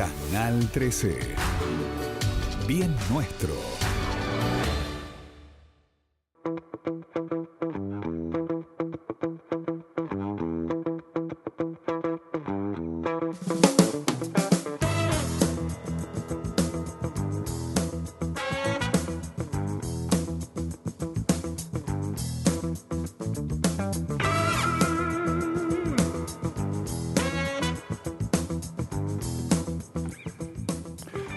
Canal 13. Bien nuestro.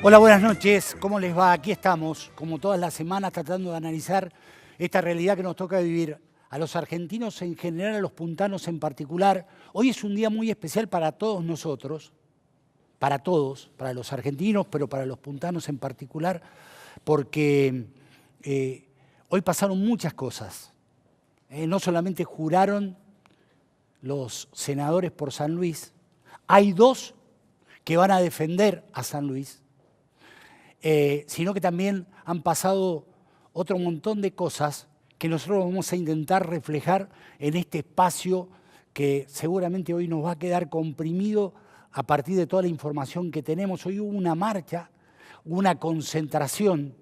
Hola, buenas noches. ¿Cómo les va? Aquí estamos, como todas las semanas, tratando de analizar esta realidad que nos toca vivir a los argentinos en general, a los puntanos en particular. Hoy es un día muy especial para todos nosotros, para todos, para los argentinos, pero para los puntanos en particular, porque hoy pasaron muchas cosas. No solamente juraron los senadores por San Luis, hay dos que van a defender a San Luis, sino que también han pasado otro montón de cosas que nosotros vamos a intentar reflejar en este espacio que seguramente hoy nos va a quedar comprimido a partir de toda la información que tenemos. Hoy hubo una marcha, una concentración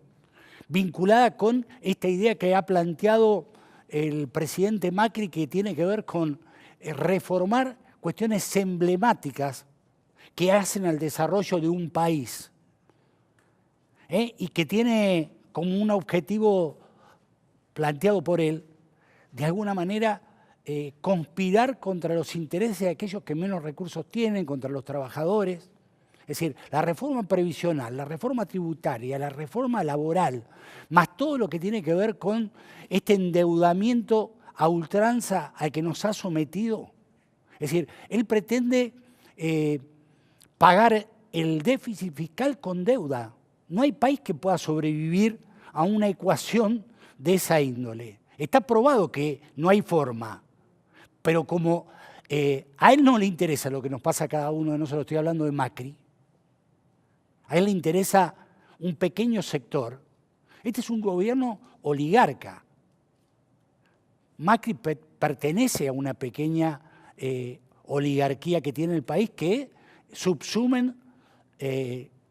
vinculada con esta idea que ha planteado el presidente Macri, que tiene que ver con reformar cuestiones emblemáticas que hacen al desarrollo de un país. Y que tiene como un objetivo planteado por él, de alguna manera, conspirar contra los intereses de aquellos que menos recursos tienen, contra los trabajadores. Es decir, la reforma previsional, la reforma tributaria, la reforma laboral, más todo lo que tiene que ver con este endeudamiento a ultranza al que nos ha sometido. Es decir, él pretende pagar el déficit fiscal con deuda. No hay país que pueda sobrevivir a una ecuación de esa índole. Está probado que no hay forma, pero como a él no le interesa lo que nos pasa a cada uno de nosotros, estoy hablando de Macri, a él le interesa un pequeño sector. Este es un gobierno oligarca. Macri pertenece a una pequeña oligarquía que tiene el país que subsumen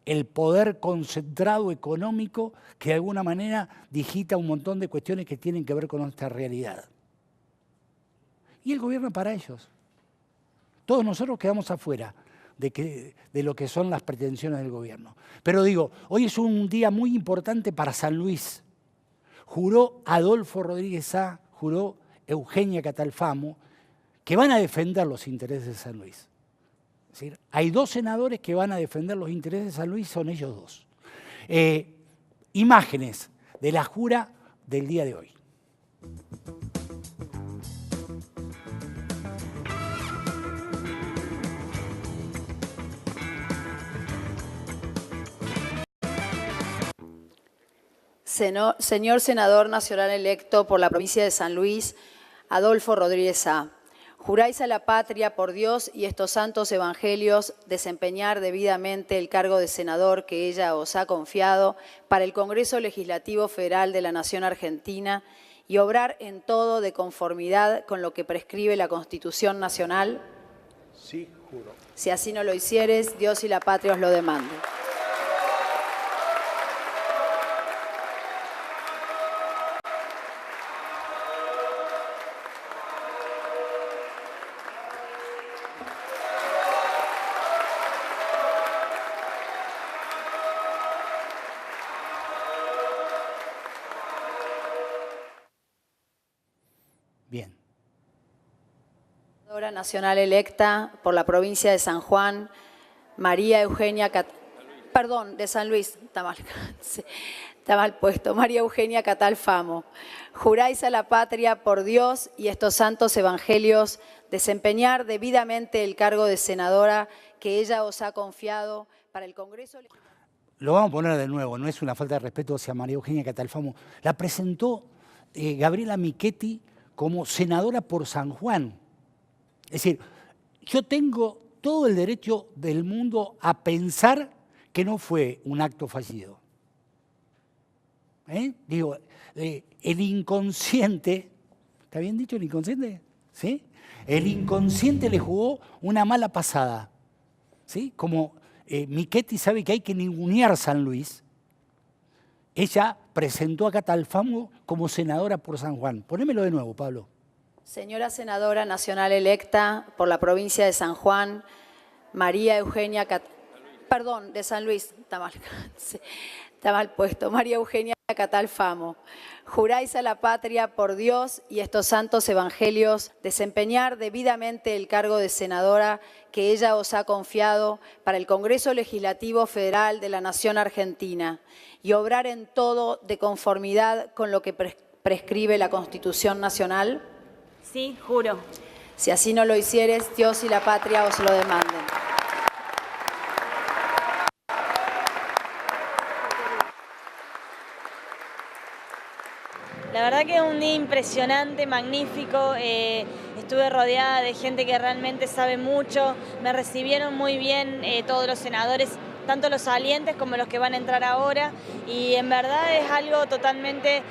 el poder concentrado económico que de alguna manera digita un montón de cuestiones que tienen que ver con nuestra realidad. Y el gobierno para ellos. Todos nosotros quedamos afuera de lo que son las pretensiones del gobierno. Pero digo, hoy es un día muy importante para San Luis. Juró Adolfo Rodríguez Sá, juró Eugenia Catalfamo, que van a defender los intereses de San Luis. Es decir, hay dos senadores que van a defender los intereses de San Luis, son ellos dos. Imágenes de la jura del día de hoy. Señor senador nacional electo por la provincia de San Luis, Adolfo Rodríguez Sá. Juráis a la patria por Dios y estos santos evangelios desempeñar debidamente el cargo de senador que ella os ha confiado para el Congreso Legislativo Federal de la Nación Argentina y obrar en todo de conformidad con lo que prescribe la Constitución Nacional. Sí, juro. Si así no lo hicieres, Dios y la patria os lo demanden. Bien. Senadora nacional electa por la provincia de San Juan, María Eugenia de San Luis, está mal puesto, María Eugenia Catalfamo. Juráis a la patria por Dios y estos santos evangelios desempeñar debidamente el cargo de senadora que ella os ha confiado para el Congreso. Lo vamos a poner de nuevo, no es una falta de respeto hacia María Eugenia Catalfamo. La presentó Gabriela Michetti como senadora por San Juan. Es decir, yo tengo todo el derecho del mundo a pensar que no fue un acto fallido. Digo, el inconsciente, ¿está bien dicho el inconsciente? ¿Sí? El inconsciente le jugó una mala pasada, ¿sí? Como Michetti sabe que hay que ningunear San Luis, ella presentó a Catalfamo como senadora por San Juan. Ponémelo de nuevo, Pablo. Señora senadora nacional electa por la provincia de San Juan, María Eugenia perdón, de San Luis, está mal puesto, María Eugenia Catalfamo. Juráis a la patria por Dios y estos santos evangelios desempeñar debidamente el cargo de senadora que ella os ha confiado para el Congreso Legislativo Federal de la Nación Argentina y obrar en todo de conformidad con lo que prescribe la Constitución Nacional. Sí, juro. Si así no lo hicieres, Dios y la patria os lo demanden. La verdad que es un día impresionante, magnífico. Estuve rodeada de gente que realmente sabe mucho. Me recibieron muy bien todos los senadores, tanto los salientes como los que van a entrar ahora. Y en verdad es algo totalmente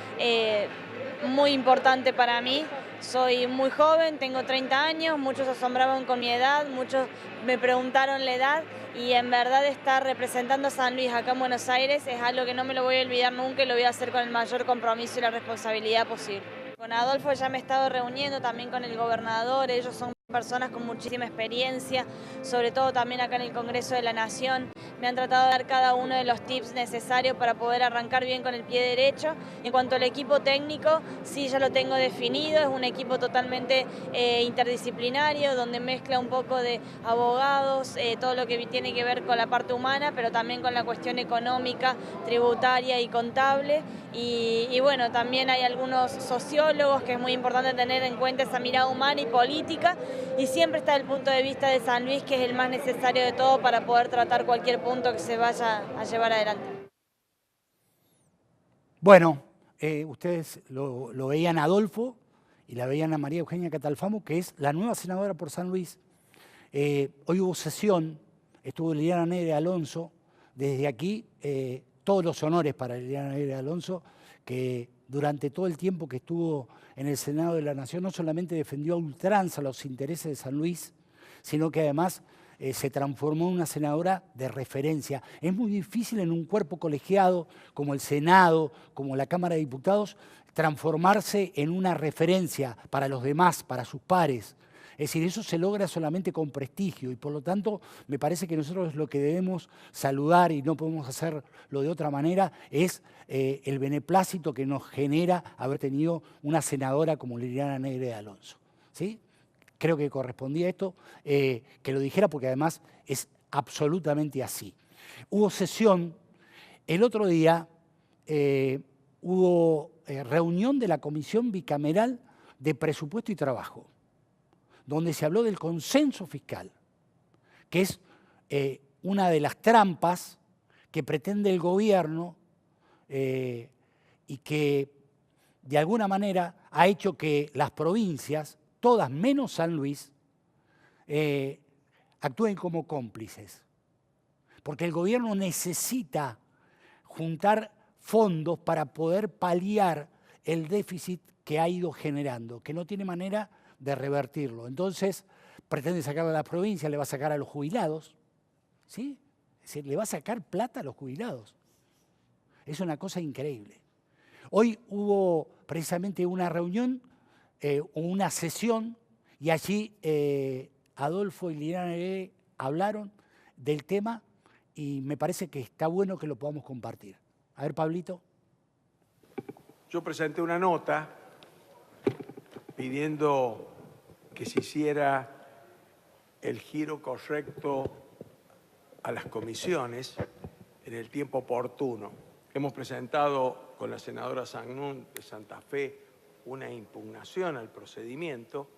muy importante para mí. Soy muy joven, tengo 30 años, muchos asombraban con mi edad, muchos me preguntaron la edad y en verdad estar representando a San Luis acá en Buenos Aires es algo que no me lo voy a olvidar nunca y lo voy a hacer con el mayor compromiso y la responsabilidad posible. Con Adolfo ya me he estado reuniendo también con el gobernador, ellos son personas con muchísima experiencia, sobre todo también acá en el Congreso de la Nación. Me han tratado de dar cada uno de los tips necesarios para poder arrancar bien con el pie derecho. En cuanto al equipo técnico, sí, ya lo tengo definido, es un equipo totalmente interdisciplinario, donde mezcla un poco de abogados, todo lo que tiene que ver con la parte humana, pero también con la cuestión económica, tributaria y contable. Y bueno, también hay algunos sociólogos, que es muy importante tener en cuenta esa mirada humana y política, y siempre está el punto de vista de San Luis, que es el más necesario de todo para poder tratar cualquier punto que se vaya a llevar adelante. Bueno, ustedes lo veían a Adolfo y la veían a María Eugenia Catalfamo, que es la nueva senadora por San Luis. Hoy hubo sesión, estuvo Liliana Negre Alonso. Desde aquí, todos los honores para Liliana Negre Alonso, que durante todo el tiempo que estuvo en el Senado de la Nación no solamente defendió a ultranza los intereses de San Luis, sino que además se transformó en una senadora de referencia. Es muy difícil en un cuerpo colegiado como el Senado, como la Cámara de Diputados, transformarse en una referencia para los demás, para sus pares. Es decir, eso se logra solamente con prestigio y por lo tanto me parece que nosotros lo que debemos saludar, y no podemos hacerlo de otra manera, es el beneplácito que nos genera haber tenido una senadora como Liliana Negre de Alonso. ¿Sí? Creo que correspondía esto, que lo dijera porque además es absolutamente así. Hubo sesión, el otro día hubo reunión de la Comisión Bicameral de Presupuesto y Trabajo, donde se habló del consenso fiscal, que es una de las trampas que pretende el gobierno y que de alguna manera ha hecho que las provincias, todas menos San Luis, actúen como cómplices. Porque el gobierno necesita juntar fondos para poder paliar el déficit que ha ido generando, que no tiene manera de revertirlo. Entonces, pretende sacarle a la provincia, le va a sacar a los jubilados, ¿sí? Es decir, le va a sacar plata a los jubilados. Es una cosa increíble. Hoy hubo precisamente una reunión, una sesión, y allí Adolfo y Liliana Negre hablaron del tema y me parece que está bueno que lo podamos compartir. A ver, Pablito. Yo presenté una nota pidiendo que se hiciera el giro correcto a las comisiones en el tiempo oportuno. Hemos presentado con la senadora Sanún de Santa Fe una impugnación al procedimiento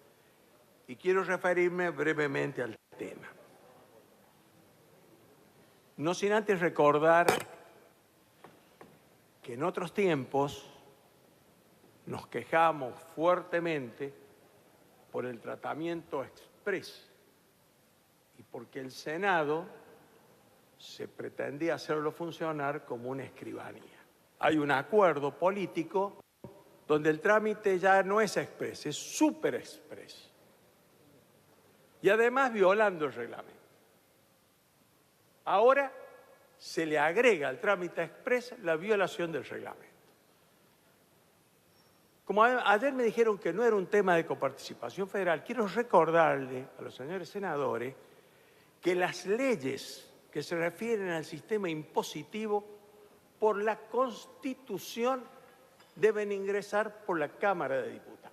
y quiero referirme brevemente al tema. No sin antes recordar que en otros tiempos nos quejamos fuertemente por el tratamiento exprés y porque el Senado se pretendía hacerlo funcionar como una escribanía. Hay un acuerdo político donde el trámite ya no es exprés, es súper exprés. Y además violando el reglamento. Ahora se le agrega al trámite express la violación del reglamento. Como ayer me dijeron que no era un tema de coparticipación federal, quiero recordarle a los señores senadores que las leyes que se refieren al sistema impositivo por la Constitución deben ingresar por la Cámara de Diputados.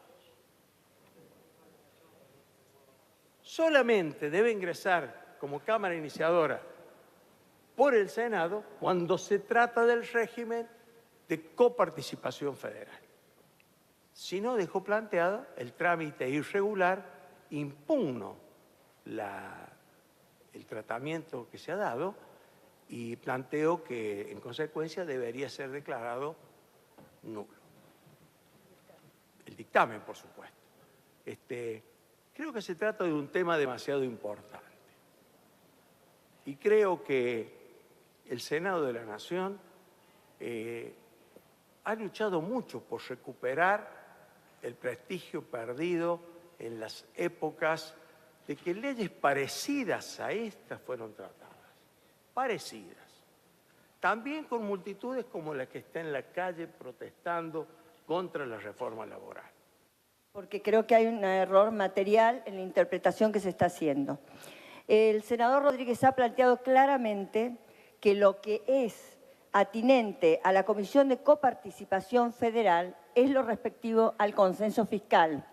Solamente debe ingresar como Cámara iniciadora por el Senado cuando se trata del régimen de coparticipación federal. Si no, dejó planteado el trámite irregular, impugno el tratamiento que se ha dado y planteo que, en consecuencia, debería ser declarado nulo. El dictamen, por supuesto. Creo que se trata de un tema demasiado importante. Y creo que el Senado de la Nación ha luchado mucho por recuperar el prestigio perdido en las épocas de que leyes parecidas a estas fueron tratadas. Parecidas. También con multitudes como la que está en la calle protestando contra la reforma laboral. Porque creo que hay un error material en la interpretación que se está haciendo. El senador Rodríguez ha planteado claramente que lo que es atinente a la Comisión de Coparticipación Federal es lo respectivo al consenso fiscal.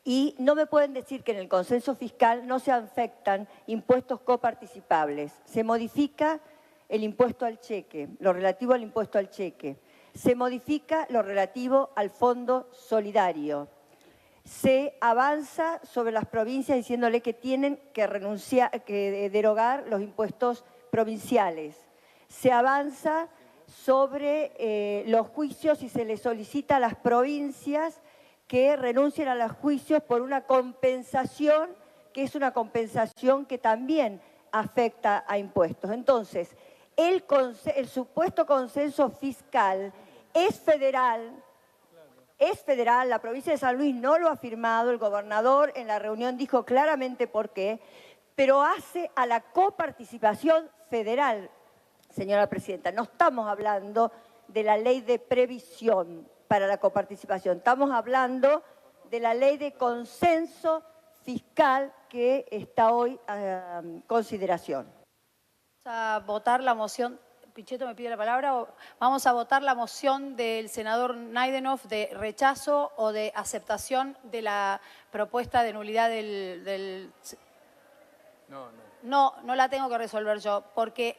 Y no me pueden decir que en el consenso fiscal no se afectan impuestos coparticipables. Se modifica el impuesto al cheque, lo relativo al impuesto al cheque. Se modifica lo relativo al fondo solidario. Se avanza sobre las provincias diciéndole que tienen que derogar los impuestos provinciales. Se avanza sobre los juicios y se le solicita a las provincias que renuncien a los juicios por una compensación, que es una compensación que también afecta a impuestos. Entonces, el supuesto consenso fiscal es federal, la provincia de San Luis no lo ha firmado, el gobernador en la reunión dijo claramente por qué, pero hace a la coparticipación federal, señora presidenta. No estamos hablando de la ley de previsión para la coparticipación, estamos hablando de la ley de consenso fiscal que está hoy a consideración. Vamos a votar la moción. Pichetto me pide la palabra. Vamos a votar la moción del senador Naidenov de rechazo o de aceptación de la propuesta de nulidad del... No la tengo que resolver yo, porque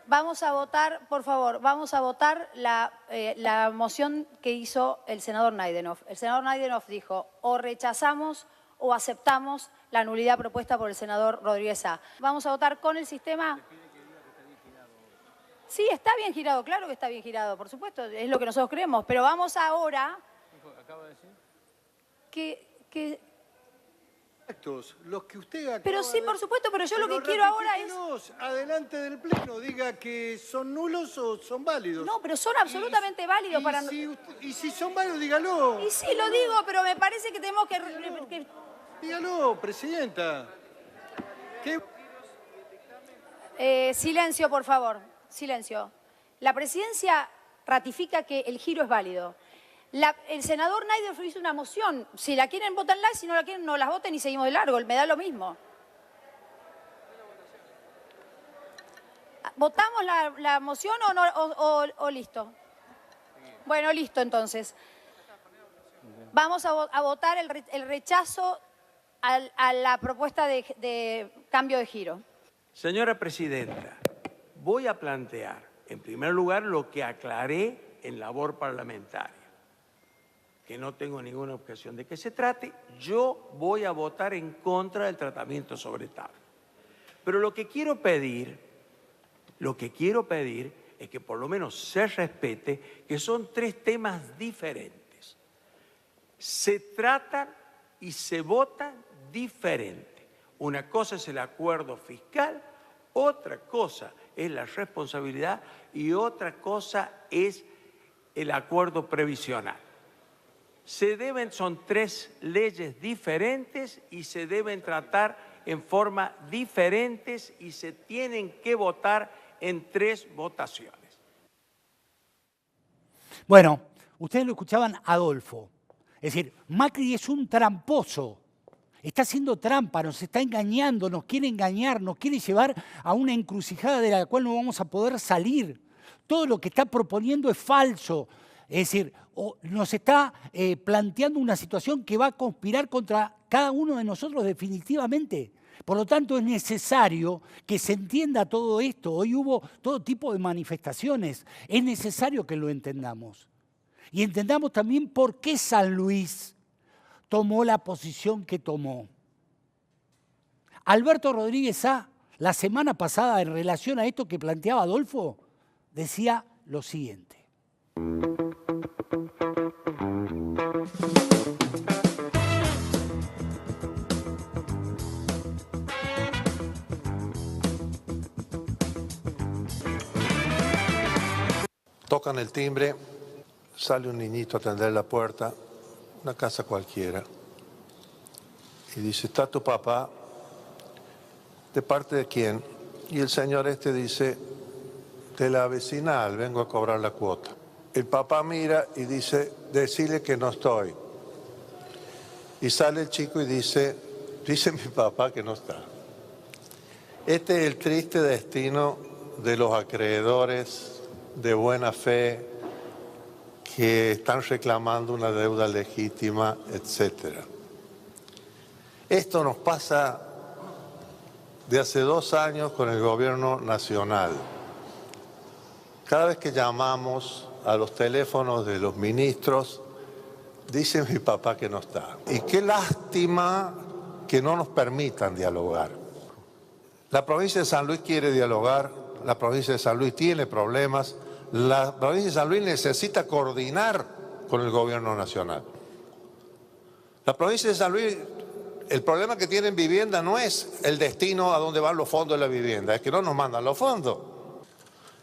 Vamos a votar, por favor, vamos a votar la moción que hizo el senador Naidenov. El senador Naidenov dijo, o rechazamos o aceptamos la nulidad propuesta por el senador Rodríguez A. Vamos a votar con el sistema. Sí, está bien girado, claro que está bien girado, por supuesto, es lo que nosotros creemos, pero vamos ahora... ¿Acaba de decir? Que los que usted acaba pero sí, por supuesto, pero yo lo que quiero ahora es... adelante del Pleno, diga que son nulos o son válidos. No, pero son absolutamente válidos para... Y si son válidos, dígalo. Y sí, lo digo, pero me parece que tenemos que... Dígalo, presidenta. Silencio, por favor, silencio. La presidencia ratifica que el giro es válido. El senador Naidenov hizo una moción. Si la quieren, votenla, y si no la quieren, no las voten y seguimos de largo. Me da lo mismo. ¿Votamos la moción o listo? Bueno, listo, entonces. Vamos a votar el rechazo a la propuesta de cambio de giro. Señora presidenta, voy a plantear, en primer lugar, lo que aclaré en labor parlamentaria, que no tengo ninguna objeción de que se trate. Yo voy a votar en contra del tratamiento sobre tabla. Pero lo que quiero pedir es que por lo menos se respete que son tres temas diferentes. Se tratan y se votan diferente. Una cosa es el acuerdo fiscal, otra cosa es la responsabilidad y otra cosa es el acuerdo previsional. Son tres leyes diferentes y se deben tratar en forma diferentes y se tienen que votar en 3 votaciones. Bueno, ustedes lo escuchaban a Adolfo. Es decir, Macri es un tramposo. Está haciendo trampa, nos está engañando, nos quiere engañar, nos quiere llevar a una encrucijada de la cual no vamos a poder salir. Todo lo que está proponiendo es falso. Es decir, nos está planteando una situación que va a conspirar contra cada uno de nosotros definitivamente. Por lo tanto, es necesario que se entienda todo esto. Hoy hubo todo tipo de manifestaciones. Es necesario que lo entendamos. Y entendamos también por qué San Luis tomó la posición que tomó. Alberto Rodríguez Sá, la semana pasada, en relación a esto que planteaba Adolfo, decía lo siguiente. Tocan el timbre, sale un niñito a atender la puerta, una casa cualquiera, y dice, ¿está tu papá? ¿De parte de quién? Y el señor este dice, de la vecinal, vengo a cobrar la cuota. El papá mira y dice, decile que no estoy. Y sale el chico y dice mi papá que no está. Este es el triste destino de los acreedores de buena fe que están reclamando una deuda legítima, etc. Esto nos pasa de hace 2 años con el gobierno nacional. Cada vez que llamamos a los teléfonos de los ministros, dice mi papá que no está. Y qué lástima que no nos permitan dialogar. La provincia de San Luis quiere dialogar, la provincia de San Luis tiene problemas, la provincia de San Luis necesita coordinar con el gobierno nacional. La provincia de San Luis, el problema que tiene en vivienda no es el destino a donde van los fondos de la vivienda, es que no nos mandan los fondos.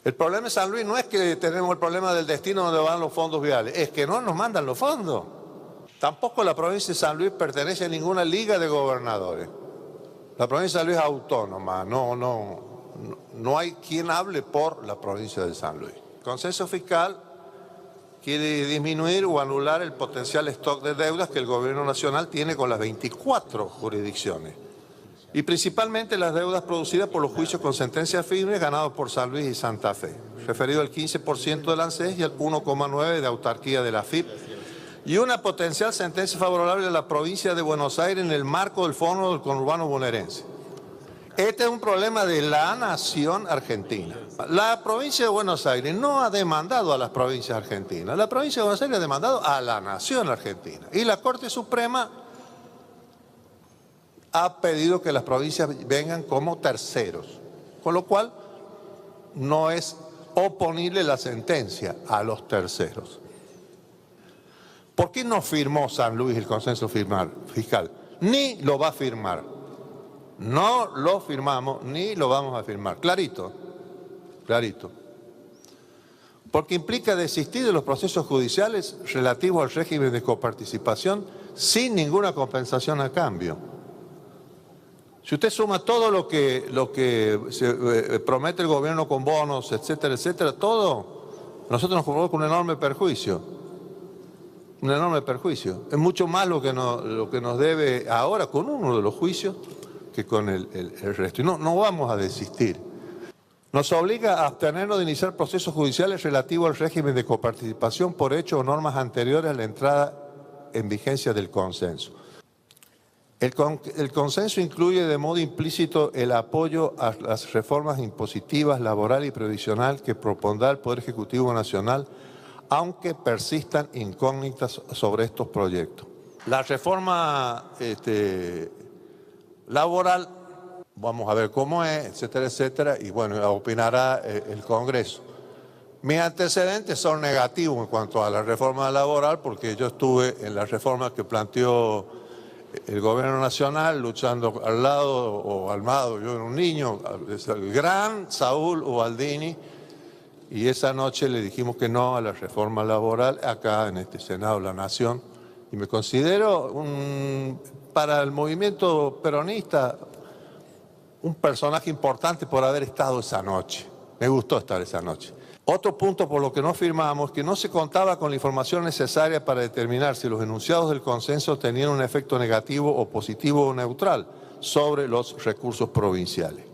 El problema de San Luis no es que tenemos el problema del destino donde van los fondos viales, es que no nos mandan los fondos. Tampoco la provincia de San Luis pertenece a ninguna liga de gobernadores. La provincia de San Luis es autónoma, no hay quien hable por la provincia de San Luis. El consenso fiscal quiere disminuir o anular el potencial stock de deudas que el gobierno nacional tiene con las 24 jurisdicciones. Y principalmente las deudas producidas por los juicios con sentencias firmes ganados por San Luis y Santa Fe, referido al 15% del ANSES y al 1,9% de autarquía de la FIP, y una potencial sentencia favorable a la provincia de Buenos Aires en el marco del Fondo del Conurbano Bonaerense. Este es un problema de la nación argentina. La provincia de Buenos Aires no ha demandado a las provincias argentinas, la provincia de Buenos Aires ha demandado a la nación argentina. Y la Corte Suprema ha pedido que las provincias vengan como terceros, con lo cual no es oponible la sentencia a los terceros. ¿Por qué no firmó San Luis el consenso fiscal? Ni lo va a firmar. No lo firmamos ni lo vamos a firmar. Clarito, clarito. Porque implica desistir de los procesos judiciales relativos al régimen de coparticipación sin ninguna compensación a cambio. Si usted suma todo lo que se promete el gobierno con bonos, etcétera, etcétera, todo, nosotros nos provoca un enorme perjuicio. Un enorme perjuicio. Es mucho más lo que nos debe ahora con uno de los juicios que con el resto. Y no vamos a desistir. Nos obliga a abstenernos de iniciar procesos judiciales relativos al régimen de coparticipación por hechos o normas anteriores a la entrada en vigencia del consenso. El consenso incluye de modo implícito el apoyo a las reformas impositivas, laboral y previsional que propondrá el Poder Ejecutivo Nacional, aunque persistan incógnitas sobre estos proyectos. La reforma laboral, vamos a ver cómo es, etcétera, etcétera, y bueno, opinará el Congreso. Mis antecedentes son negativos en cuanto a la reforma laboral, porque yo estuve en la reforma que planteó el gobierno nacional, luchando al lado o al lado, yo era un niño, el gran Saúl Ubaldini, y esa noche le dijimos que no a la reforma laboral acá en este Senado de la Nación, y me considero para el movimiento peronista un personaje importante por haber estado esa noche. Me gustó estar esa noche. Otro punto por lo que no firmamos, que no se contaba con la información necesaria para determinar si los enunciados del consenso tenían un efecto negativo o positivo o neutral sobre los recursos provinciales.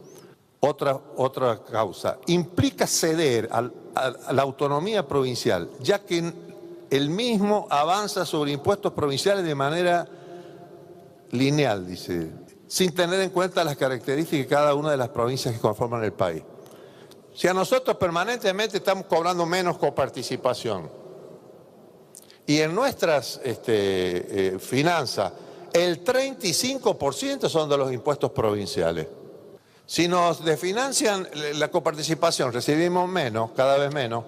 Otra causa, implica ceder a la autonomía provincial, ya que el mismo avanza sobre impuestos provinciales de manera lineal, dice, sin tener en cuenta las características de cada una de las provincias que conforman el país. Si a nosotros permanentemente estamos cobrando menos coparticipación y en nuestras finanzas el 35% son de los impuestos provinciales. Si nos desfinancian la coparticipación, recibimos menos, cada vez menos,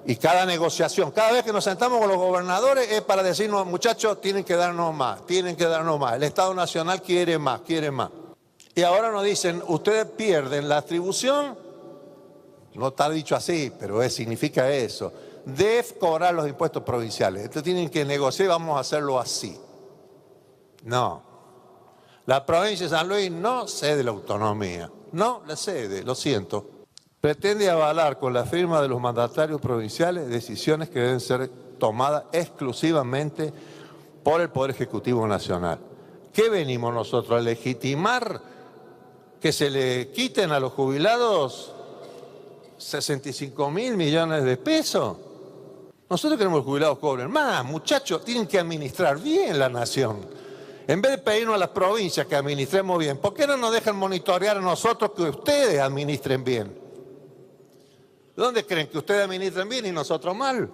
y cada negociación, cada vez que nos sentamos con los gobernadores es para decirnos, muchachos, tienen que darnos más, tienen que darnos más. El Estado Nacional quiere más, quiere más. Y ahora nos dicen, ustedes pierden la atribución, no está dicho así, pero significa eso, de cobrar los impuestos provinciales. Entonces tienen que negociar y vamos a hacerlo así. No. La provincia de San Luis no cede la autonomía, no la cede, lo siento. Pretende avalar con la firma de los mandatarios provinciales decisiones que deben ser tomadas exclusivamente por el Poder Ejecutivo Nacional. ¿Qué venimos nosotros a legitimar que se le quiten a los jubilados 65 mil millones de pesos? Nosotros queremos que los jubilados cobren más, muchachos, tienen que administrar bien la nación. En vez de pedirnos a las provincias que administremos bien, ¿por qué no nos dejan monitorear a nosotros que ustedes administren bien? ¿Dónde creen que ustedes administran bien y nosotros mal?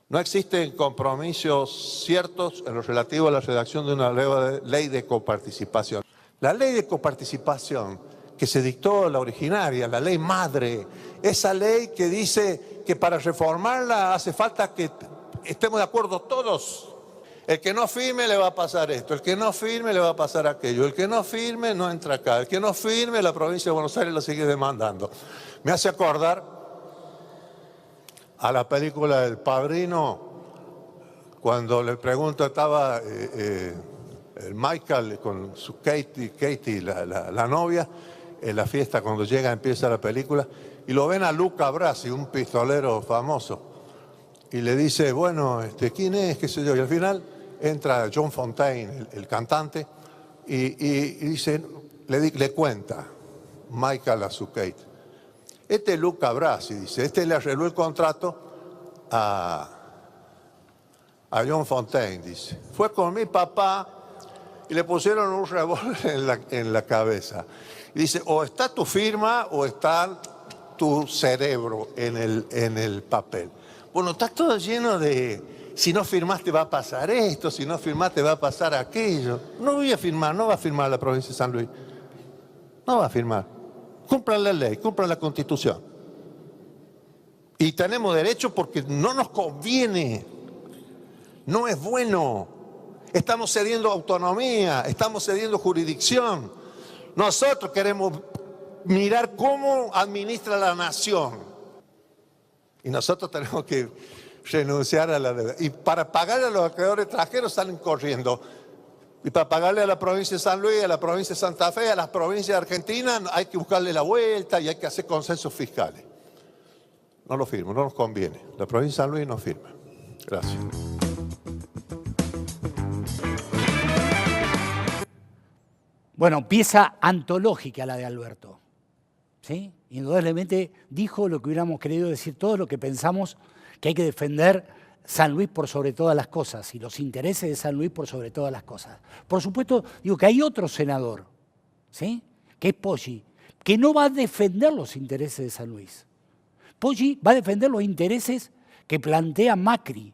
No existen compromisos ciertos en lo relativo a la redacción de una ley de coparticipación. La ley de coparticipación que se dictó, la originaria, la ley madre, esa ley que dice que para reformarla hace falta que estemos de acuerdo todos. El que no firme le va a pasar esto, el que no firme le va a pasar aquello, el que no firme no entra acá, el que no firme la provincia de Buenos Aires lo sigue demandando. Me hace acordar a la película del Padrino, cuando le pregunto, estaba el Michael con su Katie la novia, en la fiesta cuando empieza la película, y lo ven a Luca Brasi, un pistolero famoso, y le dice, bueno, ¿quién es? ¿Qué sé yo? Y al final entra John Fontaine, el cantante, y dice, le cuenta Michael a su Kate. Este es Luca Brasi, dice, le arregló el contrato a John Fontaine, dice. Fue con mi papá y le pusieron un revólver en la cabeza. Y dice, o está tu firma o está tu cerebro en el papel. Bueno, está todo lleno de, si no firmaste va a pasar esto, si no firmaste va a pasar aquello. No voy a firmar, no va a firmar la provincia de San Luis. No va a firmar. Cumplan la ley, cumplan la Constitución. Y tenemos derecho porque no nos conviene. No es bueno. Estamos cediendo autonomía, estamos cediendo jurisdicción. Nosotros queremos mirar cómo administra la nación. Y nosotros tenemos que renunciar a la deuda. Y para pagarle a los acreedores extranjeros salen corriendo. Y para pagarle a la provincia de San Luis, a la provincia de Santa Fe, a las provincias de Argentina, hay que buscarle la vuelta y hay que hacer consensos fiscales. No lo firmo, no nos conviene. La provincia de San Luis no firma. Gracias. Bueno, pieza antológica la de Alberto. ¿Sí? Indudablemente dijo lo que hubiéramos querido decir todos, lo que pensamos que hay que defender San Luis por sobre todas las cosas y los intereses de San Luis por sobre todas las cosas. Por supuesto, digo que hay otro senador, ¿sí? Que es Poggi, que no va a defender los intereses de San Luis. Poggi va a defender los intereses que plantea Macri.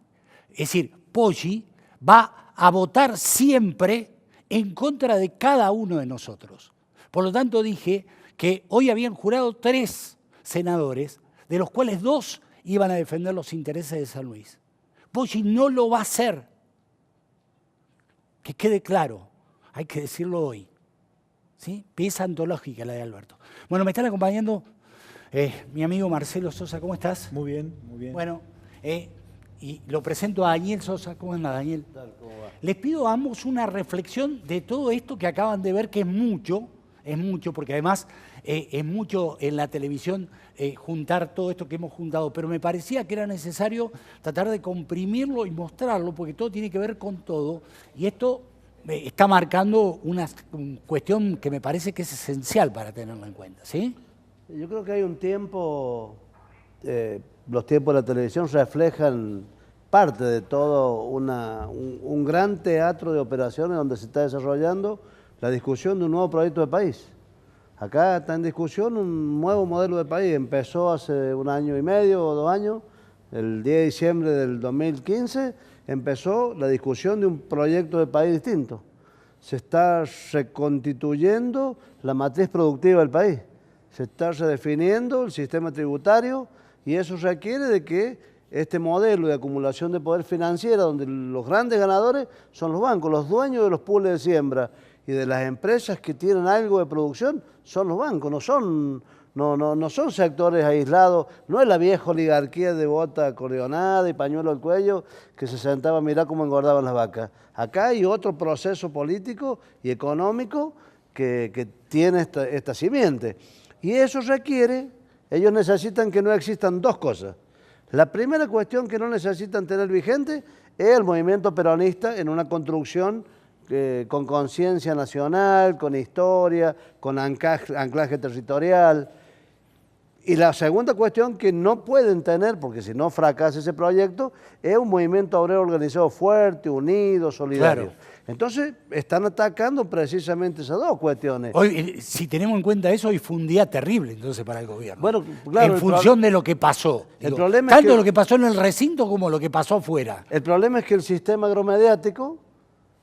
Es decir, Poggi va a votar siempre en contra de cada uno de nosotros. Por lo tanto, dije que hoy habían jurado 3 senadores, de los cuales 2 iban a defender los intereses de San Luis. Poggi no lo va a hacer. Que quede claro, hay que decirlo hoy. ¿Sí? Pieza antológica la de Alberto. Bueno, me están acompañando mi amigo Marcelo Sosa. ¿Cómo estás? Muy bien, muy bien. Bueno, y lo presento a Daniel Sosa. ¿Cómo anda, Daniel? ¿Cómo va? Les pido a ambos una reflexión de todo esto que acaban de ver, que es mucho, es mucho, porque además es mucho en la televisión juntar todo esto que hemos juntado, pero me parecía que era necesario tratar de comprimirlo y mostrarlo, porque todo tiene que ver con todo, y esto está marcando una cuestión que me parece que es esencial para tenerlo en cuenta, ¿sí? Yo creo que hay un tiempo, los tiempos de la televisión reflejan parte de todo un gran teatro de operaciones donde se está desarrollando la discusión de un nuevo proyecto de país. Acá está en discusión un nuevo modelo de país. Empezó hace 1 año y medio o 2 años, el 10 de diciembre del 2015, empezó la discusión de un proyecto de país distinto. Se está reconstituyendo la matriz productiva del país. Se está redefiniendo el sistema tributario y eso requiere de que este modelo de acumulación de poder financiero, donde los grandes ganadores son los bancos, los dueños de los pools de siembra y de las empresas que tienen algo de producción, son los bancos, no son sectores aislados, no es la vieja oligarquía de bota acordeonada y pañuelo al cuello que se sentaba a mirar cómo engordaban las vacas. Acá hay otro proceso político y económico que tiene esta simiente. Y eso requiere, ellos necesitan que no existan 2 cosas. La primera cuestión que no necesitan tener vigente es el movimiento peronista en una construcción con conciencia nacional, con historia, con anclaje territorial. Y la segunda cuestión que no pueden tener, porque si no fracasa ese proyecto, es un movimiento obrero organizado fuerte, unido, solidario. Claro. Entonces, están atacando precisamente esas 2 cuestiones. Hoy, si tenemos en cuenta eso, hoy fue un día terrible entonces para el gobierno. Bueno, claro, en función de lo que pasó. El problema es tanto lo que pasó en el recinto como lo que pasó afuera. El problema es que el sistema agromediático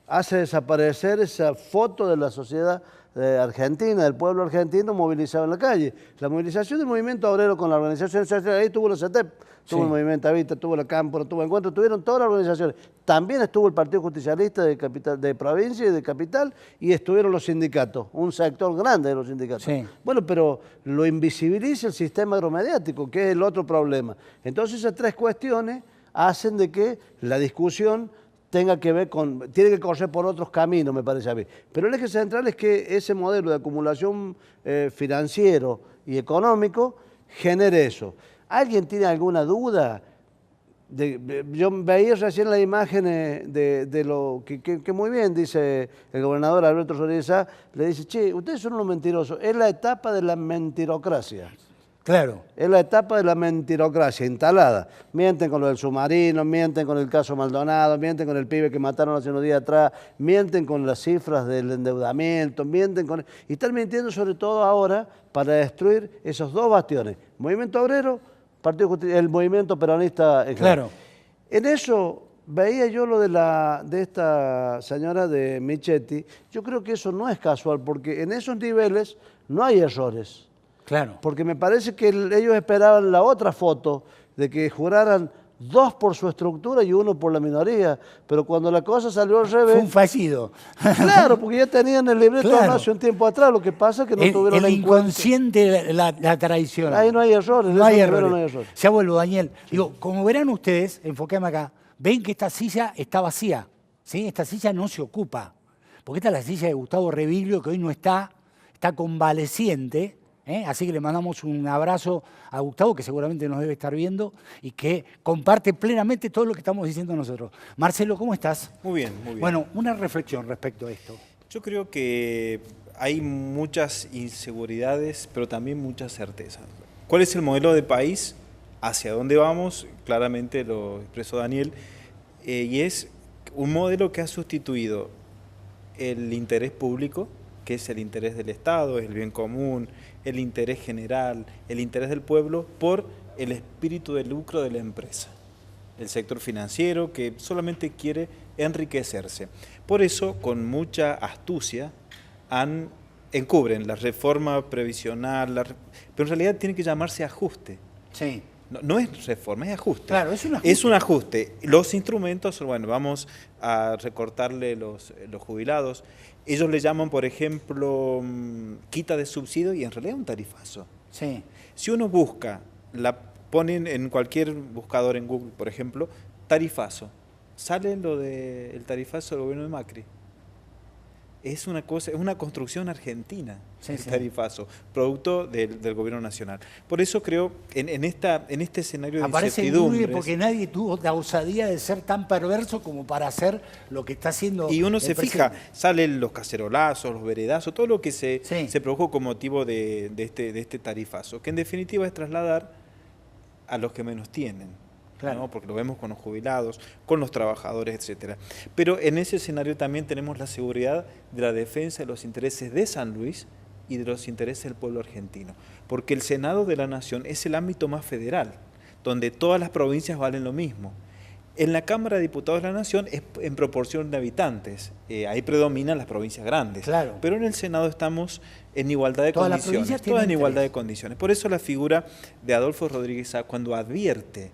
hace desaparecer esa foto de la sociedad argentina, del pueblo argentino movilizado en la calle. La movilización del movimiento obrero con la organización social, ahí estuvo la CETEP, tuvo el Movimiento Evita, tuvo la Cámpora, tuvo Encuentro, tuvieron todas las organizaciones. También estuvo el Partido Justicialista de provincia y de capital y estuvieron los sindicatos, un sector grande de los sindicatos. Sí. Bueno, pero lo invisibiliza el sistema agromediático, que es el otro problema. Entonces esas 3 cuestiones hacen de que la discusión tiene que correr por otros caminos, me parece a mí. Pero el eje central es que ese modelo de acumulación financiero y económico genere eso. ¿Alguien tiene alguna duda? Yo veía recién las imágenes de lo que muy bien dice el gobernador Alberto Rodríguez Sá, le dice, che, ustedes son unos mentirosos, es la etapa de la mentirocracia. Claro. Es la etapa de la mentirocracia instalada. Mienten con lo del submarino, mienten con el caso Maldonado, mienten con el pibe que mataron hace unos días atrás, mienten con las cifras del endeudamiento, y están mintiendo sobre todo ahora para destruir esos 2 bastiones. Movimiento obrero, el movimiento peronista. Claro. En eso veía yo lo de esta señora de Michetti. Yo creo que eso no es casual, porque en esos niveles no hay errores. Claro. Porque me parece que ellos esperaban la otra foto de que juraran 2 por su estructura y 1 por la minoría, pero cuando la cosa salió al revés... Fue un fallido. Claro, porque ya tenían el libreto hace un tiempo atrás, lo que pasa es que no tuvieron el inconsciente la traición. Ahí no hay errores. No hay errores. Ya vuelvo, Daniel. Sí. Digo, como verán ustedes, enfóquenme acá, ven que esta silla está vacía, ¿sí? Esta silla no se ocupa, porque esta es la silla de Gustavo Reviglio, que hoy no está convaleciente. Así que le mandamos un abrazo a Gustavo, que seguramente nos debe estar viendo y que comparte plenamente todo lo que estamos diciendo nosotros. Marcelo, ¿cómo estás? Muy bien, muy bien. Bueno, una reflexión respecto a esto. Yo creo que hay muchas inseguridades, pero también muchas certezas. ¿Cuál es el modelo de país? ¿Hacia dónde vamos? Claramente lo expresó Daniel. Y es un modelo que ha sustituido el interés público, que es el interés del Estado, es el bien común, el interés general, el interés del pueblo, por el espíritu de lucro de la empresa, el sector financiero que solamente quiere enriquecerse. Por eso, con mucha astucia, encubren la reforma previsional, pero en realidad tiene que llamarse ajuste. Sí. No es reforma, es ajuste. Claro, es un ajuste. Es un ajuste. Los instrumentos, bueno, vamos a recortarle los jubilados. Ellos le llaman, por ejemplo, quita de subsidio y en realidad es un tarifazo. Sí. Si uno busca, ponen en cualquier buscador en Google, por ejemplo, tarifazo. Sale lo del tarifazo del gobierno de Macri. es una cosa, es una construcción argentina, Sí, el sí. tarifazo, producto del gobierno nacional. Por eso creo, en este escenario de Aparece incertidumbres, Núñez porque nadie tuvo la osadía de ser tan perverso como para hacer lo que está haciendo. y uno el se fija, presidente. salen los cacerolazos, los veredazos, todo lo que se Sí. produjo con motivo de este tarifazo, que en definitiva es trasladar a los que menos tienen. Claro. ¿No? Porque lo vemos con los jubilados, con los trabajadores, etcétera. Pero en ese escenario también tenemos la seguridad de la defensa de los intereses de San Luis y de los intereses del pueblo argentino. Porque el Senado de la Nación es el ámbito más federal, donde todas las provincias valen lo mismo. En la Cámara de Diputados de la Nación es en proporción de habitantes, ahí predominan las provincias grandes. Claro. Pero en el Senado estamos en igualdad de Todas las condiciones, provincias todas en tienen igualdad de interés. condiciones. Por eso la figura de Adolfo Rodríguez Sá, cuando advierte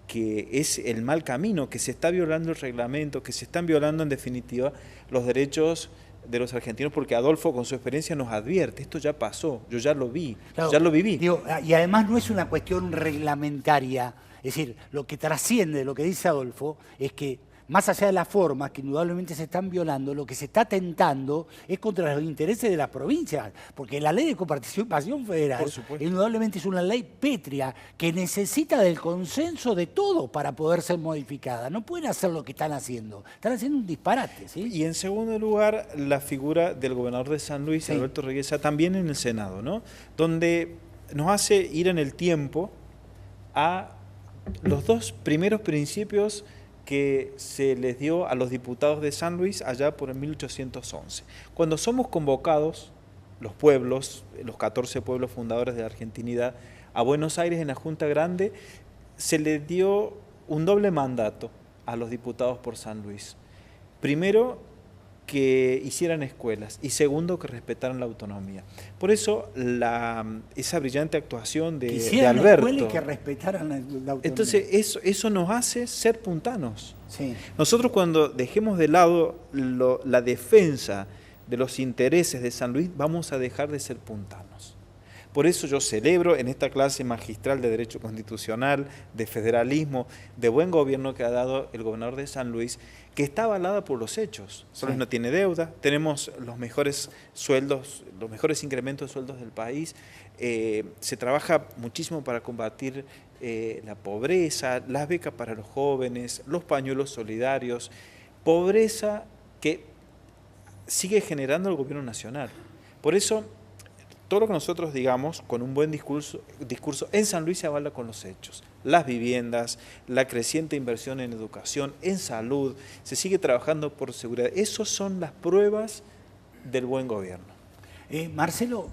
que es el mal camino, que se está violando el reglamento, que se están violando en definitiva los derechos de los argentinos, porque Adolfo con su experiencia nos advierte, esto ya pasó, yo ya lo vi, Claro, ya lo viví. digo, y además no es una cuestión reglamentaria, es decir, lo que trasciende de lo que dice Adolfo es que más allá de las formas que indudablemente se están violando, lo que se está atentando es contra los intereses de las provincias, porque la ley de coparticipación federal Por supuesto. indudablemente es una ley pétrea que necesita del consenso de todos para poder ser modificada. No pueden hacer lo que están haciendo un disparate, ¿sí? Y en segundo lugar, la figura del gobernador de San Luis, Sí. Alberto Rodríguez Sá, también en el Senado, ¿no? Donde nos hace ir en el tiempo a los dos primeros principios que se les dio a los diputados de San Luis allá por el 1811. Cuando somos convocados, los pueblos, los 14 pueblos fundadores de la argentinidad, a Buenos Aires en la Junta Grande, se les dio un doble mandato a los diputados por San Luis. Primero, que hicieran escuelas y segundo, que respetaran la autonomía. Por eso, esa brillante actuación Que de hicieran la Alberto. escuela y que respetaran la autonomía. Entonces, eso nos hace ser puntanos. Sí. Nosotros cuando dejemos de lado la defensa de los intereses de San Luis, vamos a dejar de ser puntanos. Por eso yo celebro en esta clase magistral de Derecho Constitucional, de federalismo, de buen gobierno que ha dado el gobernador de San Luis, que está avalada por los hechos. San Luis no tiene deuda, tenemos los mejores sueldos, los mejores incrementos de sueldos del país, se trabaja muchísimo para combatir la pobreza, las becas para los jóvenes, los pañuelos solidarios, pobreza que sigue generando el gobierno nacional. Por eso, todo lo que nosotros digamos con un buen discurso en San Luis se avala con los hechos. Las viviendas, la creciente inversión en educación, en salud, se sigue trabajando por seguridad. Esas son las pruebas del buen gobierno. Marcelo,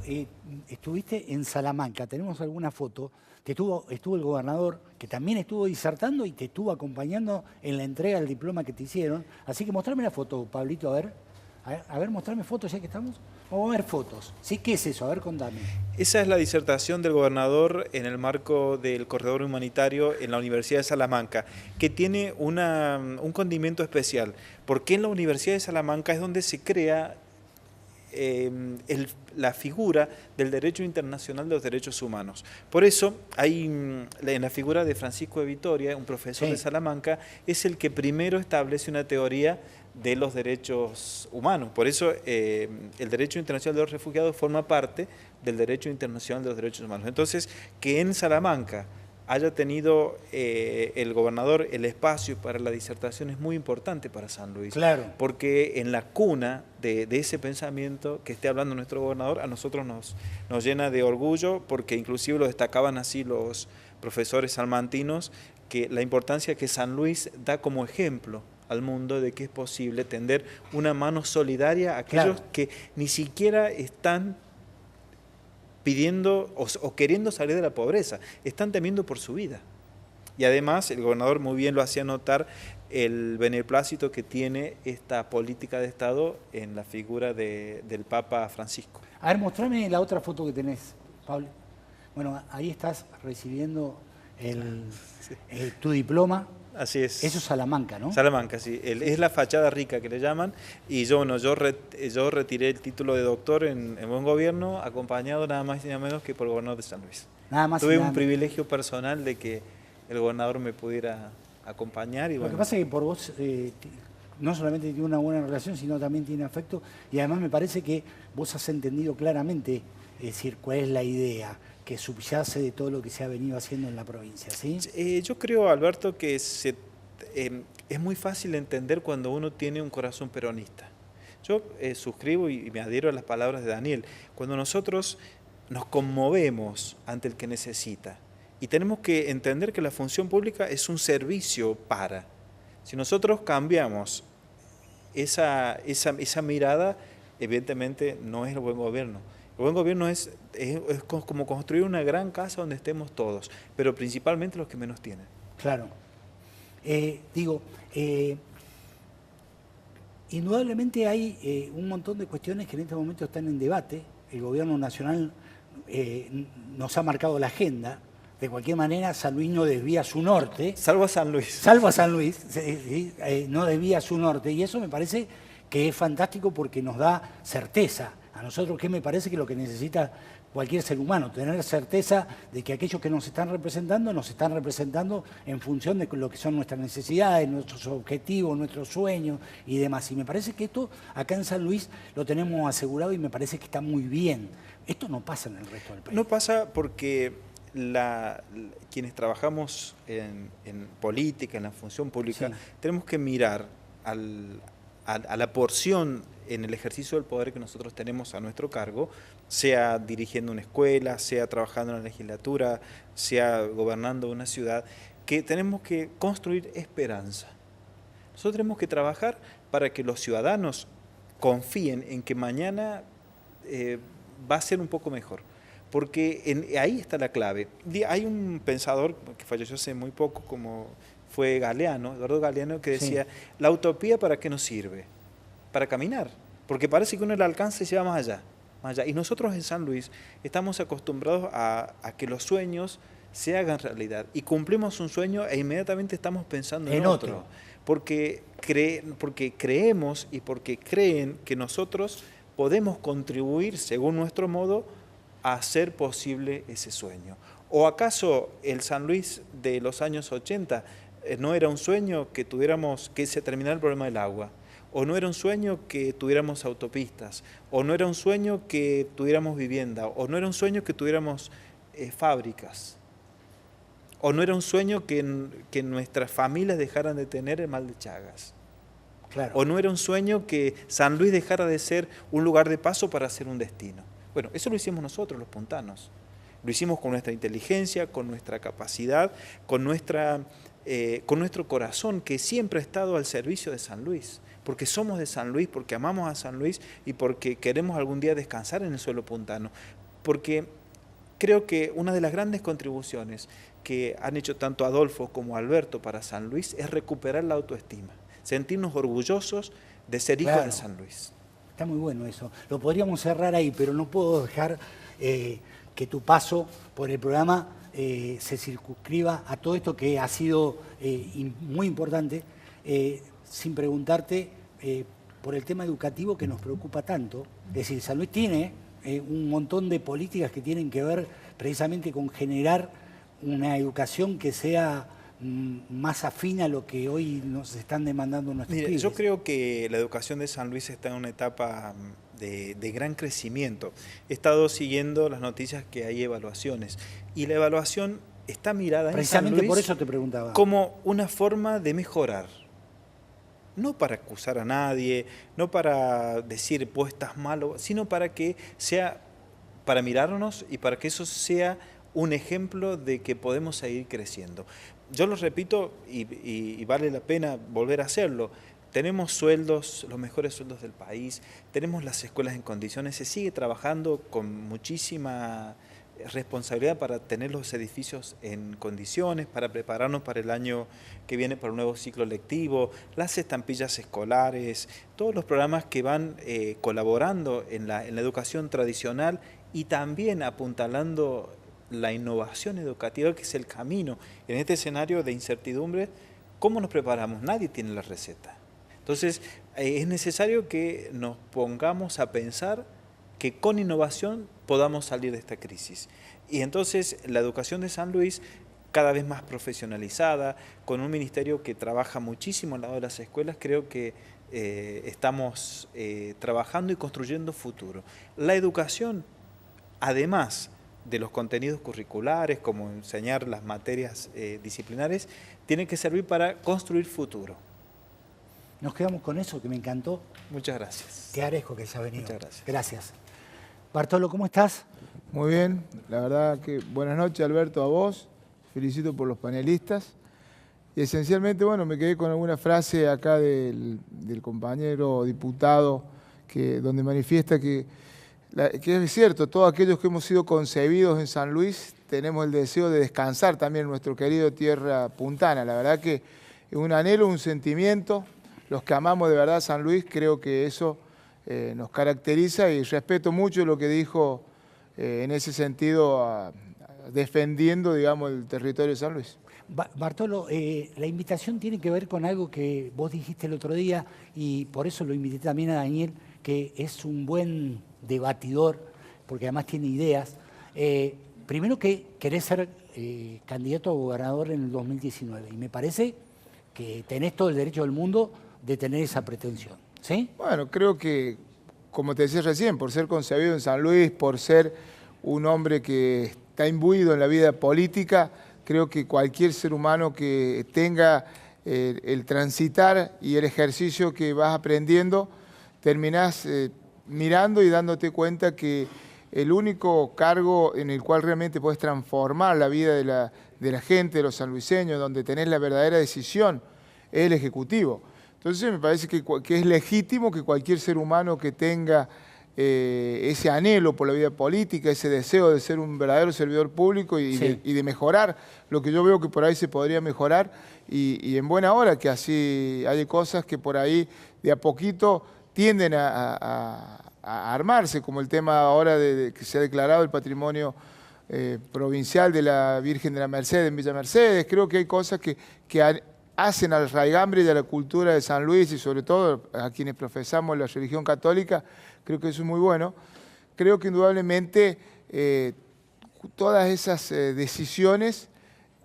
estuviste en Salamanca, tenemos alguna foto, estuvo el gobernador, que también estuvo disertando y te estuvo acompañando en la entrega del diploma que te hicieron. Así que mostrame la foto, Pablito, a ver, mostrame fotos ya que estamos. Vamos a ver fotos. ¿Sí? ¿Qué es eso? A ver, contame. Esa es la disertación del gobernador en el marco del corredor humanitario en la Universidad de Salamanca, que tiene un condimento especial, porque en la Universidad de Salamanca es donde se crea la figura del derecho internacional de los derechos humanos. Por eso, en la figura de Francisco de Vitoria, un profesor de Salamanca, es el que primero establece una teoría de los derechos humanos. Por eso el derecho internacional de los refugiados forma parte del derecho internacional de los derechos humanos. Entonces, que en Salamanca haya tenido el gobernador el espacio para la disertación es muy importante para San Luis. Claro. Porque en la cuna de ese pensamiento que esté hablando nuestro gobernador, a nosotros nos llena de orgullo, porque inclusive lo destacaban así los profesores salmantinos, que la importancia que San Luis da como ejemplo al mundo de que es posible tender una mano solidaria a aquellos que ni siquiera están pidiendo o queriendo salir de la pobreza, están temiendo por su vida. Y además el gobernador muy bien lo hacía notar el beneplácito que tiene esta política de Estado en la figura del Papa Francisco. A ver, mostrame la otra foto que tenés, Pablo. Bueno, ahí estás recibiendo tu diploma. Así es. Eso es Salamanca, ¿no? Salamanca, sí. Es la fachada rica que le llaman. Y yo retiré el título de doctor en buen gobierno, acompañado nada más y nada menos que por el gobernador de San Luis. Nada más. Tuve un privilegio personal de que el gobernador me pudiera acompañar. Y Lo bueno, que pasa es que por vos no solamente tiene una buena relación, sino también tiene afecto. Y además me parece que vos has entendido claramente, es decir, cuál es la idea que subyace de todo lo que se ha venido haciendo en la provincia, ¿sí? Yo creo, Alberto, que es muy fácil entender cuando uno tiene un corazón peronista. Yo suscribo y me adhiero a las palabras de Daniel. Cuando nosotros nos conmovemos ante el que necesita y tenemos que entender que la función pública es un servicio para. Si nosotros cambiamos esa mirada, evidentemente no es el buen gobierno. El buen gobierno es como construir una gran casa donde estemos todos, pero principalmente los que menos tienen. Claro. Indudablemente hay un montón de cuestiones que en este momento están en debate. El gobierno nacional nos ha marcado la agenda. De cualquier manera, San Luis no desvía su norte. Salvo a San Luis. Salvo a San Luis, no desvía su norte. Y eso me parece que es fantástico porque nos da certeza. A nosotros, que me parece que lo que necesita cualquier ser humano, tener certeza de que aquellos que nos están representando en función de lo que son nuestras necesidades, nuestros objetivos, nuestros sueños y demás. Y me parece que esto acá en San Luis lo tenemos asegurado y me parece que está muy bien. Esto no pasa en el resto del país. No pasa porque quienes trabajamos en política, en la función pública, sí, tenemos que mirar a la porción en el ejercicio del poder que nosotros tenemos a nuestro cargo, sea dirigiendo una escuela, sea trabajando en la legislatura, sea gobernando una ciudad, que tenemos que construir esperanza. Nosotros tenemos que trabajar para que los ciudadanos confíen en que mañana va a ser un poco mejor. Porque ahí está la clave. Hay un pensador que falleció hace muy poco, como fue Galeano, Eduardo Galeano, que decía, sí, la utopía ¿para qué nos sirve? Para caminar, porque parece que uno la alcanza y se va más allá. Y nosotros en San Luis estamos acostumbrados a que los sueños se hagan realidad. Y cumplimos un sueño e inmediatamente estamos pensando en otro. Porque creemos y porque creen que nosotros podemos contribuir, según nuestro modo, a hacer posible ese sueño. ¿O acaso el San Luis de los años 80 no era un sueño que se terminara el problema del agua? ¿O no era un sueño que tuviéramos autopistas? ¿O no era un sueño que tuviéramos vivienda? ¿O no era un sueño que tuviéramos fábricas? ¿O no era un sueño que nuestras familias dejaran de tener el mal de Chagas? Claro. ¿O no era un sueño que San Luis dejara de ser un lugar de paso para ser un destino? Bueno, eso lo hicimos nosotros, los puntanos. Lo hicimos con nuestra inteligencia, con nuestra capacidad, con nuestro corazón, que siempre ha estado al servicio de San Luis. Porque somos de San Luis, porque amamos a San Luis y porque queremos algún día descansar en el suelo puntano. Porque creo que una de las grandes contribuciones que han hecho tanto Adolfo como Alberto para San Luis es recuperar la autoestima, sentirnos orgullosos de ser hijos de San Luis. Está muy bueno eso. Lo podríamos cerrar ahí, pero no puedo dejar que tu paso por el programa se circunscriba a todo esto que ha sido muy importante, sin preguntarte por el tema educativo que nos preocupa tanto. Es decir, San Luis tiene un montón de políticas que tienen que ver precisamente con generar una educación que sea más afín a lo que hoy nos están demandando nuestros pibes. Yo creo que la educación de San Luis está en una etapa de gran crecimiento. He estado siguiendo las noticias que hay evaluaciones y la evaluación está mirada en San Luis por eso te preguntaba, como una forma de mejorar. No para acusar a nadie, no para decir vos estás malo, sino para que sea, para mirarnos y para que eso sea un ejemplo de que podemos seguir creciendo. Yo lo repito y vale la pena volver a hacerlo. Tenemos sueldos, los mejores sueldos del país, tenemos las escuelas en condiciones, se sigue trabajando con muchísima responsabilidad para tener los edificios en condiciones, para prepararnos para el año que viene para un nuevo ciclo lectivo, las estampillas escolares, todos los programas que van colaborando en la educación tradicional y también apuntalando la innovación educativa, que es el camino. En este escenario de incertidumbre, ¿cómo nos preparamos? Nadie tiene la receta. Entonces, es necesario que nos pongamos a pensar que con innovación podamos salir de esta crisis. Y entonces, la educación de San Luis cada vez más profesionalizada, con un ministerio que trabaja muchísimo al lado de las escuelas. Creo que estamos trabajando y construyendo futuro. La educación, además de los contenidos curriculares, como enseñar las materias disciplinares, tiene que servir para construir futuro. Nos quedamos con eso, que me encantó. Muchas gracias. Te agradezco que hayas venido. Muchas gracias. Gracias. Bartolo, ¿cómo estás? Muy bien, la verdad que buenas noches, Alberto, a vos. Felicito por los panelistas. Y esencialmente, bueno, me quedé con alguna frase acá del compañero diputado donde manifiesta que es cierto, todos aquellos que hemos sido concebidos en San Luis tenemos el deseo de descansar también en nuestro querido tierra puntana. La verdad que es un anhelo, un sentimiento. Los que amamos de verdad San Luis, creo que eso nos caracteriza, y respeto mucho lo que dijo en ese sentido, defendiendo, digamos, el territorio de San Luis. Bartolo, la invitación tiene que ver con algo que vos dijiste el otro día, y por eso lo invité también a Daniel, que es un buen debatidor, porque además tiene ideas. Primero, que querés ser candidato a gobernador en el 2019, y me parece que tenés todo el derecho del mundo de tener esa pretensión, ¿sí? Bueno, creo que, como te decía recién, por ser concebido en San Luis, por ser un hombre que está imbuido en la vida política, creo que cualquier ser humano que tenga el transitar y el ejercicio que vas aprendiendo, terminás mirando y dándote cuenta que el único cargo en el cual realmente puedes transformar la vida de la gente, de los sanluiseños, donde tenés la verdadera decisión, es el Ejecutivo. Entonces me parece que es legítimo que cualquier ser humano que tenga ese anhelo por la vida política, ese deseo de ser un verdadero servidor público y de mejorar lo que yo veo que por ahí se podría mejorar, y en buena hora, que así hay cosas que por ahí de a poquito tienden a armarse, como el tema ahora que se ha declarado el patrimonio provincial de la Virgen de la Merced en Villa Mercedes. Creo que hay cosas que hacen al raigambre de la cultura de San Luis, y sobre todo a quienes profesamos la religión católica. Creo que eso es muy bueno. Creo que indudablemente todas esas decisiones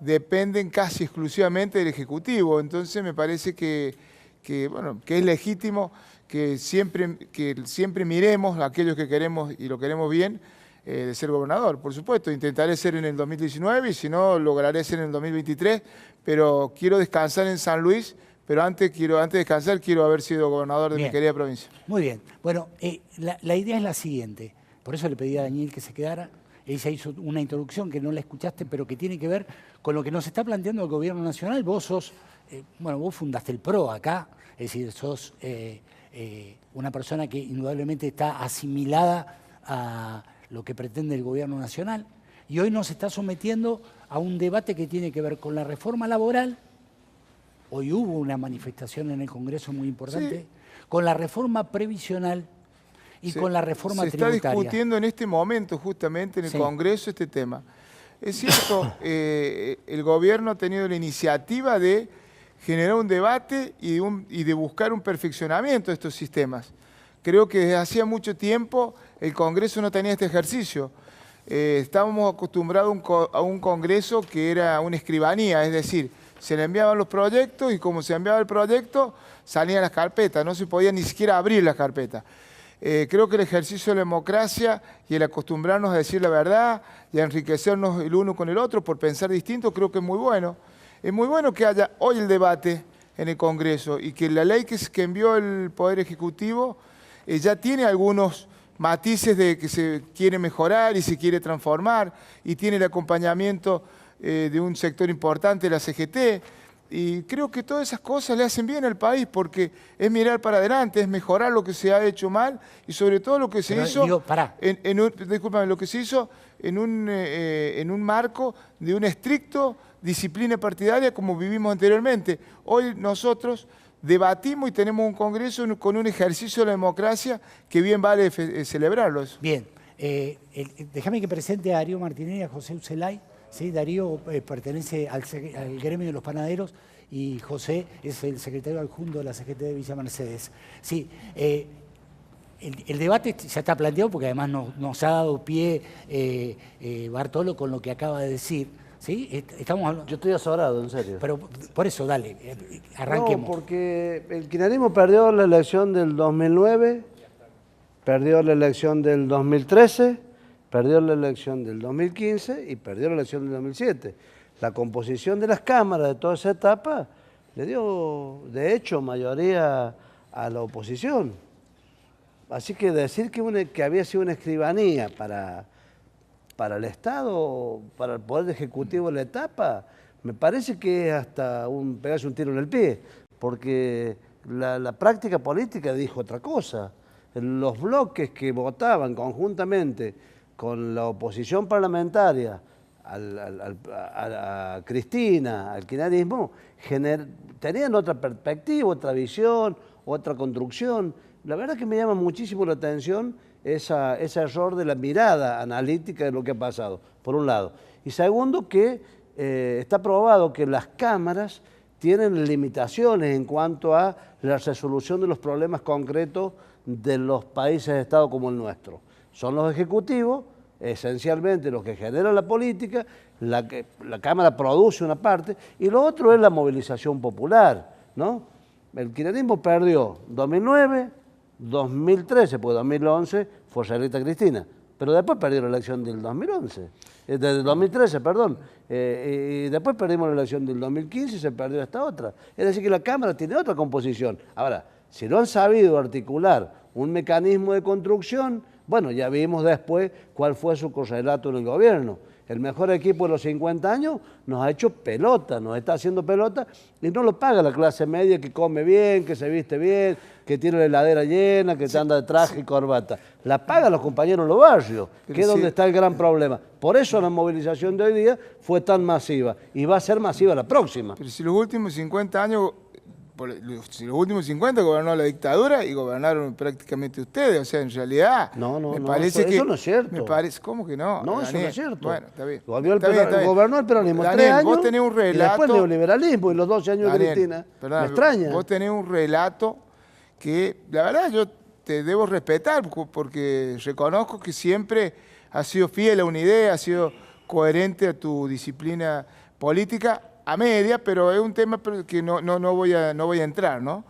dependen casi exclusivamente del Ejecutivo. Entonces me parece que es legítimo que siempre miremos a aquellos que queremos y lo queremos bien, de ser gobernador. Por supuesto, intentaré ser en el 2019, y si no, lograré ser en el 2023, pero quiero descansar en San Luis, pero antes de descansar quiero haber sido gobernador de mi querida provincia. Muy bien. Bueno, la idea es la siguiente. Por eso le pedí a Daniel que se quedara. Ella hizo una introducción que no la escuchaste, pero que tiene que ver con lo que nos está planteando el Gobierno Nacional. Vos sos, vos fundaste el PRO acá, es decir, sos una persona que indudablemente está asimilada a lo que pretende el Gobierno Nacional, y hoy nos está sometiendo a un debate que tiene que ver con la reforma laboral. Hoy hubo una manifestación en el Congreso muy importante, con la reforma previsional y con la reforma tributaria. Se está discutiendo en este momento justamente en el Congreso este tema. Es cierto, el Gobierno ha tenido la iniciativa de generar un debate y de buscar un perfeccionamiento de estos sistemas. Creo que desde hacía mucho tiempo el Congreso no tenía este ejercicio. Estábamos acostumbrados a un Congreso que era una escribanía, es decir, se le enviaban los proyectos, y como se enviaba el proyecto, salían las carpetas, no se podía ni siquiera abrir las carpetas. Creo que el ejercicio de la democracia y el acostumbrarnos a decir la verdad y a enriquecernos el uno con el otro por pensar distinto, creo que es muy bueno. Es muy bueno que haya hoy el debate en el Congreso, y que la ley que envió el Poder Ejecutivo ya tiene algunos matices de que se quiere mejorar y se quiere transformar, y tiene el acompañamiento de un sector importante, la CGT, y creo que todas esas cosas le hacen bien al país, porque es mirar para adelante, es mejorar lo que se ha hecho mal, y sobre todo lo que se hizo, lo que se hizo en un marco de una estricta disciplina partidaria como vivimos anteriormente. Hoy nosotros debatimos y tenemos un Congreso con un ejercicio de la democracia que bien vale celebrarlo. Eso. Bien, déjame que presente a Darío Martínez y a José Ucelay. ¿Sí? Darío pertenece al gremio de los panaderos, y José es el secretario adjunto de la CGT de Villa Mercedes. Sí, el debate ya está planteado, porque además nos ha dado pie Bartolo con lo que acaba de decir, ¿Sí? Estamos hablando... Yo estoy azorado, en serio. Pero por eso, dale, arranquemos. No, porque el kirchnerismo perdió la elección del 2009, perdió la elección del 2013, perdió la elección del 2015 y perdió la elección del 2007. La composición de las cámaras de toda esa etapa le dio, de hecho, mayoría a la oposición. Así que decir que había sido una escribanía para el Estado, para el Poder Ejecutivo de la etapa, me parece que es hasta pegarse un tiro en el pie, porque la práctica política dijo otra cosa. Los bloques que votaban conjuntamente con la oposición parlamentaria a Cristina, al kirchnerismo, tenían otra perspectiva, otra visión, otra construcción. La verdad que me llama muchísimo la atención ese error de la mirada analítica de lo que ha pasado, por un lado. Y segundo, que está probado que las cámaras tienen limitaciones en cuanto a la resolución de los problemas concretos de los países de Estado como el nuestro. Son los ejecutivos, esencialmente los que generan la política, la Cámara produce una parte, y lo otro es la movilización popular, ¿no? El kirchnerismo perdió 2009, 2013, porque 2011 fue Rita Cristina, pero después perdió la elección del 2011, del 2013, perdón, y después perdimos la elección del 2015 y se perdió esta otra. Es decir, que la Cámara tiene otra composición. Ahora, si no han sabido articular un mecanismo de construcción, bueno, ya vimos después cuál fue su correlato en el gobierno. El mejor equipo de los 50 años nos ha hecho pelota, nos está haciendo pelota y no lo paga la clase media que come bien, que se viste bien, que tiene la heladera llena, que anda de traje y corbata. La pagan los compañeros de los barrios, que es donde está el gran problema. Por eso la movilización de hoy día fue tan masiva y va a ser masiva la próxima. Pero si los últimos 50 años... Si los últimos 50 gobernó la dictadura y gobernaron prácticamente ustedes, o sea, en realidad... Me parece que eso no es cierto. Me parece, ¿cómo que no? No, Daniel, eso no es cierto. Bueno, está bien. Gobernó el peronismo Daniel, 3 años vos tenés un relato, y después el neoliberalismo y los 12 años Daniel, de Cristina. Perdón, me extraña. Vos tenés un relato que, la verdad, yo te debo respetar porque reconozco que siempre has sido fiel a una idea, has sido coherente a tu disciplina política, a media, pero es un tema que no voy a entrar, ¿no?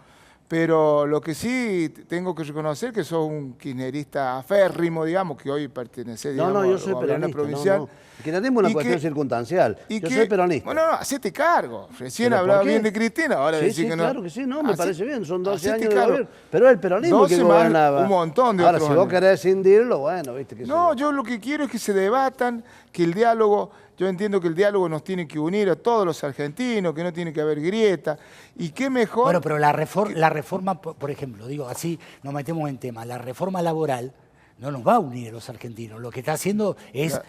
Pero lo que sí tengo que reconocer que sos un kirchnerista aférrimo, digamos, que hoy pertenece, digamos, yo soy a gobierno provincial. El kirchnerismo es una cuestión circunstancial. Yo soy peronista. Bueno, hacete cargo. Recién hablaba bien de Cristina, ahora decís que no. Claro que sí, me parece bien, son 12 años de gobierno. Pero el peronismo 12 que gobernaba. Un montón de ahora, otros si vos años. querés escindirlo, bueno, viste que no, yo lo que quiero es que se debatan, que el diálogo... Yo entiendo que el diálogo nos tiene que unir a todos los argentinos, que no tiene que haber grieta. Y qué mejor... Bueno, pero la reforma, por ejemplo, digo, así nos metemos en tema, la reforma laboral no nos va a unir a los argentinos. Lo que está haciendo es...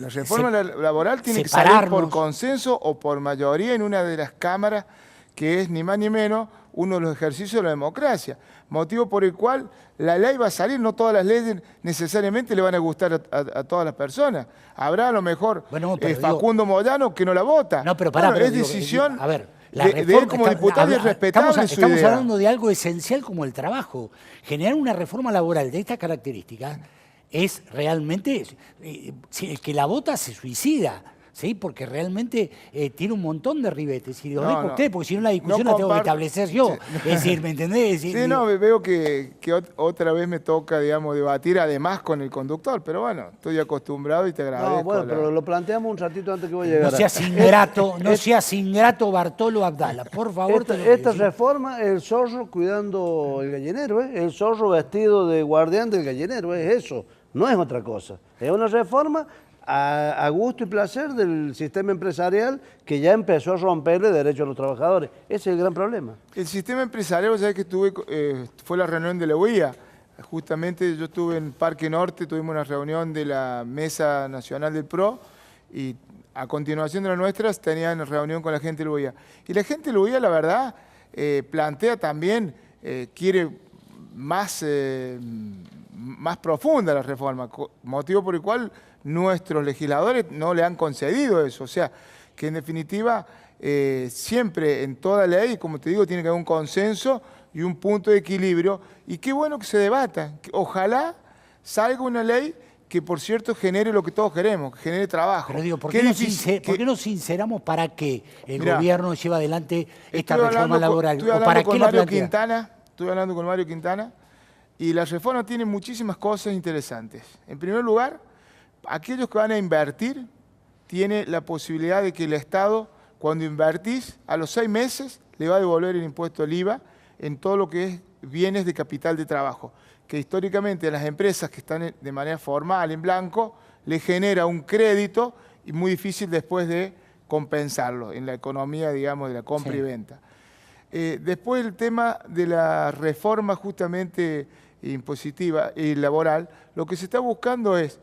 La reforma laboral tiene que separarnos. salir por consenso o por mayoría en una de las cámaras, que es ni más ni menos uno de los ejercicios de la democracia. Motivo por el cual la ley va a salir, no todas las leyes necesariamente le van a gustar a todas las personas. Habrá a lo mejor Facundo Moyano que no la vota. No, pero pará, es decisión a ver, de él como diputado y es respetable su idea. Estamos hablando de algo esencial como el trabajo. Generar una reforma laboral de estas características es realmente... el que la vota se suicida. ¿Sí? Porque realmente tiene un montón de ribetes. Y lo dejo a usted, porque si no la discusión la tengo que establecer yo. Es decir, ¿me entendés? Veo que otra vez me toca, digamos, debatir además con el conductor, pero bueno, estoy acostumbrado y te agradezco. No, bueno, pero lo planteamos un ratito antes que voy a llegar. No seas ingrato Bartolo Abdala, por favor. Esta reforma es el zorro cuidando el gallinero, el zorro vestido de guardián del gallinero, es eso, no es otra cosa. Es una reforma a gusto y placer del sistema empresarial que ya empezó a romperle derechos a los trabajadores. Ese es el gran problema. El sistema empresarial, vos sabés que fue la reunión de la UIA. Justamente yo estuve en Parque Norte, tuvimos una reunión de la Mesa Nacional del PRO y a continuación de la nuestra tenían reunión con la gente de la UIA. Y la gente de la UIA, la verdad, plantea también, quiere más profunda la reforma, motivo por el cual nuestros legisladores no le han concedido eso. O sea, que en definitiva siempre en toda ley, como te digo, tiene que haber un consenso y un punto de equilibrio. Y qué bueno que se debata. Ojalá salga una ley que por cierto genere lo que todos queremos, que genere trabajo. Pero digo, ¿por Qué qué, difícil ¿por qué no sinceramos para qué el Mirá, gobierno lleva adelante esta estuve reforma hablando laboral? Estuve ¿O hablando para con qué la Mario plantea? Quintana, estuve hablando con Mario Quintana, y la reforma tiene muchísimas cosas interesantes. En primer lugar, aquellos que van a invertir, tiene la posibilidad de que el Estado, cuando invertís, a los 6 meses le va a devolver el impuesto al IVA en todo lo que es bienes de capital de trabajo, que históricamente a las empresas que están de manera formal, en blanco, le genera un crédito y muy difícil después de compensarlo en la economía, digamos, de la compra y venta. Después el tema de la reforma justamente impositiva y laboral, lo que se está buscando es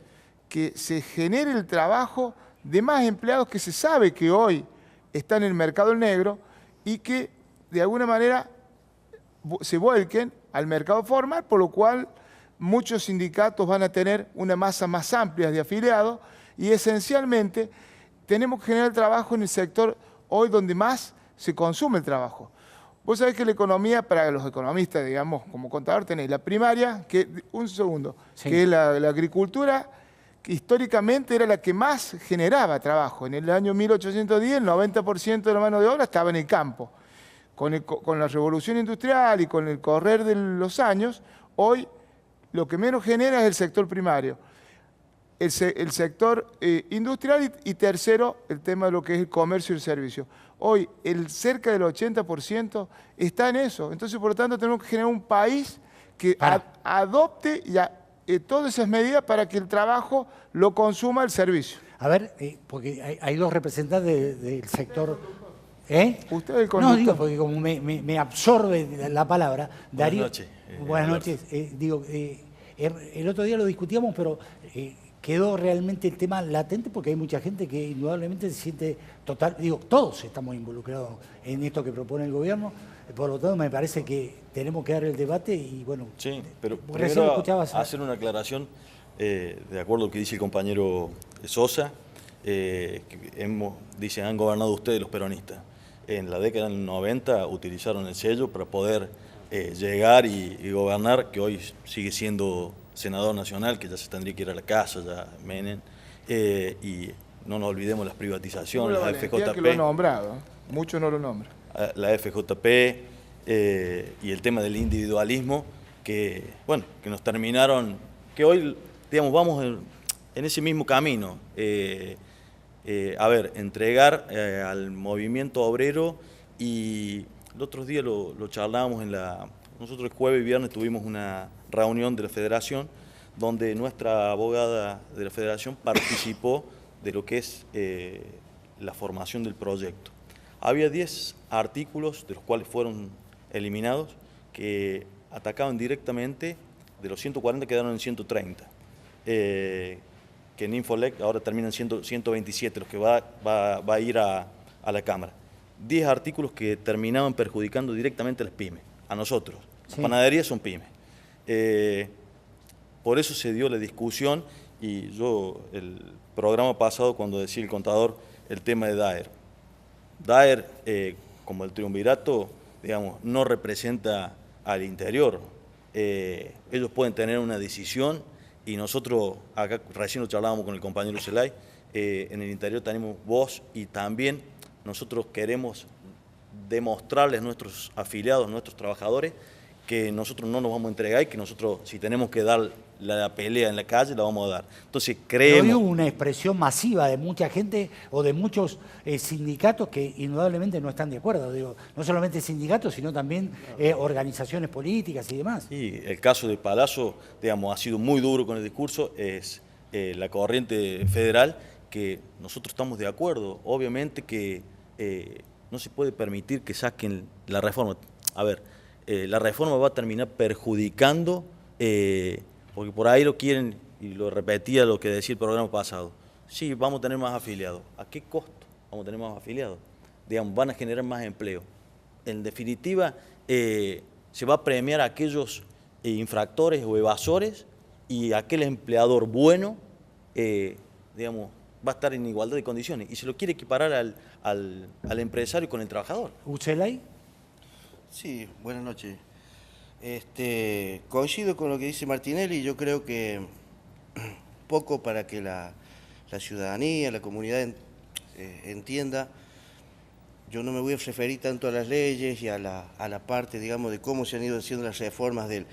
que se genere el trabajo de más empleados que se sabe que hoy están en el mercado negro y que de alguna manera se vuelquen al mercado formal, por lo cual muchos sindicatos van a tener una masa más amplia de afiliados y esencialmente tenemos que generar trabajo en el sector hoy donde más se consume el trabajo. Vos sabés que la economía, para los economistas, digamos, como contador, tenéis la primaria, que que es la agricultura, que históricamente era la que más generaba trabajo. En el año 1810, el 90% de la mano de obra estaba en el campo. Con la revolución industrial y con el correr de los años, hoy lo que menos genera es el sector primario, el sector industrial y tercero, el tema de lo que es el comercio y el servicio. Hoy, cerca del 80% está en eso. Entonces, por lo tanto, tenemos que generar un país que adopte todas esas medidas para que el trabajo lo consuma el servicio. A ver, porque hay dos representantes del sector... Usted el conductor. No, digo, porque como me absorbe la palabra. Darío, Buenas noches. Buenas noches. El otro día lo discutíamos, pero quedó realmente el tema latente porque hay mucha gente que indudablemente se siente todos estamos involucrados en esto que propone el gobierno, por lo tanto me parece que tenemos que dar el debate y bueno... Sí, pero recién primero hacer una aclaración, de acuerdo a lo que dice el compañero Sosa, dicen, han gobernado ustedes los peronistas. En la década del 90 utilizaron el sello para poder llegar y gobernar, que hoy sigue siendo senador nacional, que ya se tendría que ir a la casa, ya Menem, y no nos olvidemos las privatizaciones, la FJP. Que lo han nombrado, muchos no lo nombran. La FJP y el tema del individualismo, que nos terminaron, que hoy, digamos, vamos en ese mismo camino. Entregar al movimiento obrero, y el otro día lo charlábamos nosotros el jueves y viernes tuvimos una reunión de la federación donde nuestra abogada de la federación participó de lo que es la formación del proyecto. Había 10 artículos, de los cuales fueron eliminados, que atacaban directamente, de los 140 quedaron en 130. Que en Infolec ahora terminan 127, los que va a ir a la Cámara. 10 artículos que terminaban perjudicando directamente a las pymes, a nosotros. Las panaderías son pymes. Por eso se dio la discusión, y yo, el programa pasado, cuando decía el contador, el tema de Daer. Daer, como el triunvirato, digamos, no representa al interior. Ellos pueden tener una decisión, y nosotros, acá recién lo charlábamos con el compañero Zelay, en el interior tenemos voz, y también nosotros queremos demostrarles a nuestros afiliados, a nuestros trabajadores, que nosotros no nos vamos a entregar y que nosotros, si tenemos que dar la pelea en la calle, la vamos a dar. Entonces creemos... Pero hubo una expresión masiva de mucha gente o de muchos sindicatos que indudablemente no están de acuerdo. Digo, no solamente sindicatos, sino también organizaciones políticas y demás. Y el caso de Palazzo, digamos, ha sido muy duro con el discurso, es la corriente federal, que nosotros estamos de acuerdo. Obviamente que no se puede permitir que saquen la reforma. A ver, la reforma va a terminar perjudicando, porque por ahí lo quieren, y lo repetía lo que decía el programa pasado, sí, vamos a tener más afiliados. ¿A qué costo vamos a tener más afiliados? Digamos, van a generar más empleo. En definitiva, se va a premiar a aquellos infractores o evasores, y aquel empleador bueno, digamos, va a estar en igualdad de condiciones, y se lo quiere equiparar al empresario con el trabajador. ¿Ucelay? Sí, buenas noches. Coincido con lo que dice Martinelli. Yo creo que poco para que la ciudadanía, la comunidad entienda. Yo no me voy a referir tanto a las leyes y a la parte, digamos, de cómo se han ido haciendo las reformas del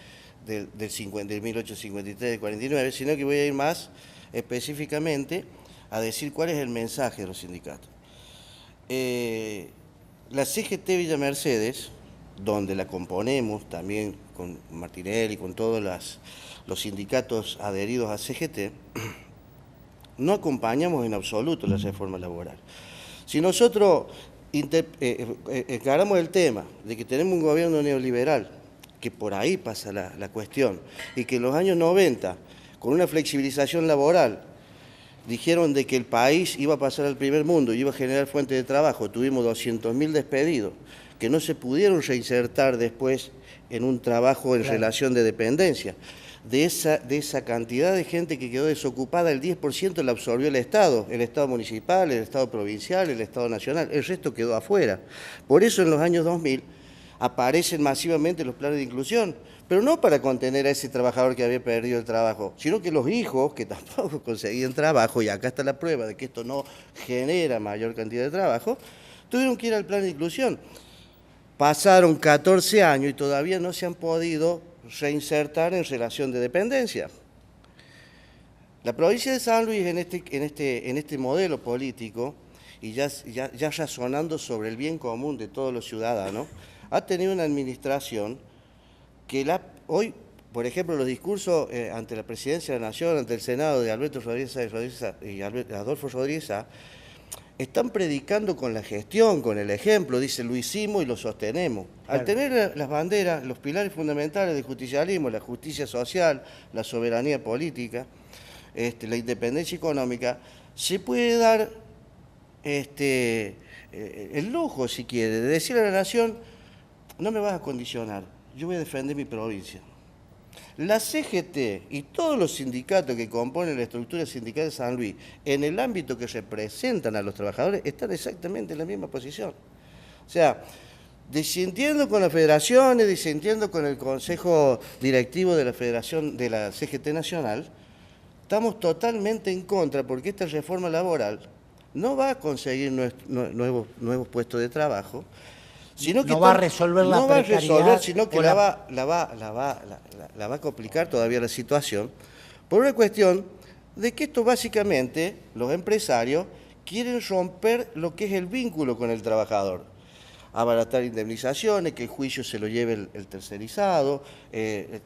1853, del 49, sino que voy a ir más específicamente a decir cuál es el mensaje de los sindicatos. La CGT Villa Mercedes, donde la componemos también con Martinelli y con todos los sindicatos adheridos a CGT, no acompañamos en absoluto la reforma laboral. Si nosotros encaramos el tema de que tenemos un gobierno neoliberal, que por ahí pasa la cuestión, y que en los años 90, con una flexibilización laboral, dijeron de que el país iba a pasar al primer mundo y iba a generar fuentes de trabajo, tuvimos 200.000 despedidos, que no se pudieron reinsertar después en un trabajo en relación de dependencia. De esa cantidad de gente que quedó desocupada, el 10% la absorbió el Estado municipal, el Estado provincial, el Estado nacional, el resto quedó afuera. Por eso en los años 2000 aparecen masivamente los planes de inclusión, pero no para contener a ese trabajador que había perdido el trabajo, sino que los hijos, que tampoco conseguían trabajo, y acá está la prueba de que esto no genera mayor cantidad de trabajo, tuvieron que ir al plan de inclusión. Pasaron 14 años y todavía no se han podido reinsertar en relación de dependencia. La provincia de San Luis en este modelo político, y ya razonando sobre el bien común de todos los ciudadanos, ha tenido una administración que hoy, por ejemplo, los discursos ante la Presidencia de la Nación, ante el Senado de Alberto Rodríguez y Adolfo Rodríguez Sá, están predicando con la gestión, con el ejemplo, dice, lo hicimos y lo sostenemos. Claro. Al tener las banderas, los pilares fundamentales del justicialismo, la justicia social, la soberanía política, la independencia económica, se puede dar el lujo, si quiere, de decirle a la nación, no me vas a condicionar, yo voy a defender mi provincia. La CGT y todos los sindicatos que componen la estructura sindical de San Luis, en el ámbito que representan a los trabajadores, están exactamente en la misma posición. O sea, disintiendo con las federaciones, disintiendo con el Consejo Directivo de la Federación de la CGT Nacional, estamos totalmente en contra porque esta reforma laboral no va a conseguir nuevos puestos de trabajo, sino que no va a resolver la precariedad. No va a resolver, sino que la va a complicar todavía la situación, por una cuestión de que esto básicamente, los empresarios quieren romper lo que es el vínculo con el trabajador, abaratar indemnizaciones, que el juicio se lo lleve el tercerizado,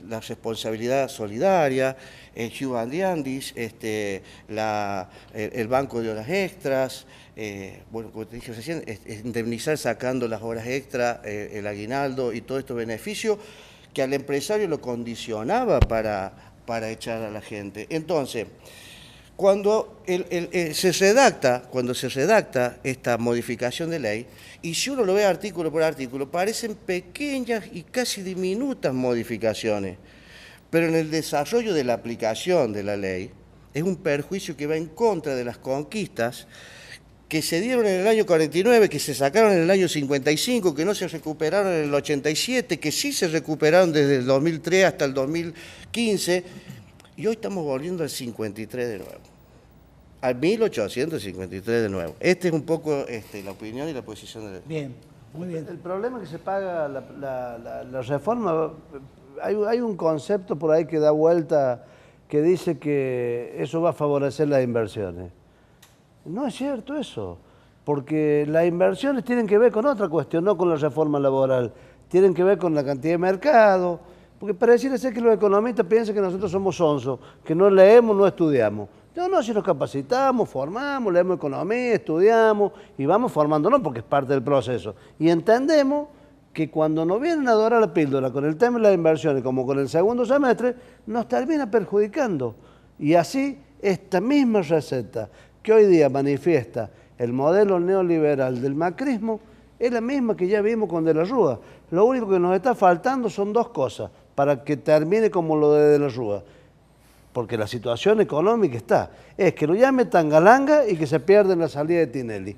la responsabilidad solidaria, el Giovandiandis, el banco de horas extras, bueno, como te dije recién, indemnizar sacando las horas extras, el aguinaldo y todos estos beneficios que al empresario lo condicionaba para echar a la gente. Entonces, cuando se redacta esta modificación de ley, y si uno lo ve artículo por artículo, parecen pequeñas y casi diminutas modificaciones, pero en el desarrollo de la aplicación de la ley es un perjuicio que va en contra de las conquistas que se dieron en el año 49, que se sacaron en el año 55, que no se recuperaron en el 87, que sí se recuperaron desde el 2003 hasta el 2015, y hoy estamos volviendo al 53 de nuevo, al 1853 de nuevo. Esta es un poco la opinión y la posición de la... Bien, muy bien. El problema es que se paga la reforma. Hay un concepto por ahí que da vuelta que dice que eso va a favorecer las inversiones. No es cierto eso, porque las inversiones tienen que ver con otra cuestión, no con la reforma laboral. Tienen que ver con la cantidad de mercado, porque pareciera ser que los economistas piensan que nosotros somos sonsos, que no leemos, no estudiamos. No, si nos capacitamos, formamos, leemos economía, estudiamos y vamos formándonos porque es parte del proceso. Y entendemos que cuando nos vienen a dorar la píldora con el tema de las inversiones, como con el segundo semestre, nos termina perjudicando. Y así, esta misma receta que hoy día manifiesta el modelo neoliberal del macrismo es la misma que ya vimos con De la Rúa. Lo único que nos está faltando son dos cosas para que termine como lo de la Rúa. Porque la situación económica está. Es que lo llame Tangalanga y que se pierda en la salida de Tinelli.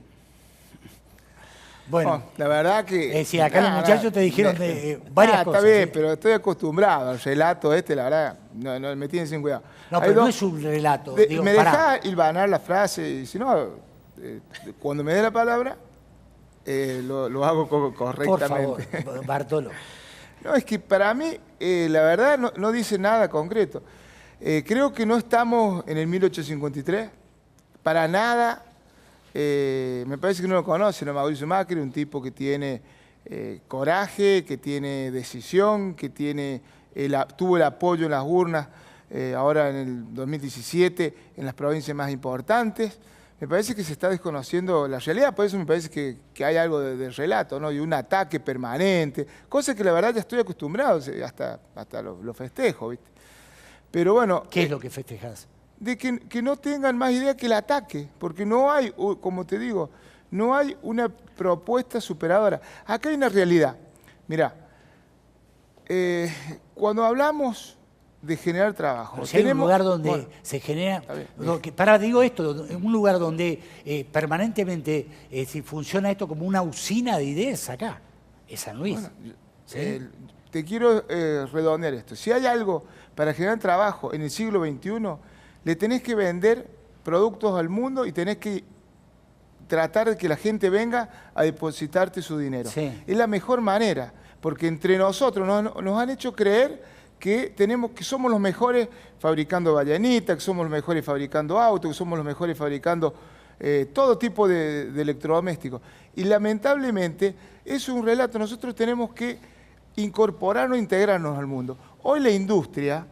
Bueno, la verdad que... sí, acá los muchachos te dijeron varias cosas. Está bien, ¿sí? pero estoy acostumbrado al relato la verdad, no me tienen sin cuidado. No, pero no es un relato. Digo, me deja hilvanar la frase y si no, cuando me dé la palabra, lo hago correctamente. Por favor, Bartolo. No, es que para mí, la verdad, no dice nada concreto. Creo que no estamos en el 1853, para nada. Me parece que no lo conocen a Mauricio Macri, un tipo que tiene coraje, que tiene decisión, que tuvo el apoyo en las urnas ahora en el 2017 en las provincias más importantes. Me parece que se está desconociendo la realidad, por eso me parece que hay algo de relato, ¿no? Y un ataque permanente, cosa que la verdad ya estoy acostumbrado, hasta lo festejo, ¿viste? Pero bueno... ¿Qué es lo que festejas? De que no tengan más idea que el ataque, porque no hay, como te digo, no hay una propuesta superadora. Acá hay una realidad. Mirá, cuando hablamos de generar trabajo... Si hay un lugar donde se genera... digo esto, un lugar donde permanentemente si funciona esto como una usina de ideas acá, es San Luis. Bueno, ¿sí? Te quiero redondear esto. Si hay algo para generar trabajo en el siglo XXI, le tenés que vender productos al mundo y tenés que tratar de que la gente venga a depositarte su dinero. Sí. Es la mejor manera, porque entre nosotros nos han hecho creer que somos los mejores fabricando ballenitas, que somos los mejores fabricando autos, que somos los mejores fabricando todo tipo de electrodomésticos. Y lamentablemente, eso es un relato. Nosotros tenemos que incorporarnos, integrarnos al mundo. Hoy la industria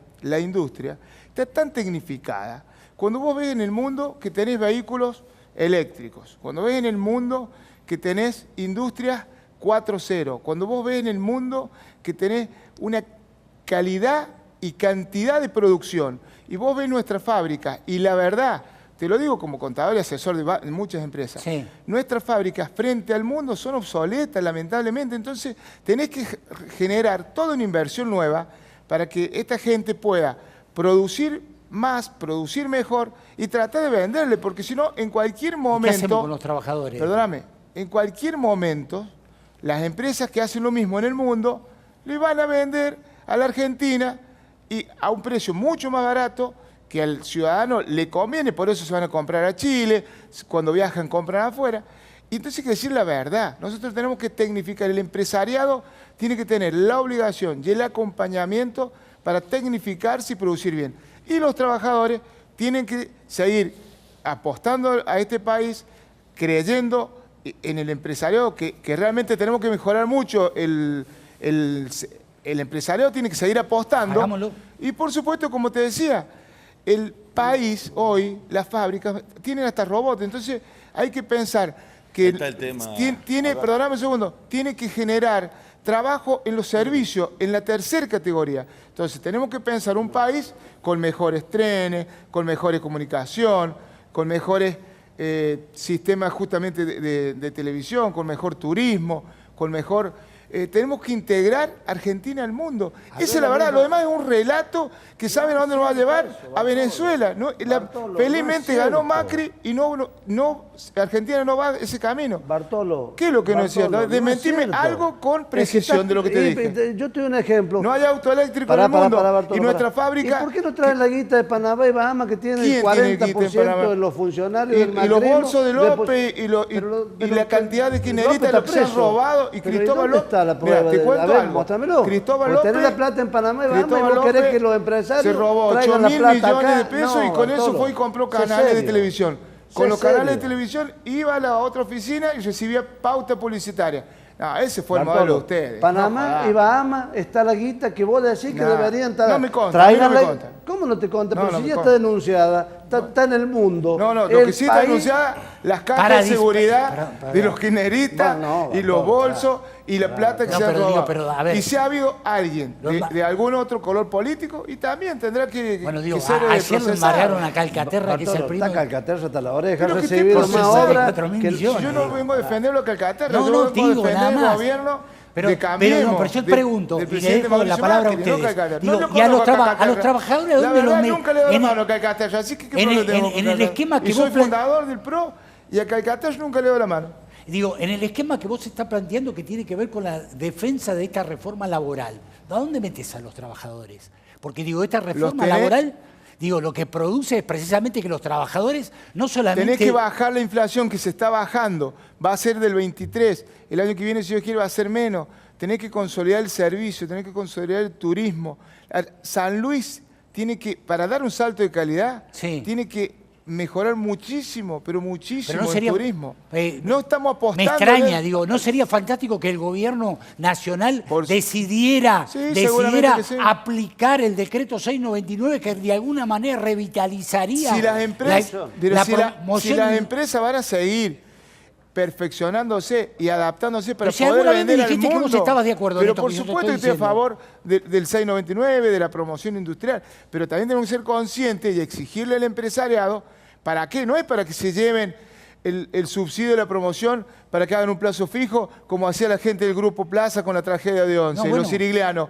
está tan tecnificada. Cuando vos ves en el mundo que tenés vehículos eléctricos, cuando ves en el mundo que tenés industrias 4.0, cuando vos ves en el mundo que tenés una calidad y cantidad de producción, y vos ves nuestra fábrica, y la verdad, te lo digo como contador y asesor de muchas empresas, sí, nuestras fábricas frente al mundo son obsoletas, lamentablemente, entonces tenés que generar toda una inversión nueva para que esta gente pueda producir más, producir mejor y tratar de venderle, porque si no, en cualquier momento... ¿Qué hacemos con los trabajadores? Perdóname, en cualquier momento, las empresas que hacen lo mismo en el mundo, le van a vender a la Argentina y a un precio mucho más barato que al ciudadano le conviene, por eso se van a comprar a Chile, cuando viajan compran afuera. Y entonces hay que decir la verdad, nosotros tenemos que tecnificar, el empresariado tiene que tener la obligación y el acompañamiento para tecnificarse y producir bien. Y los trabajadores tienen que seguir apostando a este país, creyendo en el empresariado, que realmente tenemos que mejorar mucho. El empresariado tiene que seguir apostando. Hagámoslo. Y por supuesto, como te decía, el país hoy, las fábricas, tienen hasta robots. Entonces hay que pensar que perdóname un segundo, tiene que generar trabajo en los servicios, en la tercera categoría. Entonces tenemos que pensar un país con mejores trenes, con mejores comunicación, con mejores sistemas justamente de televisión, con mejor turismo, con mejor... tenemos que integrar Argentina al mundo. Esa es la verdad. Lo demás es un relato que saben a dónde nos va a llevar, a Venezuela. ¿No? Felizmente ganó Macri y Argentina no va ese camino. Bartolo. ¿Qué es lo que no es cierto? Desmentime algo con precisión de lo que te dije. Yo te doy un ejemplo. No hay auto eléctrico en el mundo. Bartolo, y nuestra fábrica... ¿Y por qué no traen la guita de Panamá y Bahamas que tienen el 40% de los funcionarios del macrismo? Y los bolsos de López y la cantidad de kirchneristas que se han robado y Cristóbal López... La prueba. Mira, te cuento algo. Mostrámelo. Cristóbal López, tener la plata en Panamá y Bahamas, y vos López querés que los empresarios se robó 8.000 millones de pesos y con eso fue y compró canales de televisión. Con los canales de televisión iba a la otra oficina y recibía pauta publicitaria. No, ese fue el modelo de ustedes. Panamá y Bahamas está la guita que vos decís que deberían estar. No me conta, no me conta. ¿Cómo no te conta? Pero si ya está denunciada, está en el mundo. No, lo que sí está denunciada, las cajas de seguridad de los kirchneristas y los bolsos y la plata que se ha robado. Y si ha habido alguien de algún otro color político y también tendrá que ser ayer lo embargaron a Calcaterra, que es el primo. Calcaterra hasta la oreja, pero recibido más obra. Yo no vengo a defenderlo a Calcaterra, yo no, vengo a defender el gobierno. Pero yo pregunto, y le dejo la palabra a ustedes. Digo, y a los trabajadores, ¿dónde los meten? Nunca le doy la mano a Calcaterra, así que ¿qué problema tenemos? En el esquema que vos... soy fundador del PRO y a Calcaterra nunca le doy la mano. Digo, en el esquema que vos estás planteando que tiene que ver con la defensa de esta reforma laboral, ¿a dónde metes a los trabajadores? Porque digo, esta reforma laboral, digo, lo que produce es precisamente que los trabajadores no solamente... Tenés que bajar la inflación que se está bajando, va a ser del 23, el año que viene, si Dios quiere, va a ser menos. Tenés que consolidar el servicio, tenés que consolidar el turismo. San Luis tiene que, para dar un salto de calidad, tiene que mejorar muchísimo, pero muchísimo no sería, el turismo. No estamos apostando. Me extraña, digo, ¿no sería fantástico que el gobierno nacional decidiera aplicar el decreto 699 que de alguna manera revitalizaría si las empresas van a seguir perfeccionándose y adaptándose para poder vender al mundo? Que vos estabas de acuerdo pero en esto por supuesto que estoy a favor del 699, de la promoción industrial, pero también tenemos que ser conscientes y exigirle al empresariado. ¿Para qué? No es para que se lleven el subsidio de la promoción para que hagan un plazo fijo, como hacía la gente del Grupo Plaza con la tragedia de Once, los siriglianos.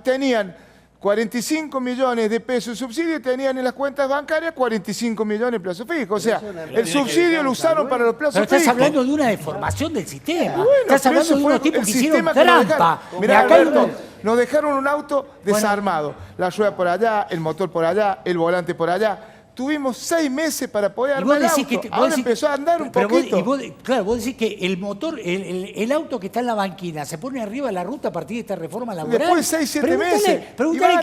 Tenían 45 millones de pesos de subsidio y tenían en las cuentas bancarias 45 millones de plazo fijo. O sea, el subsidio lo usaron para los plazos fijos. Pero estás hablando de una deformación del sistema. Estás hablando de unos tipos que hicieron trampa. Mirá, Alberto, nos dejaron un auto desarmado. La rueda por allá, el motor por allá, el volante por allá. Tuvimos 6 meses para poder armar el auto. Ahora empezó a andar un poquito. Claro, vos decís que el motor, el auto que está en la banquina, se pone arriba de la ruta a partir de esta reforma laboral. Después de 6, 7 meses. Pregúntale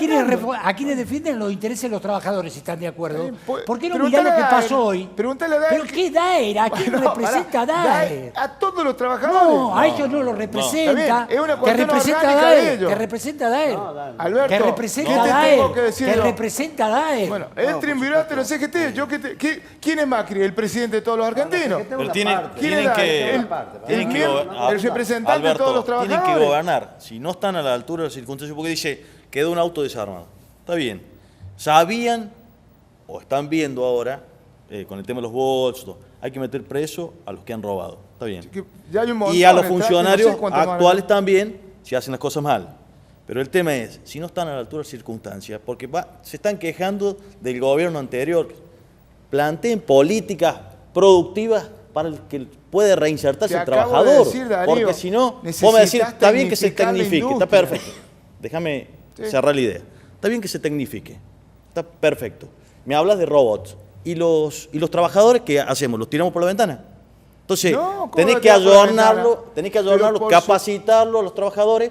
a quienes defienden los intereses de los trabajadores si están de acuerdo. ¿Por qué no mirá lo que pasó hoy? Pregúntale a Daer. ¿Pero qué Daer? ¿A quién representa Daer? A todos los trabajadores. No, a ellos no los representa. Es una que cuestión representa Daer. De ellos. Que representa Daer. Alberto, que representa Daer. Que representa Daer. Bueno, el triunvirato de los CGT. ¿Quién es Macri? ¿El presidente de todos los argentinos? Pero tienen que el representante de todos los trabajadores. Tienen que gobernar. Si no están a la altura de las circunstancias, porque dice, quedó un auto desarmado. Está bien. Sabían, o están viendo ahora, con el tema de los bolsos, hay que meter preso a los que han robado. Está bien. Y a los funcionarios actuales también, si hacen las cosas mal. Pero el tema es, si no están a la altura de las circunstancias, porque se están quejando del gobierno anterior, planteen políticas productivas para el que puede reinsertarse el trabajador. Porque si no, vos me decís, está bien que se tecnifique, está perfecto. Déjame cerrar la idea. Está bien que se tecnifique, está perfecto. Me hablas de robots. ¿Y los trabajadores qué hacemos? ¿Los tiramos por la ventana? Entonces, tenés que ayornarlo, capacitarlo a los trabajadores,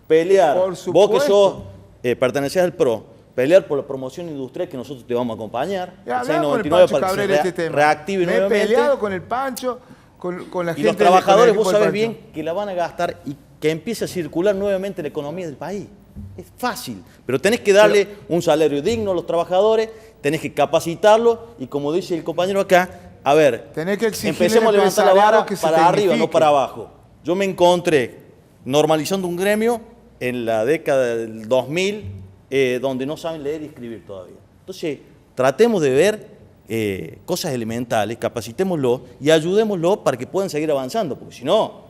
pelear. Vos que sos, pertenecés al PRO, pelear por la promoción industrial que nosotros te vamos a acompañar. El 699 para que se reactive nuevamente. Me he peleado con el Pancho, con la gente. Y los trabajadores, vos sabés bien que la van a gastar y que empiece a circular nuevamente la economía del país. Es fácil, pero tenés que darle un salario digno a los trabajadores, tenés que capacitarlos y como dice el compañero acá, a ver, empecemos a levantar la vara para arriba, no para abajo. Yo me encontré normalizando un gremio en la década del 2000, donde no saben leer y escribir todavía. Entonces, tratemos de ver cosas elementales, capacitémoslo y ayudémoslo para que puedan seguir avanzando, porque si no,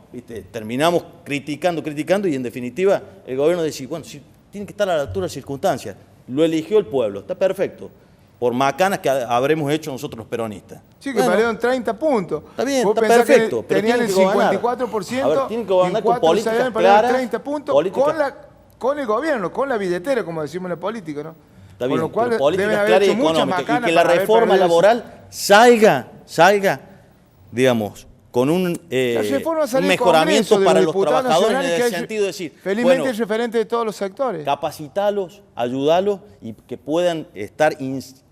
terminamos criticando y en definitiva el gobierno dice, bueno, si tiene que estar a la altura de las circunstancias, lo eligió el pueblo, está perfecto, por macanas que habremos hecho nosotros los peronistas. Sí, que valieron 30 puntos. Está bien, está perfecto, pero tenían el 54%, a ver, tienen que gobernar con políticas claras, 30 puntos con el gobierno, con la billetera, como decimos en la política, ¿no? Está bien, pero políticas claras y económicas, y que la reforma laboral salga, digamos, con un mejoramiento para los trabajadores en el sentido de decir, felizmente es referente de todos los sectores. Capacitarlos, ayudarlos y que puedan estar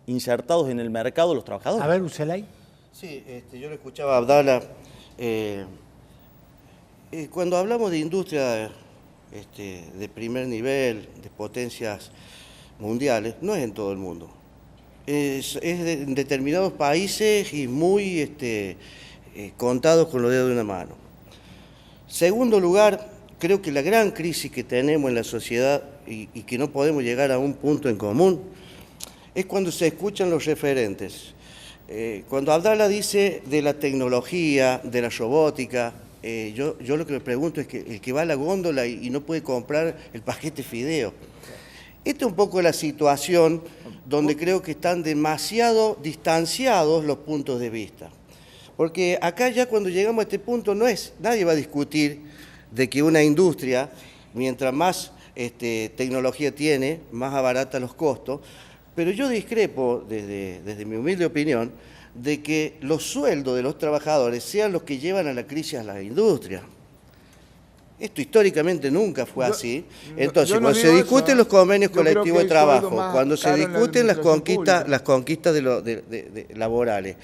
insertados en el mercado los trabajadores. A ver, Ucelay. Sí, yo lo escuchaba a Abdala. Cuando hablamos de industria de primer nivel, de potencias mundiales, no es en todo el mundo. Es en determinados países y muy contados con los dedos de una mano. Segundo lugar, creo que la gran crisis que tenemos en la sociedad y que no podemos llegar a un punto en común es cuando se escuchan los referentes. Cuando Abdala dice de la tecnología, de la robótica, yo lo que me pregunto es que el que va a la góndola y no puede comprar el paquete fideo. Esta es un poco la situación donde creo que están demasiado distanciados los puntos de vista. Porque acá ya cuando llegamos a este punto nadie va a discutir de que una industria, mientras más tecnología tiene, más abarata los costos, pero yo discrepo desde mi humilde opinión de que los sueldos de los trabajadores sean los que llevan a la crisis a la industria. Esto históricamente nunca fue así. Entonces, cuando se discuten los convenios colectivos de trabajo, cuando se discuten las conquistas laborales,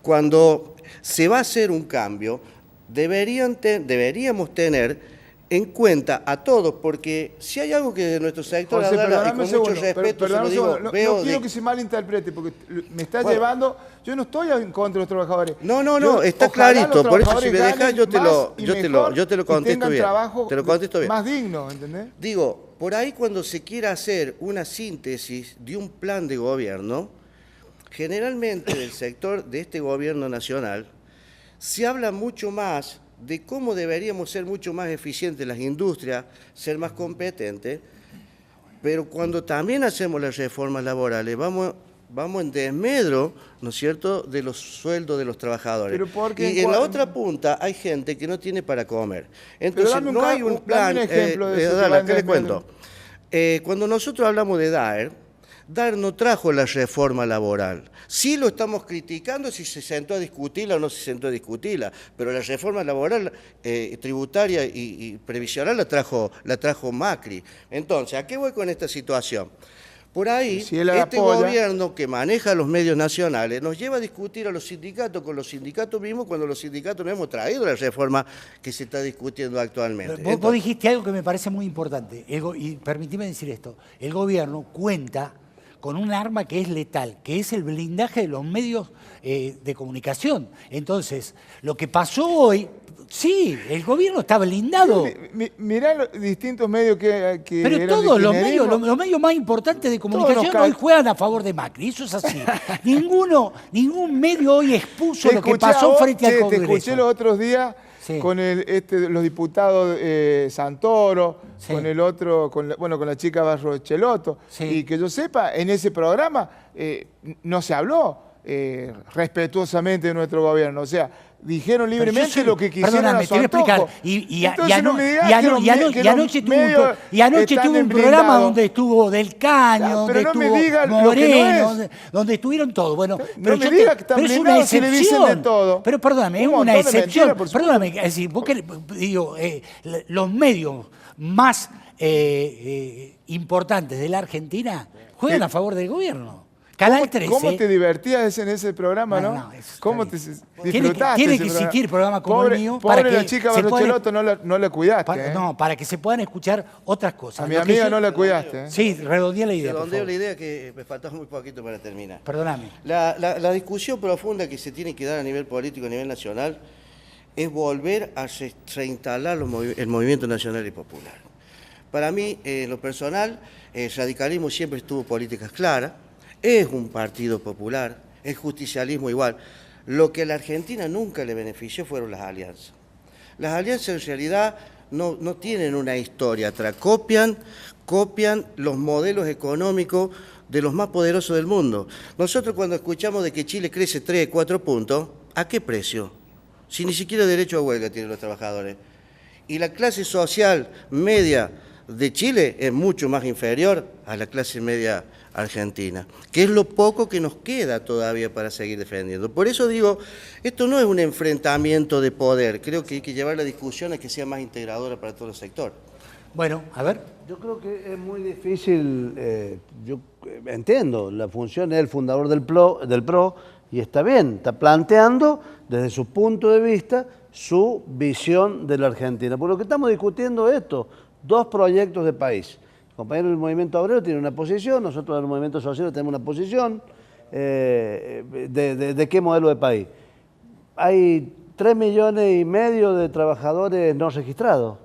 cuando se va a hacer un cambio, deberíamos tener en cuenta a todos, porque si hay algo que de nuestro sector, José, y con mucho respeto se lo digo, no quiero que se malinterprete, porque me está llevando, yo no estoy en contra de los trabajadores. No, está clarito, por eso si me dejas yo te lo contesto bien. Te lo contesto bien. Más digno, ¿entendés? Digo, por ahí cuando se quiera hacer una síntesis de un plan de gobierno, generalmente del sector de este gobierno nacional, se habla mucho más de cómo deberíamos ser mucho más eficientes las industrias, ser más competentes, pero cuando también hacemos las reformas laborales, vamos en desmedro, ¿no es cierto?, de los sueldos de los trabajadores. Y en la otra punta hay gente que no tiene para comer. Entonces no hay un plan. Dame un ejemplo de eso. Dale, ¿qué le cuento? Cuando nosotros hablamos de DAER no trajo la reforma laboral. Sí lo estamos criticando si se sentó a discutirla o no se sentó a discutirla, pero la reforma laboral, tributaria y previsional la trajo Macri. Entonces, ¿a qué voy con esta situación? Por ahí, este gobierno que maneja los medios nacionales nos lleva a discutir a los sindicatos con los sindicatos mismos cuando los sindicatos no hemos traído la reforma que se está discutiendo actualmente. Vos dijiste algo que me parece muy importante, y permitime decir esto, el gobierno cuenta con un arma que es letal, que es el blindaje de los medios de comunicación. Entonces, lo que pasó hoy, sí, el gobierno está blindado. Mirá los distintos medios que pero todos los medios más importantes de comunicación hoy juegan a favor de Macri, eso es así. Ningún medio hoy expuso lo que pasó frente al Congreso. Te escuché los otros días con los diputados Santoro, con el otro, con la chica Barrochelotto, y que yo sepa, en ese programa no se habló respetuosamente de nuestro gobierno, o sea, dijeron libremente lo que quisieron a su antojo. Y anoche tuvo un programa donde estuvo Del Caño, donde estuvo Moreno, donde estuvieron todos. Bueno, pero es una excepción. Pero perdóname, es una excepción. Perdóname, es decir, los medios más importantes de la Argentina juegan a favor del gobierno. Canal 13. ¿Cómo te divertías en ese programa, no? ¿Cómo te disfrutaste? Tiene que existir programas como el mío para que la chica Barrochelotto no la cuidaste. No, para que se puedan escuchar otras cosas. A mi amiga no la cuidaste. Sí, redondeé la idea. Redondeo la idea que me faltaba muy poquito para terminar. Perdóname. La discusión profunda que se tiene que dar a nivel político, a nivel nacional, es volver a reinstalar el movimiento nacional y popular. Para mí, en lo personal, el radicalismo siempre estuvo políticas claras. Es un partido popular, es justicialismo igual. Lo que a la Argentina nunca le benefició fueron las alianzas. Las alianzas en realidad no tienen una historia atrás, copian los modelos económicos de los más poderosos del mundo. Nosotros cuando escuchamos de que Chile crece 3, 4 puntos, ¿a qué precio? Si ni siquiera derecho a huelga tienen los trabajadores. Y la clase social media de Chile es mucho más inferior a la clase media argentina, que es lo poco que nos queda todavía para seguir defendiendo. Por eso digo, esto no es un enfrentamiento de poder, creo que hay que llevar la discusión a que sea más integradora para todo el sector. Bueno, a ver. Yo creo que es muy difícil, yo entiendo, la función es el fundador del PRO, y está bien, está planteando desde su punto de vista su visión de la Argentina. Por lo que estamos discutiendo esto, dos proyectos de país. El compañero del movimiento obrero tiene una posición, nosotros del movimiento social tenemos una posición de qué modelo de país. Hay 3,5 millones de trabajadores no registrados.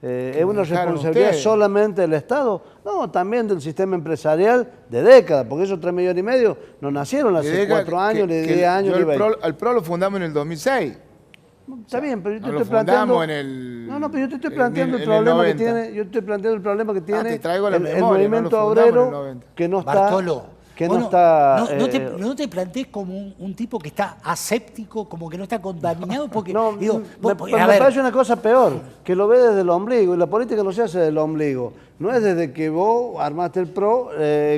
¿Es una responsabilidad solamente del Estado? No, también del sistema empresarial de décadas, porque esos 3,5 millones no nacieron hace 4 años, 10 años. El PRO lo fundamos en el 2006. Está bien, pero yo te estoy planteando. Pero yo te estoy planteando el problema que tiene. Yo estoy planteando el problema que tiene el movimiento obrero que no está. Bartolo, que Vos no está... no te plantees como un tipo que está aséptico, como que no está contaminado, porque... No, digo, me parece una cosa peor, que lo ve desde el ombligo, y la política no se hace desde el ombligo. No es desde que vos armaste el PRO...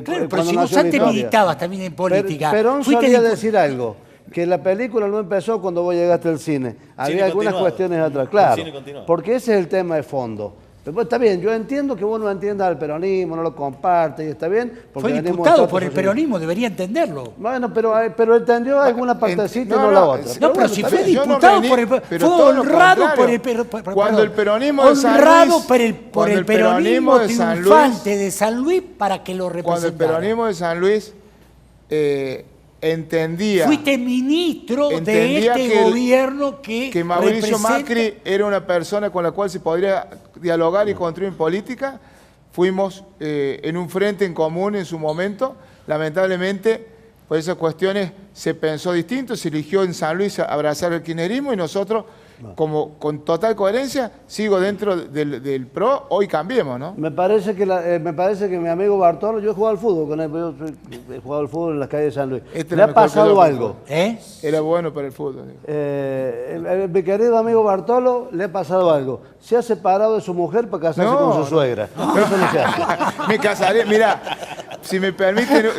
claro, pero si vos antes militabas también en política... Perón solía decir algo, que la película no empezó cuando vos llegaste al cine. Había algunas cuestiones atrás, claro, porque ese es el tema de fondo. Pero está bien, yo entiendo que vos no entiendas al peronismo, no lo compartes, y está bien. Porque fue diputado por el peronismo, debería entenderlo. Bueno, pero entendió alguna partecita y no la otra. No, pero si fue diputado por el peronismo, fue honrado por el peronismo. Cuando el peronismo de San Luis... Honrado por el peronismo triunfante de San Luis para que lo representara. Cuando el peronismo de San Luis entendía... Fuiste ministro de este gobierno que Mauricio Macri era una persona con la cual se podría dialogar y construir política. Fuimos en un frente en común en su momento. Lamentablemente, por esas cuestiones se pensó distinto, se eligió en San Luis abrazar el kirchnerismo y nosotros, con total coherencia, sigo dentro del PRO, hoy Cambiemos, ¿no? Me parece que mi amigo Bartolo, yo he jugado al fútbol con él, yo he jugado al fútbol en las calles de San Luis. ¿Le ha pasado algo? Era bueno para el fútbol. Mi querido amigo Bartolo, le ha pasado algo. Se ha separado de su mujer para casarse con su suegra. Eso no se hace. Me casaré, mira, si me permiten...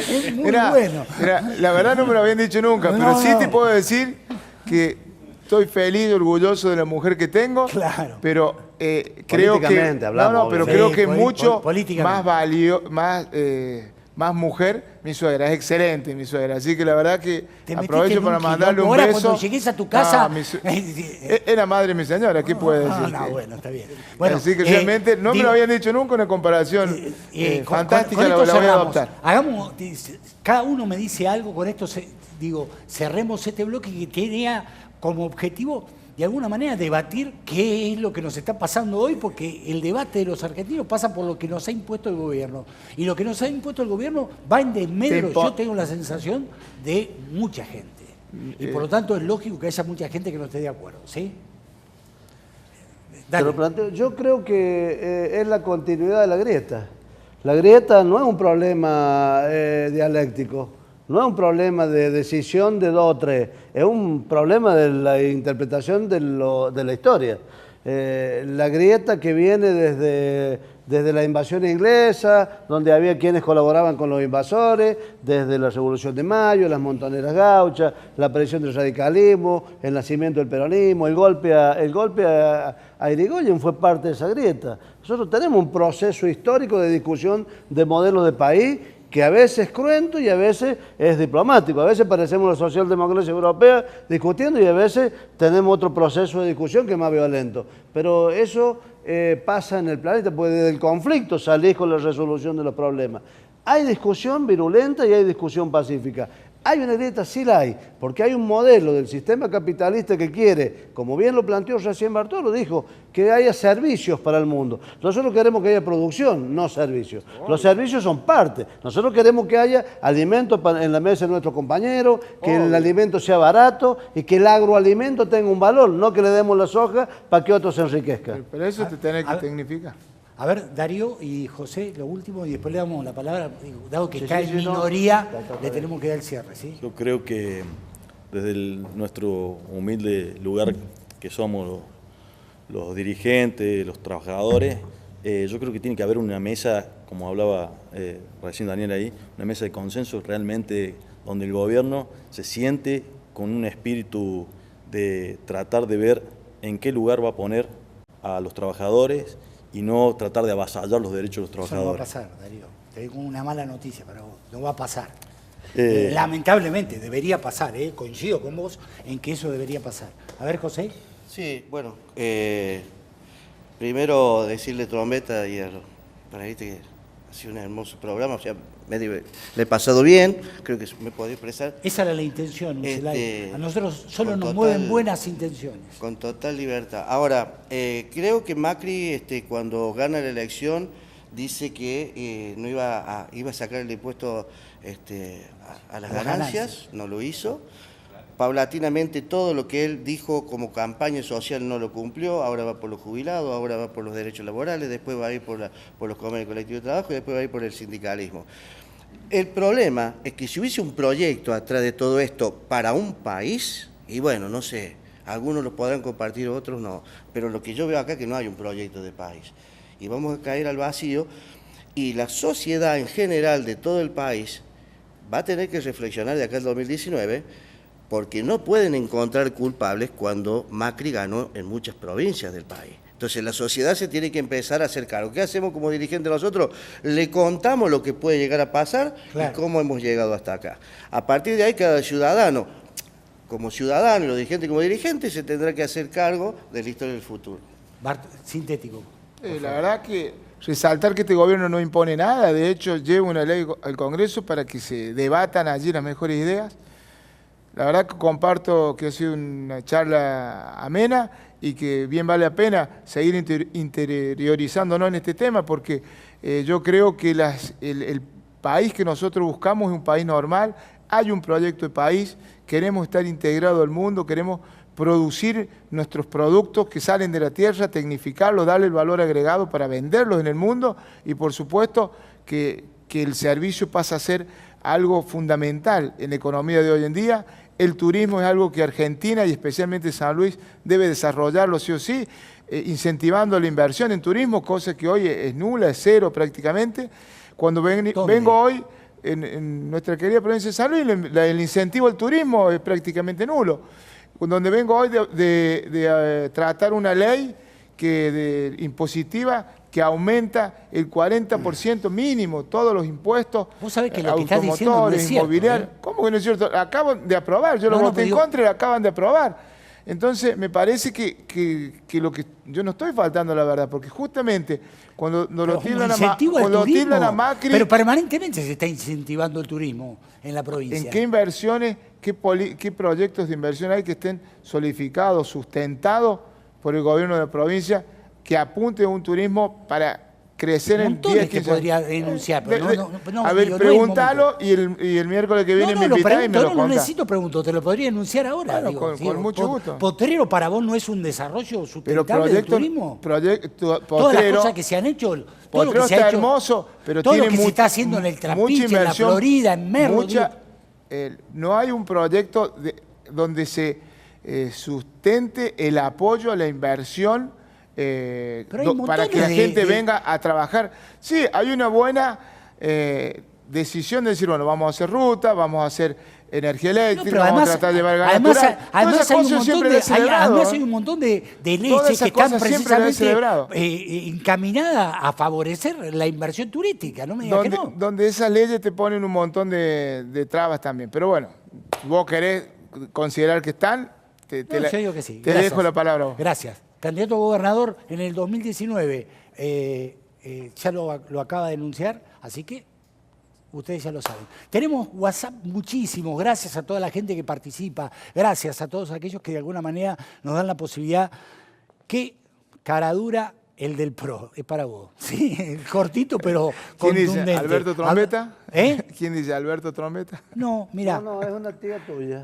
Es muy bueno. Mira, la verdad no me lo habían dicho nunca, pero sí te puedo decir que estoy feliz y orgulloso de la mujer que tengo, pero creo que creo que mucho más mujer, mi suegra, es excelente mi suegra, así que la verdad que aprovecho para mandarle un beso. Cuando llegues a tu casa... Era madre mi señora, ¿qué puede decir? Bueno, está bien. Bueno, así que realmente no me lo habían dicho nunca, una comparación fantástica, la voy a adoptar. Hagamos, cada uno me dice algo, con esto cerremos este bloque que tenía como objetivo de alguna manera debatir qué es lo que nos está pasando hoy, porque el debate de los argentinos pasa por lo que nos ha impuesto el gobierno. Y lo que nos ha impuesto el gobierno va en desmedro, yo tengo la sensación, de mucha gente. Y por lo tanto es lógico que haya mucha gente que no esté de acuerdo, ¿sí? Te lo planteo. Yo creo que es la continuidad de la grieta. La grieta no es un problema dialéctico. No es un problema de decisión de 2 o 3, es un problema de la interpretación de la historia. La grieta que viene desde la invasión inglesa, donde había quienes colaboraban con los invasores, desde la Revolución de Mayo, las montoneras gauchas, la aparición del radicalismo, el nacimiento del peronismo, el golpe a Irigoyen fue parte de esa grieta. Nosotros tenemos un proceso histórico de discusión de modelos de país que a veces es cruento y a veces es diplomático. A veces parecemos la socialdemocracia europea discutiendo y a veces tenemos otro proceso de discusión que es más violento. Pero eso pasa en el planeta, porque desde el conflicto salís con la resolución de los problemas. Hay discusión virulenta y hay discusión pacífica. ¿Hay una grieta? Sí la hay, porque hay un modelo del sistema capitalista que quiere, como bien lo planteó recién Bartolo, dijo, que haya servicios para el mundo. Nosotros queremos que haya producción, no servicios. Los servicios son parte. Nosotros queremos que haya alimentos en la mesa de nuestros compañeros, que el alimento sea barato y que el agroalimento tenga un valor, no que le demos la soja para que otros se enriquezcan. Pero eso te tiene que tecnificar. A ver, Darío y José, lo último, y después le damos la palabra, dado que cae en minoría, le tenemos que dar el cierre, ¿sí? Yo creo que desde nuestro humilde lugar que somos los dirigentes, los trabajadores, yo creo que tiene que haber una mesa, como hablaba recién Daniel ahí, una mesa de consenso realmente donde el gobierno se siente con un espíritu de tratar de ver en qué lugar va a poner a los trabajadores y no tratar de avasallar los derechos de los trabajadores. Eso no va a pasar, Darío. Te digo una mala noticia para vos. No va a pasar. Lamentablemente, debería pasar. Coincido con vos en que eso debería pasar. A ver, José. Sí, bueno. Primero decirle Trombetta y a los panelistas que ha sido un hermoso programa. O sea, le he pasado bien, creo que me podía expresar. Esa era la intención, a nosotros solo nos mueven buenas intenciones. Con total libertad. Ahora, creo que Macri, cuando gana la elección, dice que no iba a sacar el impuesto a las ganancias, no lo hizo. paulatinamente todo lo que él dijo como campaña social no lo cumplió, ahora va por los jubilados, ahora va por los derechos laborales, después va a ir por los convenios colectivos de trabajo y después va a ir por el sindicalismo. El problema es que si hubiese un proyecto atrás de todo esto para un país, y bueno, no sé, algunos lo podrán compartir, otros no, pero lo que yo veo acá es que no hay un proyecto de país. Y vamos a caer al vacío y la sociedad en general de todo el país va a tener que reflexionar de acá al 2019 porque no pueden encontrar culpables cuando Macri ganó en muchas provincias del país. Entonces la sociedad se tiene que empezar a hacer cargo. ¿Qué hacemos como dirigentes nosotros? Le contamos lo que puede llegar a pasar y cómo hemos llegado hasta acá. A partir de ahí cada ciudadano, como ciudadano y los dirigentes como dirigentes, se tendrá que hacer cargo de la historia del futuro. Sintético. La verdad que resaltar que este gobierno no impone nada, de hecho lleva una ley al Congreso para que se debatan allí las mejores ideas. La verdad que comparto que ha sido una charla amena y que bien vale la pena seguir interiorizándonos en este tema porque yo creo que el país que nosotros buscamos es un país normal, hay un proyecto de país, queremos estar integrados al mundo, queremos producir nuestros productos que salen de la tierra, tecnificarlos, darle el valor agregado para venderlos en el mundo y por supuesto que el servicio pasa a ser algo fundamental en la economía de hoy en día. El turismo es algo que Argentina y especialmente San Luis debe desarrollarlo sí o sí, incentivando la inversión en turismo, cosa que hoy es nula, es cero prácticamente. Cuando vengo hoy en nuestra querida provincia de San Luis, el incentivo al turismo es prácticamente nulo. Donde vengo hoy de tratar una ley impositiva que aumenta el 40% mínimo todos los impuestos. Vos sabés que lo que estás diciendo no es cierto, inmobiliarios. ¿Cómo que no es cierto? Acaban de aprobar, yo lo voté en contra y lo acaban de aprobar. Entonces me parece que lo que yo no estoy faltando la verdad, porque justamente cuando lo tildan a Macri... Pero permanentemente se está incentivando el turismo en la provincia. ¿En qué inversiones, qué proyectos de inversión hay que estén solidificados, sustentados por el gobierno de la provincia que apunte a un turismo para crecer en 10, 15 podría denunciar, pero a ver, pregúntalo y el miércoles que viene me invitás y me lo contás. No necesito preguntar, te lo podría denunciar ahora. Bueno, con mucho gusto. ¿Potrero para vos no es un desarrollo sustentable del turismo? Todas las cosas que se han hecho, todo lo que se ha hecho, hermoso, pero todo tiene lo que se está haciendo en el Trapiche, en la Florida, en Merlo. No hay un proyecto donde se sustente el apoyo a la inversión para que la gente venga a trabajar. Sí, hay una buena decisión de decir, bueno, vamos a hacer ruta, vamos a hacer energía eléctrica, vamos a tratar de llevar gas natural. Además hay un montón de leyes que están precisamente encaminadas a favorecer la inversión turística, no me digas que no. Donde esas leyes te ponen un montón de trabas también. Pero bueno, vos querés considerar que están, yo digo que sí. Te dejo la palabra a vos. Gracias. Candidato a gobernador en el 2019, ya lo acaba de denunciar, así que ustedes ya lo saben. Tenemos WhatsApp muchísimos, gracias a toda la gente que participa, gracias a todos aquellos que de alguna manera nos dan la posibilidad. Qué cara dura el del PRO, es para vos. Sí, cortito pero contundente. ¿Quién dice? ¿Alberto Trombetta? ¿Quién dice? ¿Alberto Trombetta? No, mira. No, es una tía tuya.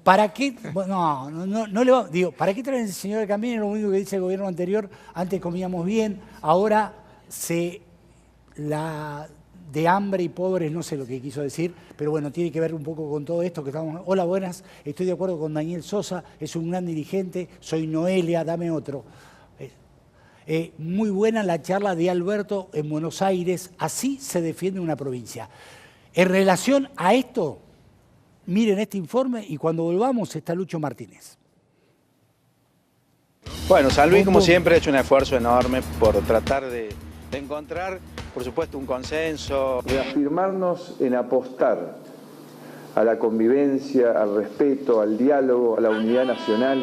¿Para qué? No le va, digo, ¿para qué traen el señor de Camino? Lo único que dice el gobierno anterior, antes comíamos bien, ahora de hambre y pobres, no sé lo que quiso decir, pero bueno, tiene que ver un poco con todo esto que estamos... Hola, buenas, estoy de acuerdo con Daniel Sosa, es un gran dirigente, soy Noelia, dame otro. Muy buena la charla de Alberto en Buenos Aires, así se defiende una provincia. En relación a esto... Miren este informe y cuando volvamos está Lucho Martínez. Bueno, San Luis, como siempre, ha hecho un esfuerzo enorme por tratar de encontrar, por supuesto, un consenso. Reafirmarnos en apostar a la convivencia, al respeto, al diálogo, a la unidad nacional,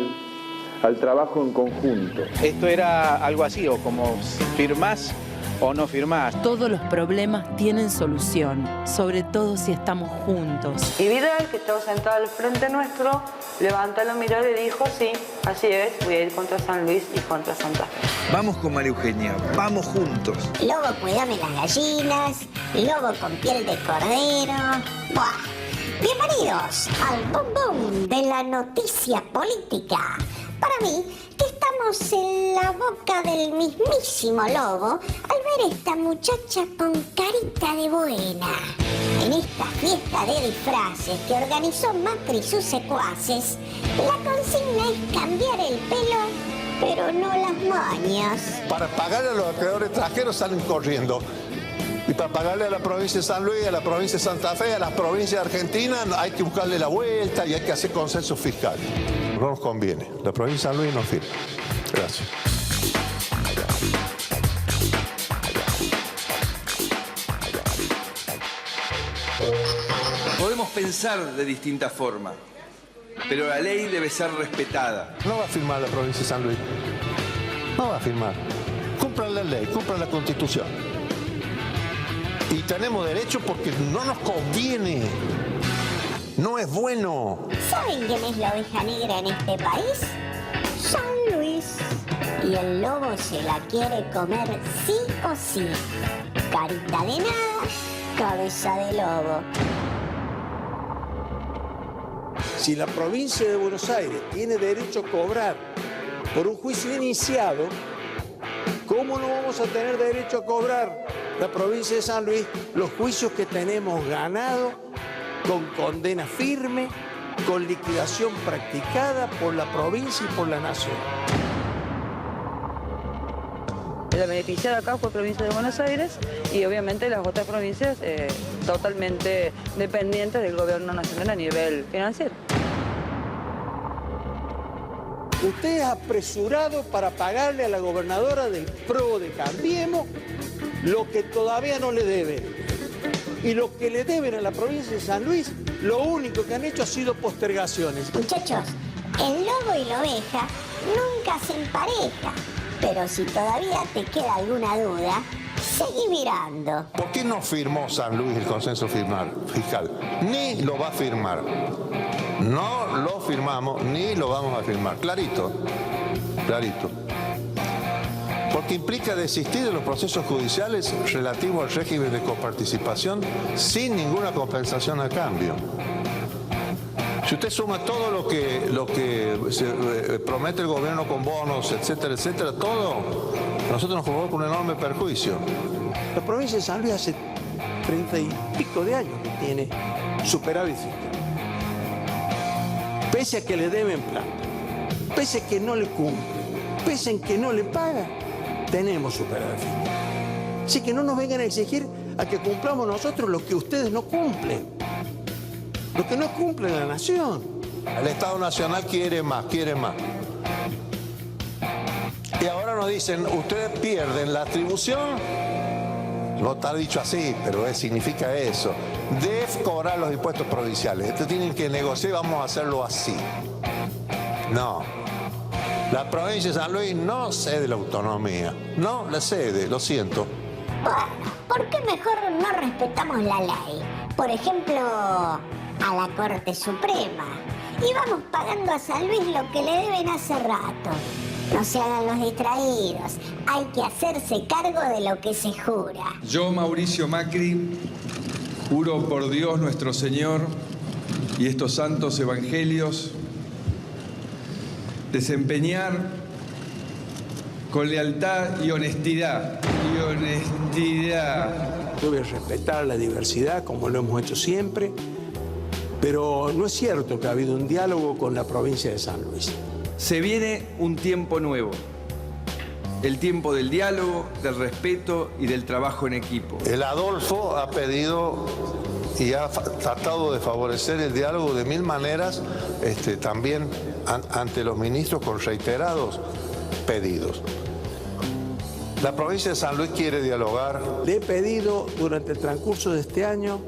al trabajo en conjunto. Esto era algo así, o como firmás o no firmás. Todos los problemas tienen solución, sobre todo si estamos juntos. Y Vidal, que estaba sentado al frente nuestro, levantó la mirada y dijo, sí, así es, voy a ir contra San Luis y contra Santa Fe. Vamos con María Eugenia, vamos juntos. Lobo, cuidame las gallinas, lobo con piel de cordero. Buah. Bienvenidos al Bum Bum de la noticia política. Para mí, que estamos en la boca del mismísimo lobo al ver esta muchacha con carita de buena. En esta fiesta de disfraces que organizó Macri y sus secuaces, la consigna es cambiar el pelo, pero no las mañas. Para pagarle a los acreedores extranjeros salen corriendo. Y para pagarle a la provincia de San Luis, a la provincia de Santa Fe, a las provincias de Argentina, hay que buscarle la vuelta y hay que hacer consenso fiscal. No nos conviene. La provincia de San Luis no firma. Gracias. Podemos pensar de distintas formas, pero la ley debe ser respetada. No va a firmar la provincia de San Luis. No va a firmar. Cumplan la ley, cumplan la Constitución. Y tenemos derecho porque no nos conviene. No es bueno. ¿Saben quién es la oveja negra en este país? San Luis. Y el lobo se la quiere comer sí o sí. Carita de nada, cabeza de lobo. Si la provincia de Buenos Aires tiene derecho a cobrar por un juicio iniciado, ¿cómo no vamos a tener derecho a cobrar la provincia de San Luis los juicios que tenemos ganado con condena firme, con liquidación practicada por la provincia y por la nación? La beneficiada acá fue provincia de Buenos Aires y obviamente las otras provincias totalmente dependientes del gobierno nacional a nivel financiero. Usted es apresurado para pagarle a la gobernadora del PRO de Cambiemos lo que todavía no le deben. Y lo que le deben a la provincia de San Luis, lo único que han hecho ha sido postergaciones. Muchachos, el lobo y la oveja nunca se emparejan. Pero si todavía te queda alguna duda, seguí mirando. ¿Por qué no firmó San Luis el consenso fiscal? Ni lo va a firmar. No lo firmamos, ni lo vamos a firmar. Clarito, clarito. Porque implica desistir de los procesos judiciales relativos al régimen de coparticipación sin ninguna compensación a cambio. Si usted suma todo lo que se promete el gobierno con bonos, etcétera, etcétera, todo, nosotros nos provoca un enorme perjuicio. La provincia de San Luis hace 30 y pico de años que tiene superávit fiscal. Pese a que le deben plata, pese a que no le cumple, pese a que no le paga, tenemos superávit fiscal. Así que no nos vengan a exigir a que cumplamos nosotros lo que ustedes no cumplen. Lo que no cumple la nación. El Estado Nacional quiere más, quiere más. Y ahora nos dicen, ustedes pierden la atribución, no está dicho así, pero significa eso, de cobrar los impuestos provinciales. Ustedes tienen que negociar y vamos a hacerlo así. No. La provincia de San Luis no cede la autonomía. No la cede, lo siento. Bueno, ¿por qué mejor no respetamos la ley? Por ejemplo, a la Corte Suprema. Y vamos pagando a San Luis lo que le deben hace rato. No se hagan los distraídos. Hay que hacerse cargo de lo que se jura. Yo, Mauricio Macri, juro por Dios nuestro Señor y estos santos evangelios, desempeñar con lealtad y honestidad. Yo voy a respetar la diversidad como lo hemos hecho siempre, pero no es cierto que ha habido un diálogo con la provincia de San Luis. Se viene un tiempo nuevo, el tiempo del diálogo, del respeto y del trabajo en equipo. El Adolfo ha pedido y ha tratado de favorecer el diálogo de mil maneras, también ante los ministros con reiterados pedidos. La provincia de San Luis quiere dialogar. Le he pedido durante el transcurso de este año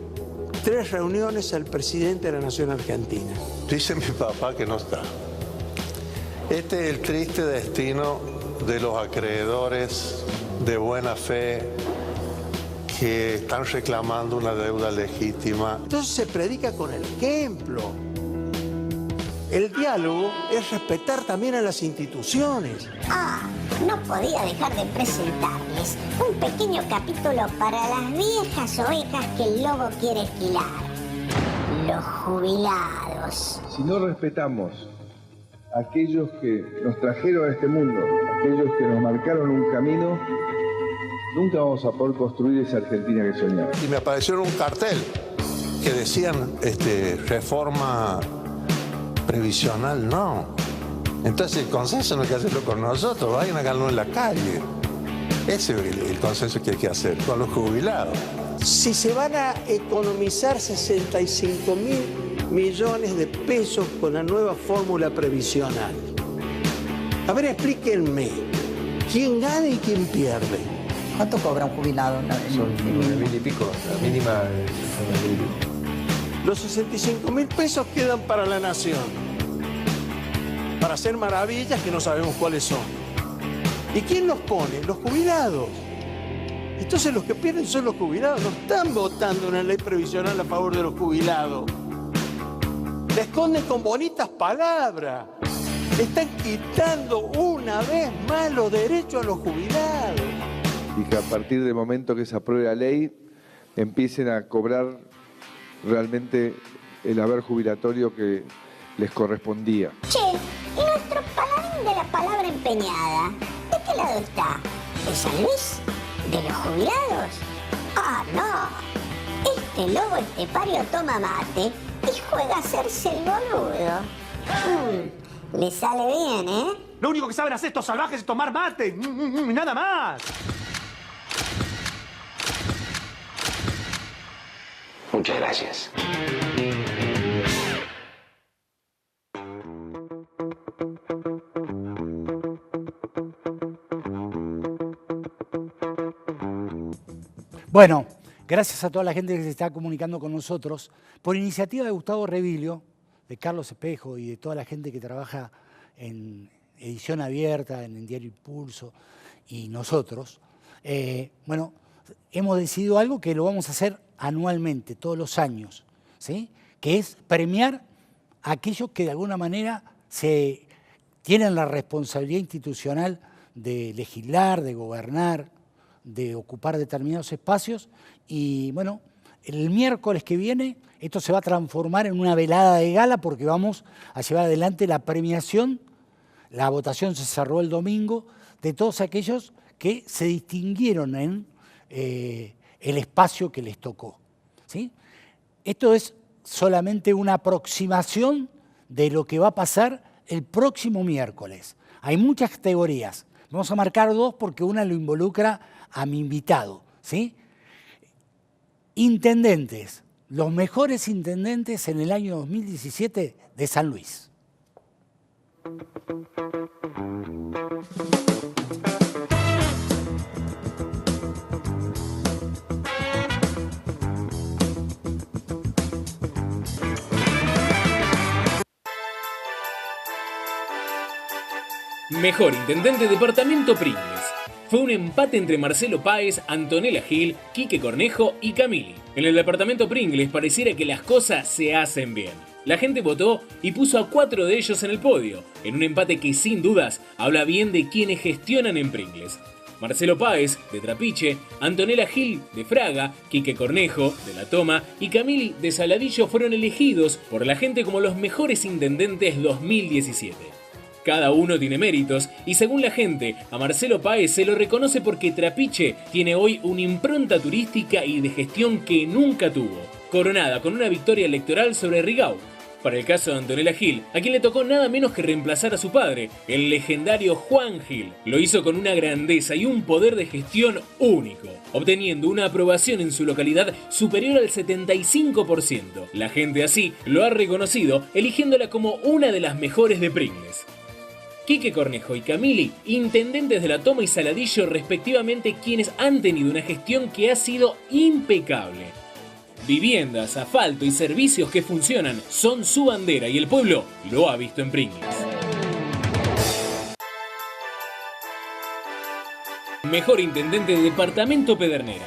3 reuniones al presidente de la Nación Argentina. Dice mi papá que no está. Este es el triste destino de los acreedores de buena fe que están reclamando una deuda legítima. Entonces se predica con el ejemplo. El diálogo es respetar también a las instituciones. No podía dejar de presentarles un pequeño capítulo para las viejas ovejas que el lobo quiere esquilar. los jubilados. Si no respetamos a aquellos que nos trajeron a este mundo, aquellos que nos marcaron un camino, nunca vamos a poder construir esa Argentina que soñamos. Y me apareció un cartel que decían reforma previsional, no. Entonces el consenso no hay que hacerlo con nosotros, vayan a hacerlo en la calle. Ese es el consenso que hay que hacer, con los jubilados. Si se van a economizar 65.000 millones de pesos con la nueva fórmula previsional, a ver, explíquenme, ¿quién gana y quién pierde? ¿Cuánto cobra un jubilado? Son 9.000 y pico, la mínima es 9.000 y pico. Los 65.000 pesos quedan para la nación, para hacer maravillas que no sabemos cuáles son. ¿Y quién los pone? Los jubilados. Entonces los que pierden son los jubilados. No están votando una ley previsional a favor de los jubilados. La esconden con bonitas palabras. Están quitando una vez más los derechos a los jubilados. Y que a partir del momento que se apruebe la ley, empiecen a cobrar realmente el haber jubilatorio que les correspondía. Che, ¿y nuestro paladín de la palabra empeñada? ¿De qué lado está? ¿De San Luis? ¿De los jubilados? ¡Ah, no! Este lobo estepario toma mate y juega a hacerse el boludo. Le sale bien, ¿eh? Lo único que saben hacer estos salvajes es tomar mate. Nada más. Muchas gracias. Bueno, gracias a toda la gente que se está comunicando con nosotros. Por iniciativa de Gustavo Revilio, de Carlos Espejo y de toda la gente que trabaja en Edición Abierta, en el Diario Impulso y nosotros, bueno, hemos decidido algo que lo vamos a hacer anualmente, todos los años, ¿sí? Que es premiar a aquellos que de alguna manera tienen la responsabilidad institucional de legislar, de gobernar, de ocupar determinados espacios. Y bueno, el miércoles que viene esto se va a transformar en una velada de gala porque vamos a llevar adelante la premiación. La votación se cerró el domingo de todos aquellos que se distinguieron en el espacio que les tocó, ¿sí? Esto es solamente una aproximación de lo que va a pasar el próximo miércoles. Hay muchas categorías. Vamos a marcar dos porque una lo involucra a mi invitado, ¿sí? Intendentes, los mejores intendentes en el año 2017 de San Luis. Mejor intendente departamento Pringles. Fue un empate entre Marcelo Páez, Antonella Gil, Quique Cornejo y Camili. En el departamento Pringles pareciera que las cosas se hacen bien. La gente votó y puso a 4 de ellos en el podio, en un empate que sin dudas habla bien de quienes gestionan en Pringles. Marcelo Páez, de Trapiche, Antonella Gil, de Fraga, Quique Cornejo, de La Toma y Camili, de Saladillo fueron elegidos por la gente como los mejores intendentes 2017. Cada uno tiene méritos y según la gente, a Marcelo Páez se lo reconoce porque Trapiche tiene hoy una impronta turística y de gestión que nunca tuvo, coronada con una victoria electoral sobre Rigau. Para el caso de Antonella Gil, a quien le tocó nada menos que reemplazar a su padre, el legendario Juan Gil. Lo hizo con una grandeza y un poder de gestión único, obteniendo una aprobación en su localidad superior al 75%. La gente así lo ha reconocido, eligiéndola como una de las mejores de Pringles. Quique Cornejo y Camili, intendentes de La Toma y Saladillo respectivamente, quienes han tenido una gestión que ha sido impecable. Viviendas, asfalto y servicios que funcionan son su bandera y el pueblo lo ha visto en Pringles. Mejor intendente de departamento Pedernera.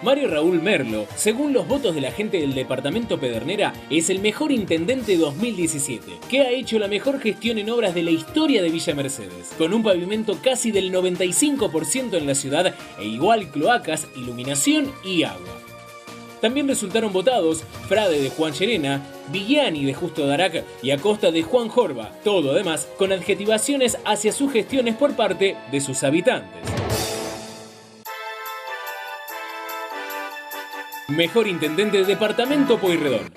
Mario Raúl Merlo, según los votos de la gente del departamento Pedernera, es el mejor intendente 2017, que ha hecho la mejor gestión en obras de la historia de Villa Mercedes, con un pavimento casi del 95% en la ciudad e igual cloacas, iluminación y agua. También resultaron votados Frade de Juan Llerena, Vigiani de Justo Darac y Acosta de Juan Jorba, todo además con adjetivaciones hacia sus gestiones por parte de sus habitantes. Mejor intendente de departamento Pueyrredón.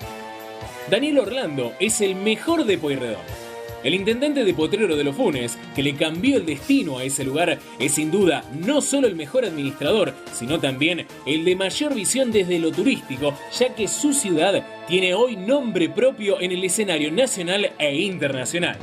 Daniel Orlando es el mejor de Pueyrredón. El intendente de Potrero de los Funes, que le cambió el destino a ese lugar, es sin duda no solo el mejor administrador, sino también el de mayor visión desde lo turístico, ya que su ciudad tiene hoy nombre propio en el escenario nacional e internacional.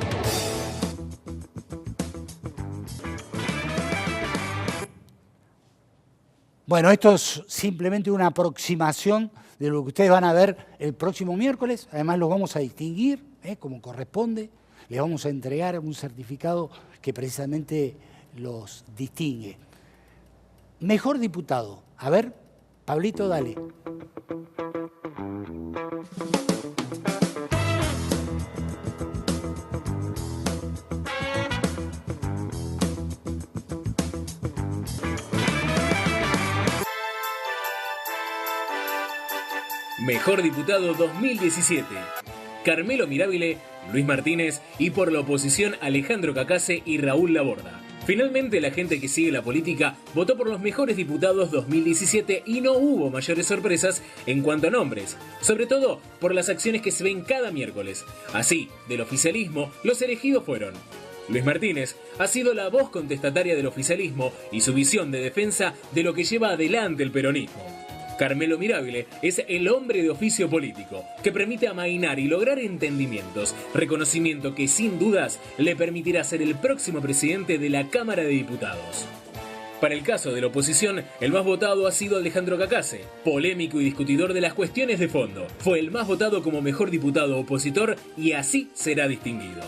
Bueno, esto es simplemente una aproximación de lo que ustedes van a ver el próximo miércoles. Además, los vamos a distinguir, como corresponde. Les vamos a entregar un certificado que precisamente los distingue. Mejor diputado. A ver, Pablito, dale. Mejor diputado 2017. Carmelo Mirabile, Luis Martínez y por la oposición Alejandro Cacase y Raúl Laborda. Finalmente la gente que sigue la política votó por los mejores diputados 2017 y no hubo mayores sorpresas en cuanto a nombres, sobre todo por las acciones que se ven cada miércoles. Así, del oficialismo, los elegidos fueron: Luis Martínez ha sido la voz contestataria del oficialismo y su visión de defensa de lo que lleva adelante el peronismo. Carmelo Mirabile es el hombre de oficio político, que permite amainar y lograr entendimientos, reconocimiento que sin dudas le permitirá ser el próximo presidente de la Cámara de Diputados. Para el caso de la oposición, el más votado ha sido Alejandro Cacase, polémico y discutidor de las cuestiones de fondo. Fue el más votado como mejor diputado opositor y así será distinguido.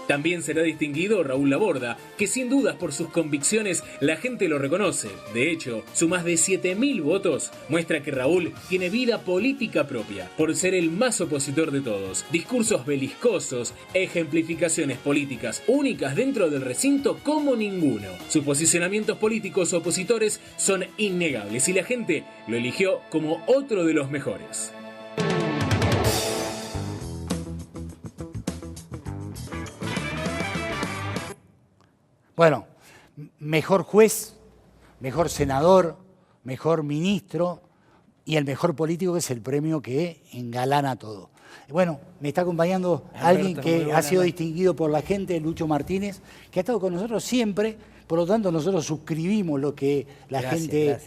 También será distinguido Raúl Laborda, que sin dudas por sus convicciones la gente lo reconoce. De hecho, su más de 7.000 votos muestra que Raúl tiene vida política propia, por ser el más opositor de todos. Discursos beliscosos, ejemplificaciones políticas únicas dentro del recinto como ninguno. Sus posicionamientos políticos opositores son innegables y la gente lo eligió como otro de los mejores. Bueno, mejor juez, mejor senador, mejor ministro y el mejor político, que es el premio que engalana todo. Bueno, me está acompañando alguien que ha sido distinguido por la gente, Lucho Martínez, que ha estado con nosotros siempre, por lo tanto nosotros suscribimos lo que la gente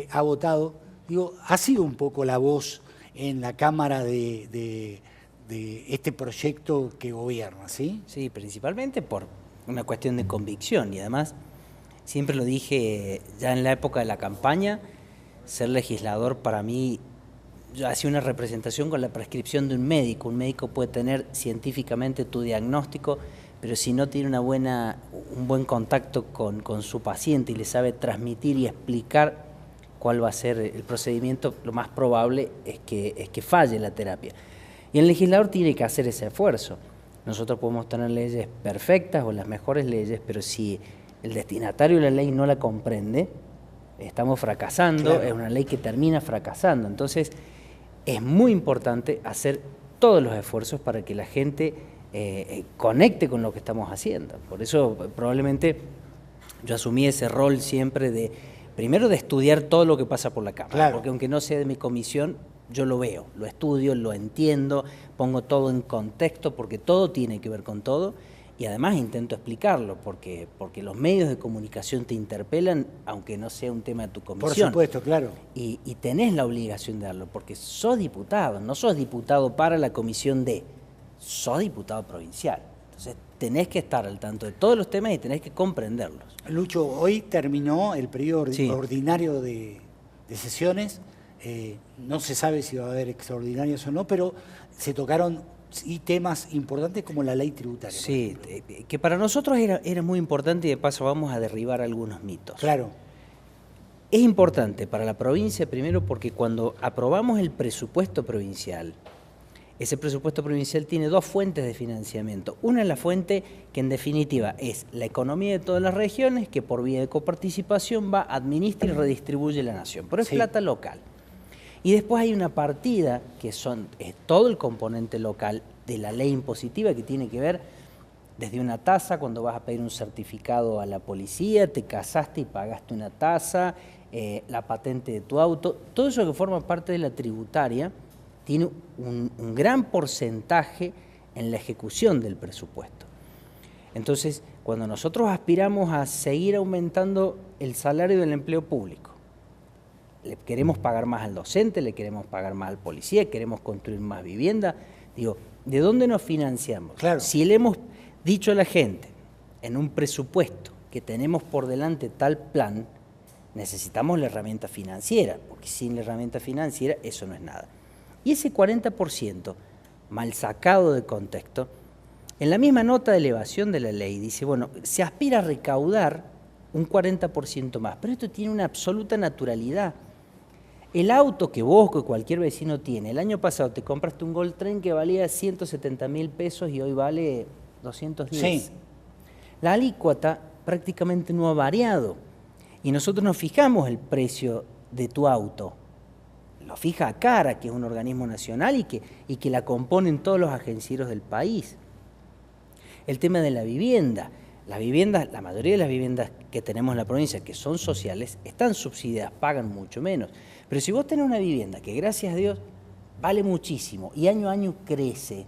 ha votado. Digo, ha sido un poco la voz en la Cámara de este proyecto que gobierna, ¿sí? Sí, principalmente por una cuestión de convicción y además, siempre lo dije ya en la época de la campaña, ser legislador para mí, yo hacía una representación con la prescripción de un médico. Un médico puede tener científicamente tu diagnóstico, pero si no tiene un buen contacto con su paciente y le sabe transmitir y explicar cuál va a ser el procedimiento, lo más probable es que falle la terapia. Y el legislador tiene que hacer ese esfuerzo. Nosotros podemos tener leyes perfectas o las mejores leyes, pero si el destinatario de la ley no la comprende, estamos fracasando, claro. Es una ley que termina fracasando. Entonces, es muy importante hacer todos los esfuerzos para que la gente conecte con lo que estamos haciendo. Por eso, probablemente, yo asumí ese rol siempre primero de estudiar todo lo que pasa por la Cámara, claro. Porque aunque no sea de mi comisión, yo lo veo, lo estudio, lo entiendo, pongo todo en contexto, porque todo tiene que ver con todo, y además intento explicarlo, porque los medios de comunicación te interpelan, aunque no sea un tema de tu comisión. Por supuesto, claro. Y tenés la obligación de darlo, porque sos diputado, no sos diputado para la comisión sos diputado provincial. Entonces tenés que estar al tanto de todos los temas y tenés que comprenderlos. Lucho, hoy terminó el periodo ordinario de sesiones. No se sabe si va a haber extraordinarios o no, pero se tocaron temas importantes como la ley tributaria. Sí, que para nosotros era muy importante y de paso vamos a derribar algunos mitos. Claro. Es importante para la provincia primero porque cuando aprobamos el presupuesto provincial, ese presupuesto provincial tiene dos fuentes de financiamiento. Una es la fuente que en definitiva es la economía de todas las regiones, que por vía de coparticipación administra y redistribuye la nación, pero es plata local. Y después hay una partida que es todo el componente local de la ley impositiva que tiene que ver desde una tasa, cuando vas a pedir un certificado a la policía, te casaste y pagaste una tasa, la patente de tu auto, todo eso que forma parte de la tributaria tiene un gran porcentaje en la ejecución del presupuesto. Entonces, cuando nosotros aspiramos a seguir aumentando el salario del empleo público, le queremos pagar más al docente, le queremos pagar más al policía, queremos construir más vivienda, digo, ¿de dónde nos financiamos? Claro. Si le hemos dicho a la gente en un presupuesto que tenemos por delante tal plan, necesitamos la herramienta financiera, porque sin la herramienta financiera eso no es nada. Y ese 40%, mal sacado de contexto, en la misma nota de elevación de la ley dice, bueno, se aspira a recaudar un 40% más, pero esto tiene una absoluta naturalidad. El auto que vos o cualquier vecino tiene, el año pasado te compraste un Gol Tren que valía 170.000 pesos y hoy vale 210. Sí. La alícuota prácticamente no ha variado y nosotros nos fijamos el precio de tu auto. Lo fija ACARA, que es un organismo nacional y que la componen todos los agencieros del país. El tema de la vivienda. La mayoría de las viviendas que tenemos en la provincia, que son sociales, están subsidiadas, pagan mucho menos. Pero si vos tenés una vivienda que, gracias a Dios, vale muchísimo y año a año crece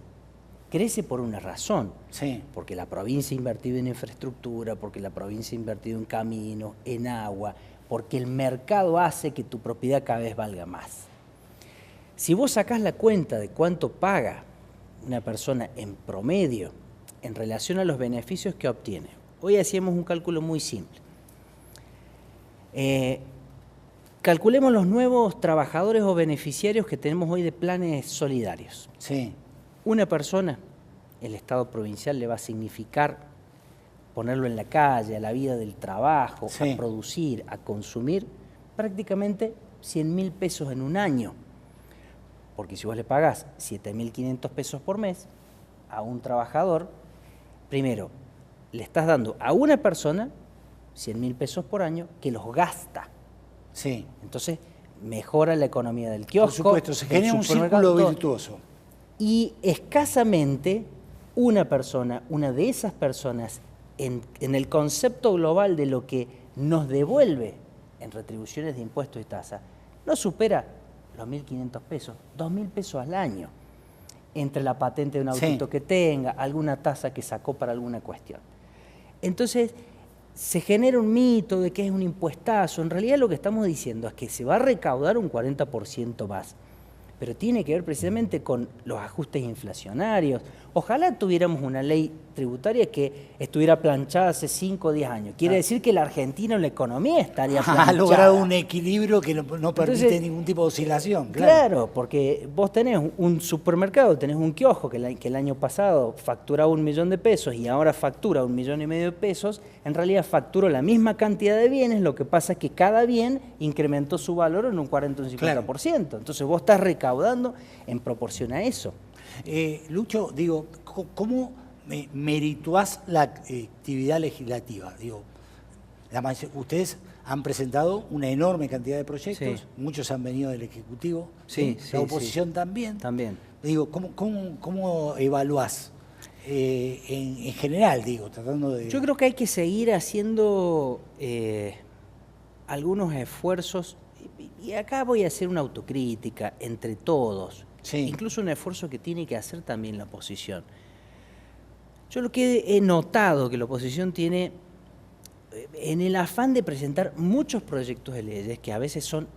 por una razón. Sí. Porque la provincia ha invertido en infraestructura, porque la provincia ha invertido en caminos, en agua, porque el mercado hace que tu propiedad cada vez valga más. Si vos sacás la cuenta de cuánto paga una persona en promedio en relación a los beneficios que obtiene, hoy hacíamos un cálculo muy simple. Calculemos los nuevos trabajadores o beneficiarios que tenemos hoy de planes solidarios. Sí. Una persona, el Estado provincial le va a significar ponerlo en la calle, a la vida del trabajo, sí, a producir, a consumir, prácticamente 100.000 pesos en un año. Porque si vos le pagás 7.500 pesos por mes a un trabajador, primero, le estás dando a una persona 100.000 pesos por año que los gasta. Sí. Entonces, mejora la economía del kiosco. Por supuesto, se genera un círculo virtuoso. Y escasamente una de esas personas, en el concepto global de lo que nos devuelve en retribuciones de impuestos y tasas, no supera los 1.500 pesos, 2.000 pesos al año, entre la patente de un autito que tenga, alguna tasa que sacó para alguna cuestión. Entonces, se genera un mito de que es un impuestazo. En realidad lo que estamos diciendo es que se va a recaudar un 40% más, pero tiene que ver precisamente con los ajustes inflacionarios. Ojalá tuviéramos una ley tributaria que estuviera planchada hace 5 o 10 años. Quiere decir que la Argentina en la economía estaría planchada. Ha logrado un equilibrio que no permite ningún tipo de oscilación. Claro, porque vos tenés un supermercado, tenés un kiosco que el año pasado facturaba 1 millón de pesos y ahora factura 1,5 millones de pesos. En realidad facturó la misma cantidad de bienes, lo que pasa es que cada bien incrementó su valor en un 40 o un 50%. Claro. Entonces vos estás recaudando en proporción a eso. Lucho, digo, ¿cómo merituás la actividad legislativa? Digo, ustedes han presentado una enorme cantidad de proyectos, muchos han venido del Ejecutivo, la oposición también. Digo, ¿cómo evaluás en general, digo, tratando de...? Yo creo que hay que seguir haciendo algunos esfuerzos, y acá voy a hacer una autocrítica entre todos. Incluso un esfuerzo que tiene que hacer también la oposición. Yo lo que he notado que la oposición tiene, en el afán de presentar muchos proyectos de leyes que a veces son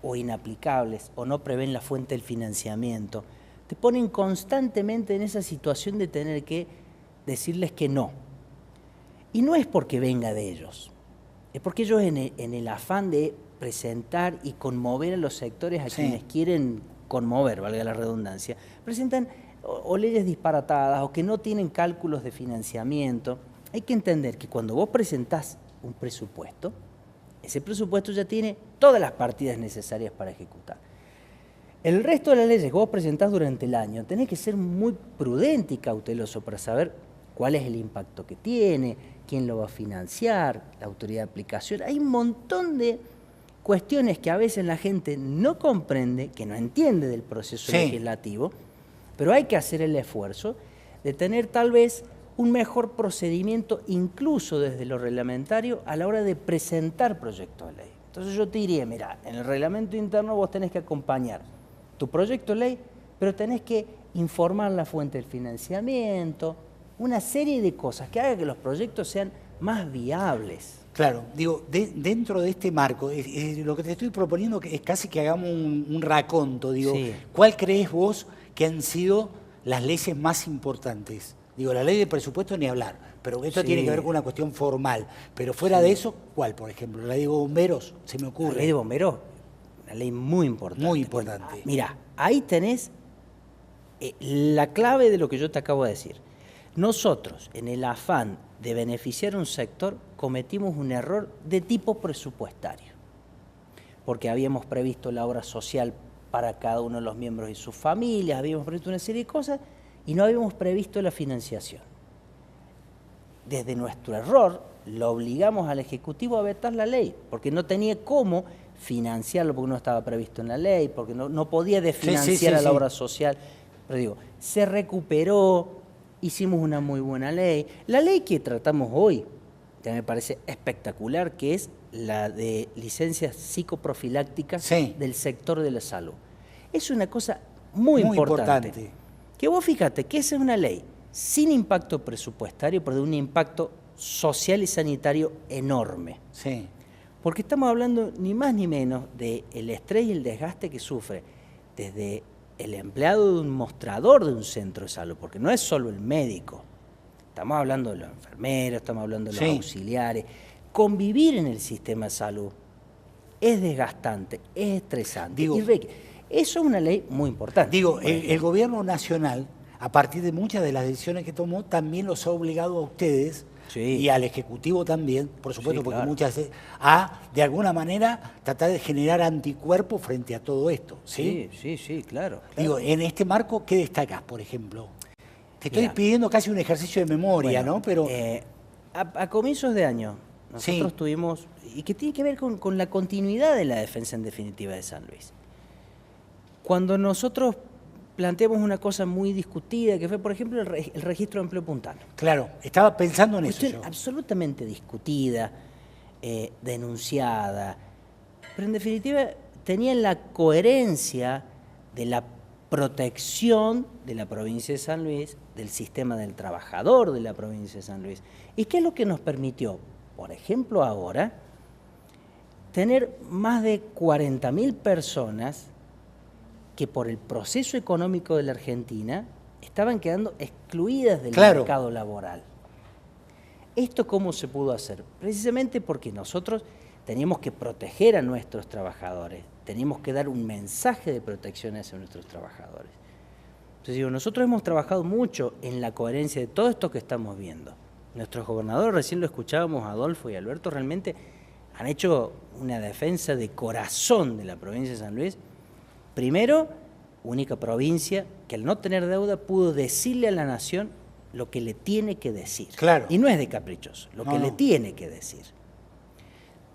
o inaplicables o no prevén la fuente del financiamiento, te ponen constantemente en esa situación de tener que decirles que no. Y no es porque venga de ellos, es porque ellos en el afán de presentar y conmover a los sectores a quienes quieren conmover, valga la redundancia, presentan o leyes disparatadas o que no tienen cálculos de financiamiento. Hay que entender que cuando vos presentás un presupuesto, ese presupuesto ya tiene todas las partidas necesarias para ejecutar. El resto de las leyes que vos presentás durante el año, tenés que ser muy prudente y cauteloso para saber cuál es el impacto que tiene, quién lo va a financiar, la autoridad de aplicación. Hay un montón de cuestiones que a veces la gente no comprende, que no entiende del proceso legislativo, pero hay que hacer el esfuerzo de tener tal vez un mejor procedimiento, incluso desde lo reglamentario, a la hora de presentar proyectos de ley. Entonces yo te diría, mira, en el reglamento interno vos tenés que acompañar tu proyecto de ley, pero tenés que informar la fuente del financiamiento, una serie de cosas que hagan que los proyectos sean más viables. Claro, digo, dentro de este marco, lo que te estoy proponiendo es casi que hagamos un raconto, digo, ¿cuál crees vos que han sido las leyes más importantes? Digo, la ley de presupuesto ni hablar, pero esto tiene que ver con una cuestión formal. Pero fuera de eso, ¿cuál, por ejemplo? La ley de bomberos, se me ocurre. La ley de bomberos, una ley muy importante. Muy importante. Mira, ahí tenés la clave de lo que yo te acabo de decir. Nosotros, en el afán de beneficiar a un sector, cometimos un error de tipo presupuestario, porque habíamos previsto la obra social para cada uno de los miembros y sus familias, habíamos previsto una serie de cosas y no habíamos previsto la financiación. Desde nuestro error, lo obligamos al Ejecutivo a vetar la ley, porque no tenía cómo financiarlo, porque no estaba previsto en la ley, porque no podía desfinanciar a la obra social. Pero digo, se recuperó, hicimos una muy buena ley. La ley que tratamos hoy, que me parece espectacular, que es la de licencias psicoprofilácticas del sector de la salud. Es una cosa muy importante. Que vos fíjate que esa es una ley sin impacto presupuestario, pero de un impacto social y sanitario enorme. Sí. Porque estamos hablando ni más ni menos del estrés y el desgaste que sufre desde el empleado de un mostrador de un centro de salud, porque no es solo el médico. Estamos hablando de los enfermeros, estamos hablando de los auxiliares. Convivir en el sistema de salud es desgastante, es estresante. Digo, eso es una ley muy importante. Digo, el gobierno nacional, a partir de muchas de las decisiones que tomó, también los ha obligado a ustedes y al Ejecutivo también, por supuesto, porque muchas a, de alguna manera, tratar de generar anticuerpos frente a todo esto. Sí, claro. Digo, en este marco, ¿qué destacás, por ejemplo? Te estoy pidiendo casi un ejercicio de memoria, ¿no? Pero a comienzos de año, nosotros tuvimos, y que tiene que ver con la continuidad de la defensa en definitiva de San Luis. Cuando nosotros planteamos una cosa muy discutida, que fue, por ejemplo, el registro de empleo puntano. Claro, estaba pensando en eso. Absolutamente discutida, denunciada, pero en definitiva tenían la coherencia de la protección de la provincia de San Luis, del sistema del trabajador de la provincia de San Luis. ¿Y qué es lo que nos permitió, por ejemplo, ahora, tener más de 40.000 personas que por el proceso económico de la Argentina estaban quedando excluidas del mercado laboral? ¿Esto cómo se pudo hacer? Precisamente porque nosotros teníamos que proteger a nuestros trabajadores, teníamos que dar un mensaje de protección hacia nuestros trabajadores. Entonces digo, nosotros hemos trabajado mucho en la coherencia de todo esto que estamos viendo. Nuestros gobernadores, recién lo escuchábamos, Adolfo y Alberto, realmente han hecho una defensa de corazón de la provincia de San Luis. Primero, única provincia que al no tener deuda pudo decirle a la nación lo que le tiene que decir. Claro. Y no es de caprichoso, lo que le tiene que decir.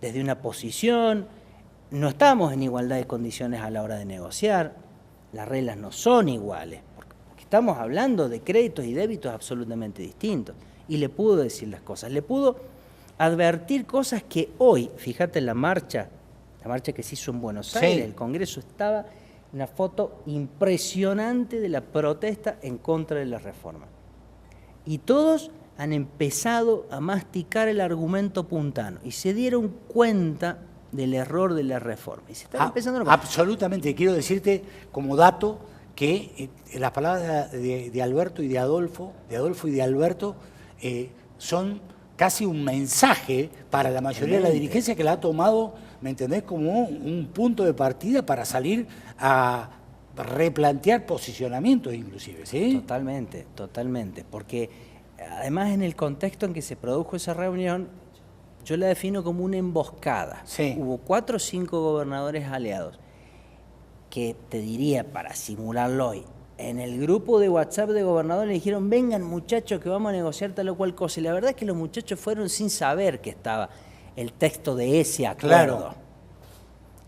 Desde una posición, no estamos en igualdad de condiciones a la hora de negociar, las reglas no son iguales, porque estamos hablando de créditos y débitos absolutamente distintos. Y le pudo decir las cosas, le pudo advertir cosas que hoy, fíjate la marcha que se hizo en Buenos Aires, el Congreso estaba... Una foto impresionante de la protesta en contra de la reforma. Y todos han empezado a masticar el argumento puntano y se dieron cuenta del error de la reforma. Y se están empezando a... Absolutamente. Quiero decirte como dato que las palabras de Alberto y de Adolfo y de Alberto, son casi un mensaje para la mayoría de la dirigencia que la ha tomado, ¿me entendés?, como un punto de partida para salir a replantear posicionamientos inclusive, ¿sí? Totalmente, porque además en el contexto en que se produjo esa reunión, yo la defino como una emboscada. Hubo 4 o 5 gobernadores aliados que, te diría, para simularlo hoy, en el grupo de WhatsApp de gobernadores le dijeron, vengan muchachos que vamos a negociar tal o cual cosa. Y la verdad es que los muchachos fueron sin saber que estaba el texto de ese acuerdo.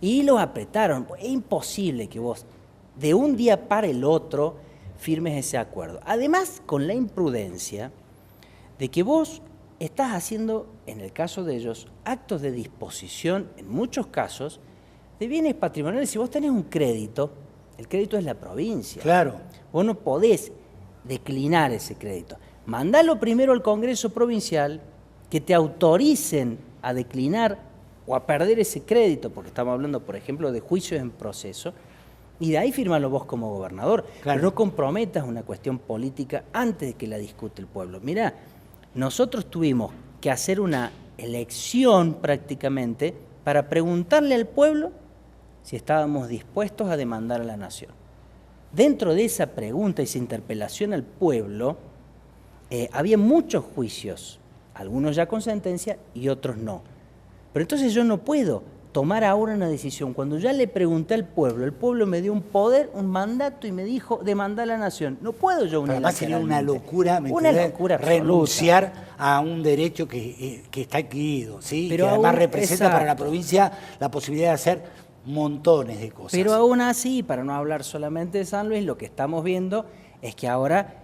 Y los apretaron. Es imposible que vos, de un día para el otro, firmes ese acuerdo. Además, con la imprudencia de que vos estás haciendo, en el caso de ellos, actos de disposición, en muchos casos, de bienes patrimoniales. Si vos tenés un crédito, el crédito es la provincia. Claro. Vos no podés declinar ese crédito. Mandalo primero al Congreso Provincial, que te autoricen a declinar o a perder ese crédito, porque estamos hablando, por ejemplo, de juicios en proceso, y de ahí firmalo vos como gobernador. Claro. Pero no comprometas una cuestión política antes de que la discute el pueblo. Mirá, nosotros tuvimos que hacer una elección prácticamente para preguntarle al pueblo si estábamos dispuestos a demandar a la nación. Dentro de esa pregunta y esa interpelación al pueblo, había muchos juicios, algunos ya con sentencia y otros no. Pero entonces yo no puedo tomar ahora una decisión. Cuando ya le pregunté al pueblo, el pueblo me dio un poder, un mandato y me dijo demandar a la nación. No puedo yo unilateralmente. Además sería una locura, absoluta. Renunciar a un derecho que está adquirido, ¿sí? Pero que además aún, representa exacto, para la provincia la posibilidad de hacer montones de cosas. Pero aún así, para no hablar solamente de San Luis, lo que estamos viendo es que ahora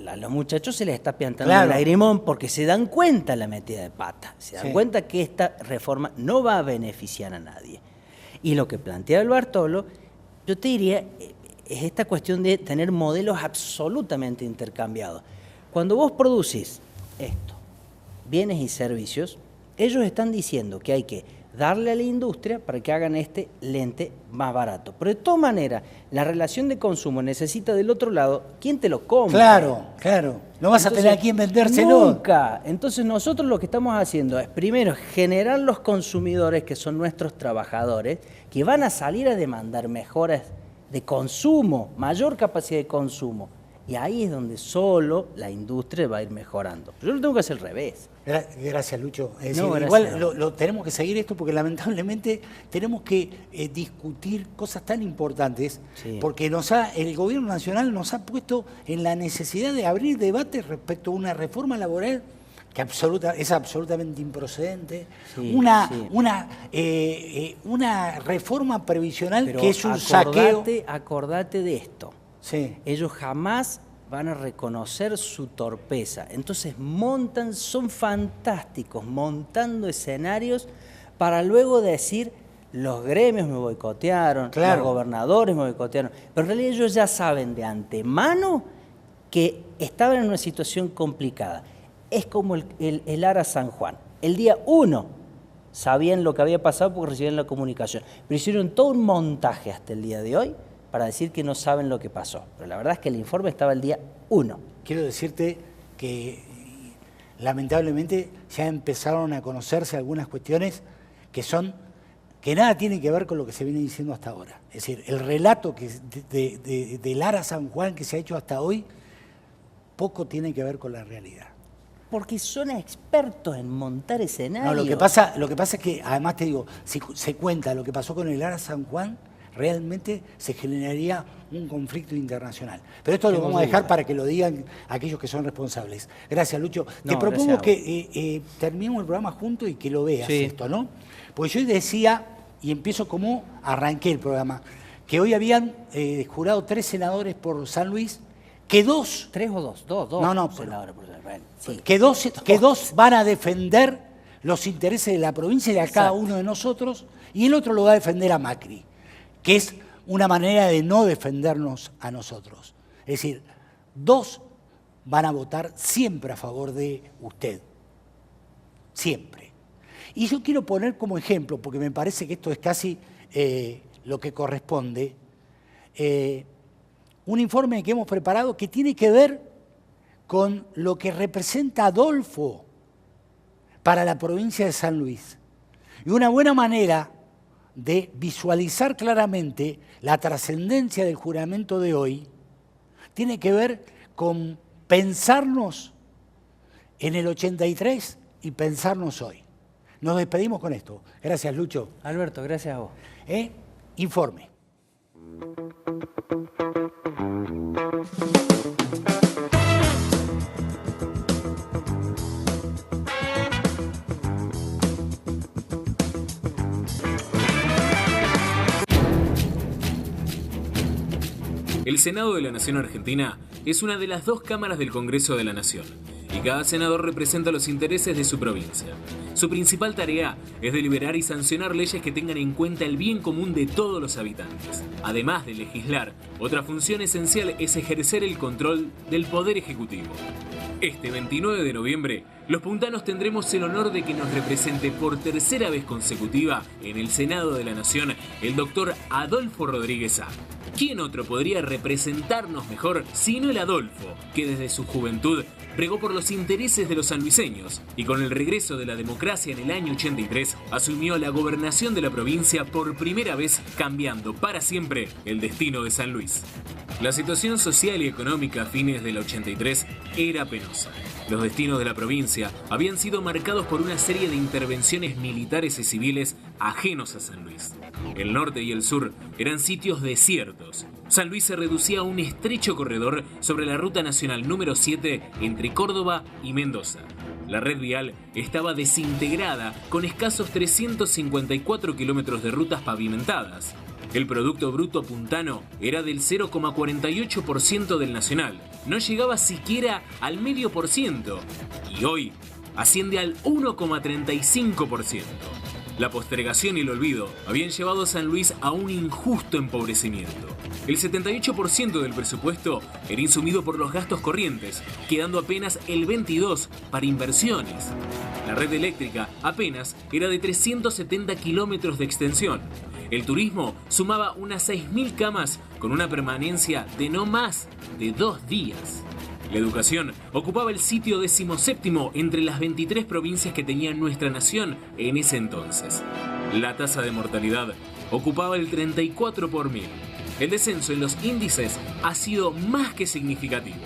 a los muchachos se les está piantando el lagrimón porque se dan cuenta la metida de pata, se dan cuenta que esta reforma no va a beneficiar a nadie. Y lo que plantea el Bartolo, yo te diría, es esta cuestión de tener modelos absolutamente intercambiados. Cuando vos producís esto, bienes y servicios, ellos están diciendo que hay que darle a la industria para que hagan este lente más barato. Pero de todas maneras, la relación de consumo necesita del otro lado, ¿quién te lo compra? Claro, claro. No vas a tener a quién vendérselo. Nunca. Entonces nosotros lo que estamos haciendo es, primero, generar los consumidores, que son nuestros trabajadores, que van a salir a demandar mejoras de consumo, mayor capacidad de consumo. Y ahí es donde solo la industria va a ir mejorando. Yo lo tengo que hacer al revés. Gracias, Lucho. Gracias. Igual lo tenemos que seguir esto porque lamentablemente tenemos que discutir cosas tan importantes porque el gobierno nacional nos ha puesto en la necesidad de abrir debate respecto a una reforma laboral que es absolutamente improcedente, una reforma previsional pero que es un saqueo. Acordate de esto. Sí. Ellos jamás van a reconocer su torpeza. Entonces son fantásticos montando escenarios para luego decir los gremios me boicotearon, los gobernadores me boicotearon. Pero en realidad ellos ya saben de antemano que estaban en una situación complicada. Es como el Ara San Juan. El día 1 sabían lo que había pasado porque recibían la comunicación. Pero hicieron todo un montaje hasta el día de hoy para decir que no saben lo que pasó. Pero la verdad es que el informe estaba el día 1. Quiero decirte que lamentablemente ya empezaron a conocerse algunas cuestiones que nada tienen que ver con lo que se viene diciendo hasta ahora. Es decir, el relato de Lara San Juan que se ha hecho hasta hoy poco tiene que ver con la realidad. Porque son expertos en montar escenarios. No, lo que pasa es que, además te digo, si se cuenta lo que pasó con el Lara San Juan, realmente se generaría un conflicto internacional. Pero esto lo vamos a dejar para que lo digan aquellos que son responsables. Gracias, Lucho. Te propongo que terminemos el programa juntos y que lo veas esto, ¿no? Porque yo decía, y empiezo como arranqué el programa, que hoy habían jurado 3 senadores por San Luis, que 2... ¿3 o 2? 2 No, senadores por San Luis. Que dos van a defender los intereses de la provincia y de cada uno de nosotros, y el otro lo va a defender a Macri, que es una manera de no defendernos a nosotros. Es decir, 2 van a votar siempre a favor de usted. Siempre. Y yo quiero poner como ejemplo, porque me parece que esto es casi lo que corresponde, un informe que hemos preparado que tiene que ver con lo que representa Adolfo para la provincia de San Luis. Y una buena manera de visualizar claramente la trascendencia del juramento de hoy tiene que ver con pensarnos en el 83 y pensarnos hoy. Nos despedimos con esto. Gracias, Lucho. Alberto, gracias a vos. Informe. El Senado de la Nación Argentina es una de las dos cámaras del Congreso de la Nación, y cada senador representa los intereses de su provincia. Su principal tarea es deliberar y sancionar leyes que tengan en cuenta el bien común de todos los habitantes. Además de legislar, otra función esencial es ejercer el control del Poder Ejecutivo. Este 29 de noviembre, los puntanos tendremos el honor de que nos represente por tercera vez consecutiva en el Senado de la Nación el doctor Adolfo Rodríguez Sá. ¿Quién otro podría representarnos mejor sino el Adolfo, que desde su juventud pregó por los intereses de los sanluiseños y con el regreso de la democracia en el año 83 asumió la gobernación de la provincia por primera vez, cambiando para siempre el destino de San Luis? La situación social y económica a fines del 83 era penosa. Los destinos de la provincia habían sido marcados por una serie de intervenciones militares y civiles ajenos a San Luis. El norte y el sur eran sitios desiertos. San Luis se reducía a un estrecho corredor sobre la ruta nacional número 7 entre Córdoba y Mendoza. La red vial estaba desintegrada con escasos 354 kilómetros de rutas pavimentadas. El Producto Bruto puntano era del 0,48% del nacional, no llegaba siquiera al 0,5%, y hoy asciende al 1,35%. La postergación y el olvido habían llevado a San Luis a un injusto empobrecimiento. El 78% del presupuesto era insumido por los gastos corrientes, quedando apenas el 22% para inversiones. La red eléctrica apenas era de 370 kilómetros de extensión. El turismo sumaba unas 6.000 camas con una permanencia de no más de 2 días. La educación ocupaba el sitio 17º entre las 23 provincias que tenía nuestra nación en ese entonces. La tasa de mortalidad ocupaba el 34 por 1000. El descenso en los índices ha sido más que significativo.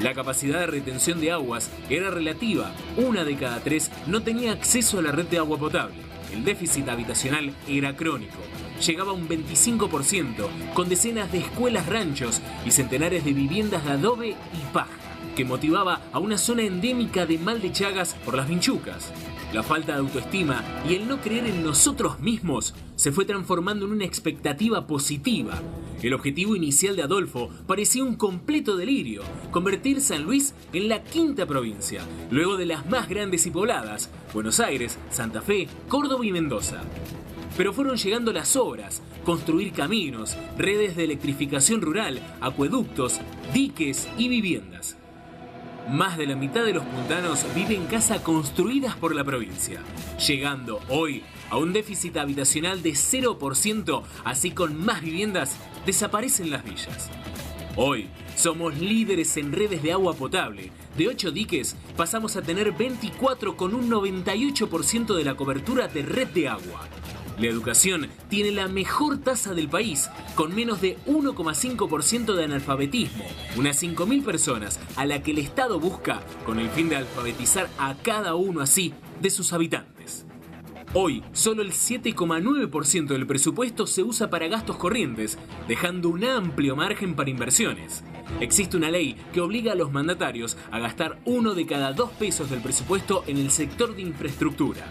La capacidad de retención de aguas era relativa. 1 de cada 3 no tenía acceso a la red de agua potable. El déficit habitacional era crónico. Llegaba a un 25%, con decenas de escuelas ranchos y centenares de viviendas de adobe y paja, que motivaba a una zona endémica de mal de Chagas por las vinchucas. La falta de autoestima y el no creer en nosotros mismos se fue transformando en una expectativa positiva. El objetivo inicial de Adolfo parecía un completo delirio: convertir San Luis en la 5ª provincia, luego de las más grandes y pobladas: Buenos Aires, Santa Fe, Córdoba y Mendoza. Pero fueron llegando las obras: construir caminos, redes de electrificación rural, acueductos, diques y viviendas. Más de la mitad de los puntanos vive en casas construidas por la provincia, llegando hoy a un déficit habitacional de 0%, así con más viviendas desaparecen las villas. Hoy somos líderes en redes de agua potable. De 8 diques pasamos a tener 24 con un 98% de la cobertura de red de agua. La educación tiene la mejor tasa del país, con menos de 1,5% de analfabetismo, unas 5.000 personas a la que el Estado busca con el fin de alfabetizar a cada uno así de sus habitantes. Hoy, solo el 7,9% del presupuesto se usa para gastos corrientes, dejando un amplio margen para inversiones. Existe una ley que obliga a los mandatarios a gastar 1 de cada 2 pesos del presupuesto en el sector de infraestructura.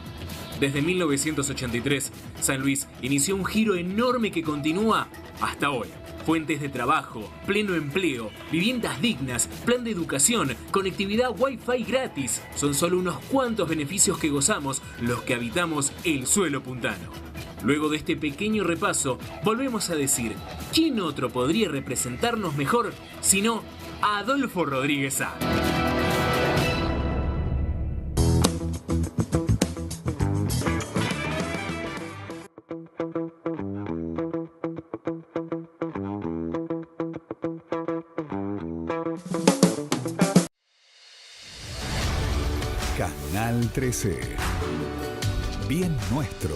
Desde 1983, San Luis inició un giro enorme que continúa hasta hoy. Fuentes de trabajo, pleno empleo, viviendas dignas, plan de educación, conectividad Wi-Fi gratis. Son solo unos cuantos beneficios que gozamos los que habitamos el suelo puntano. Luego de este pequeño repaso, volvemos a decir: ¿quién otro podría representarnos mejor sino Adolfo Rodríguez Sá? Canal 13. Bien nuestro.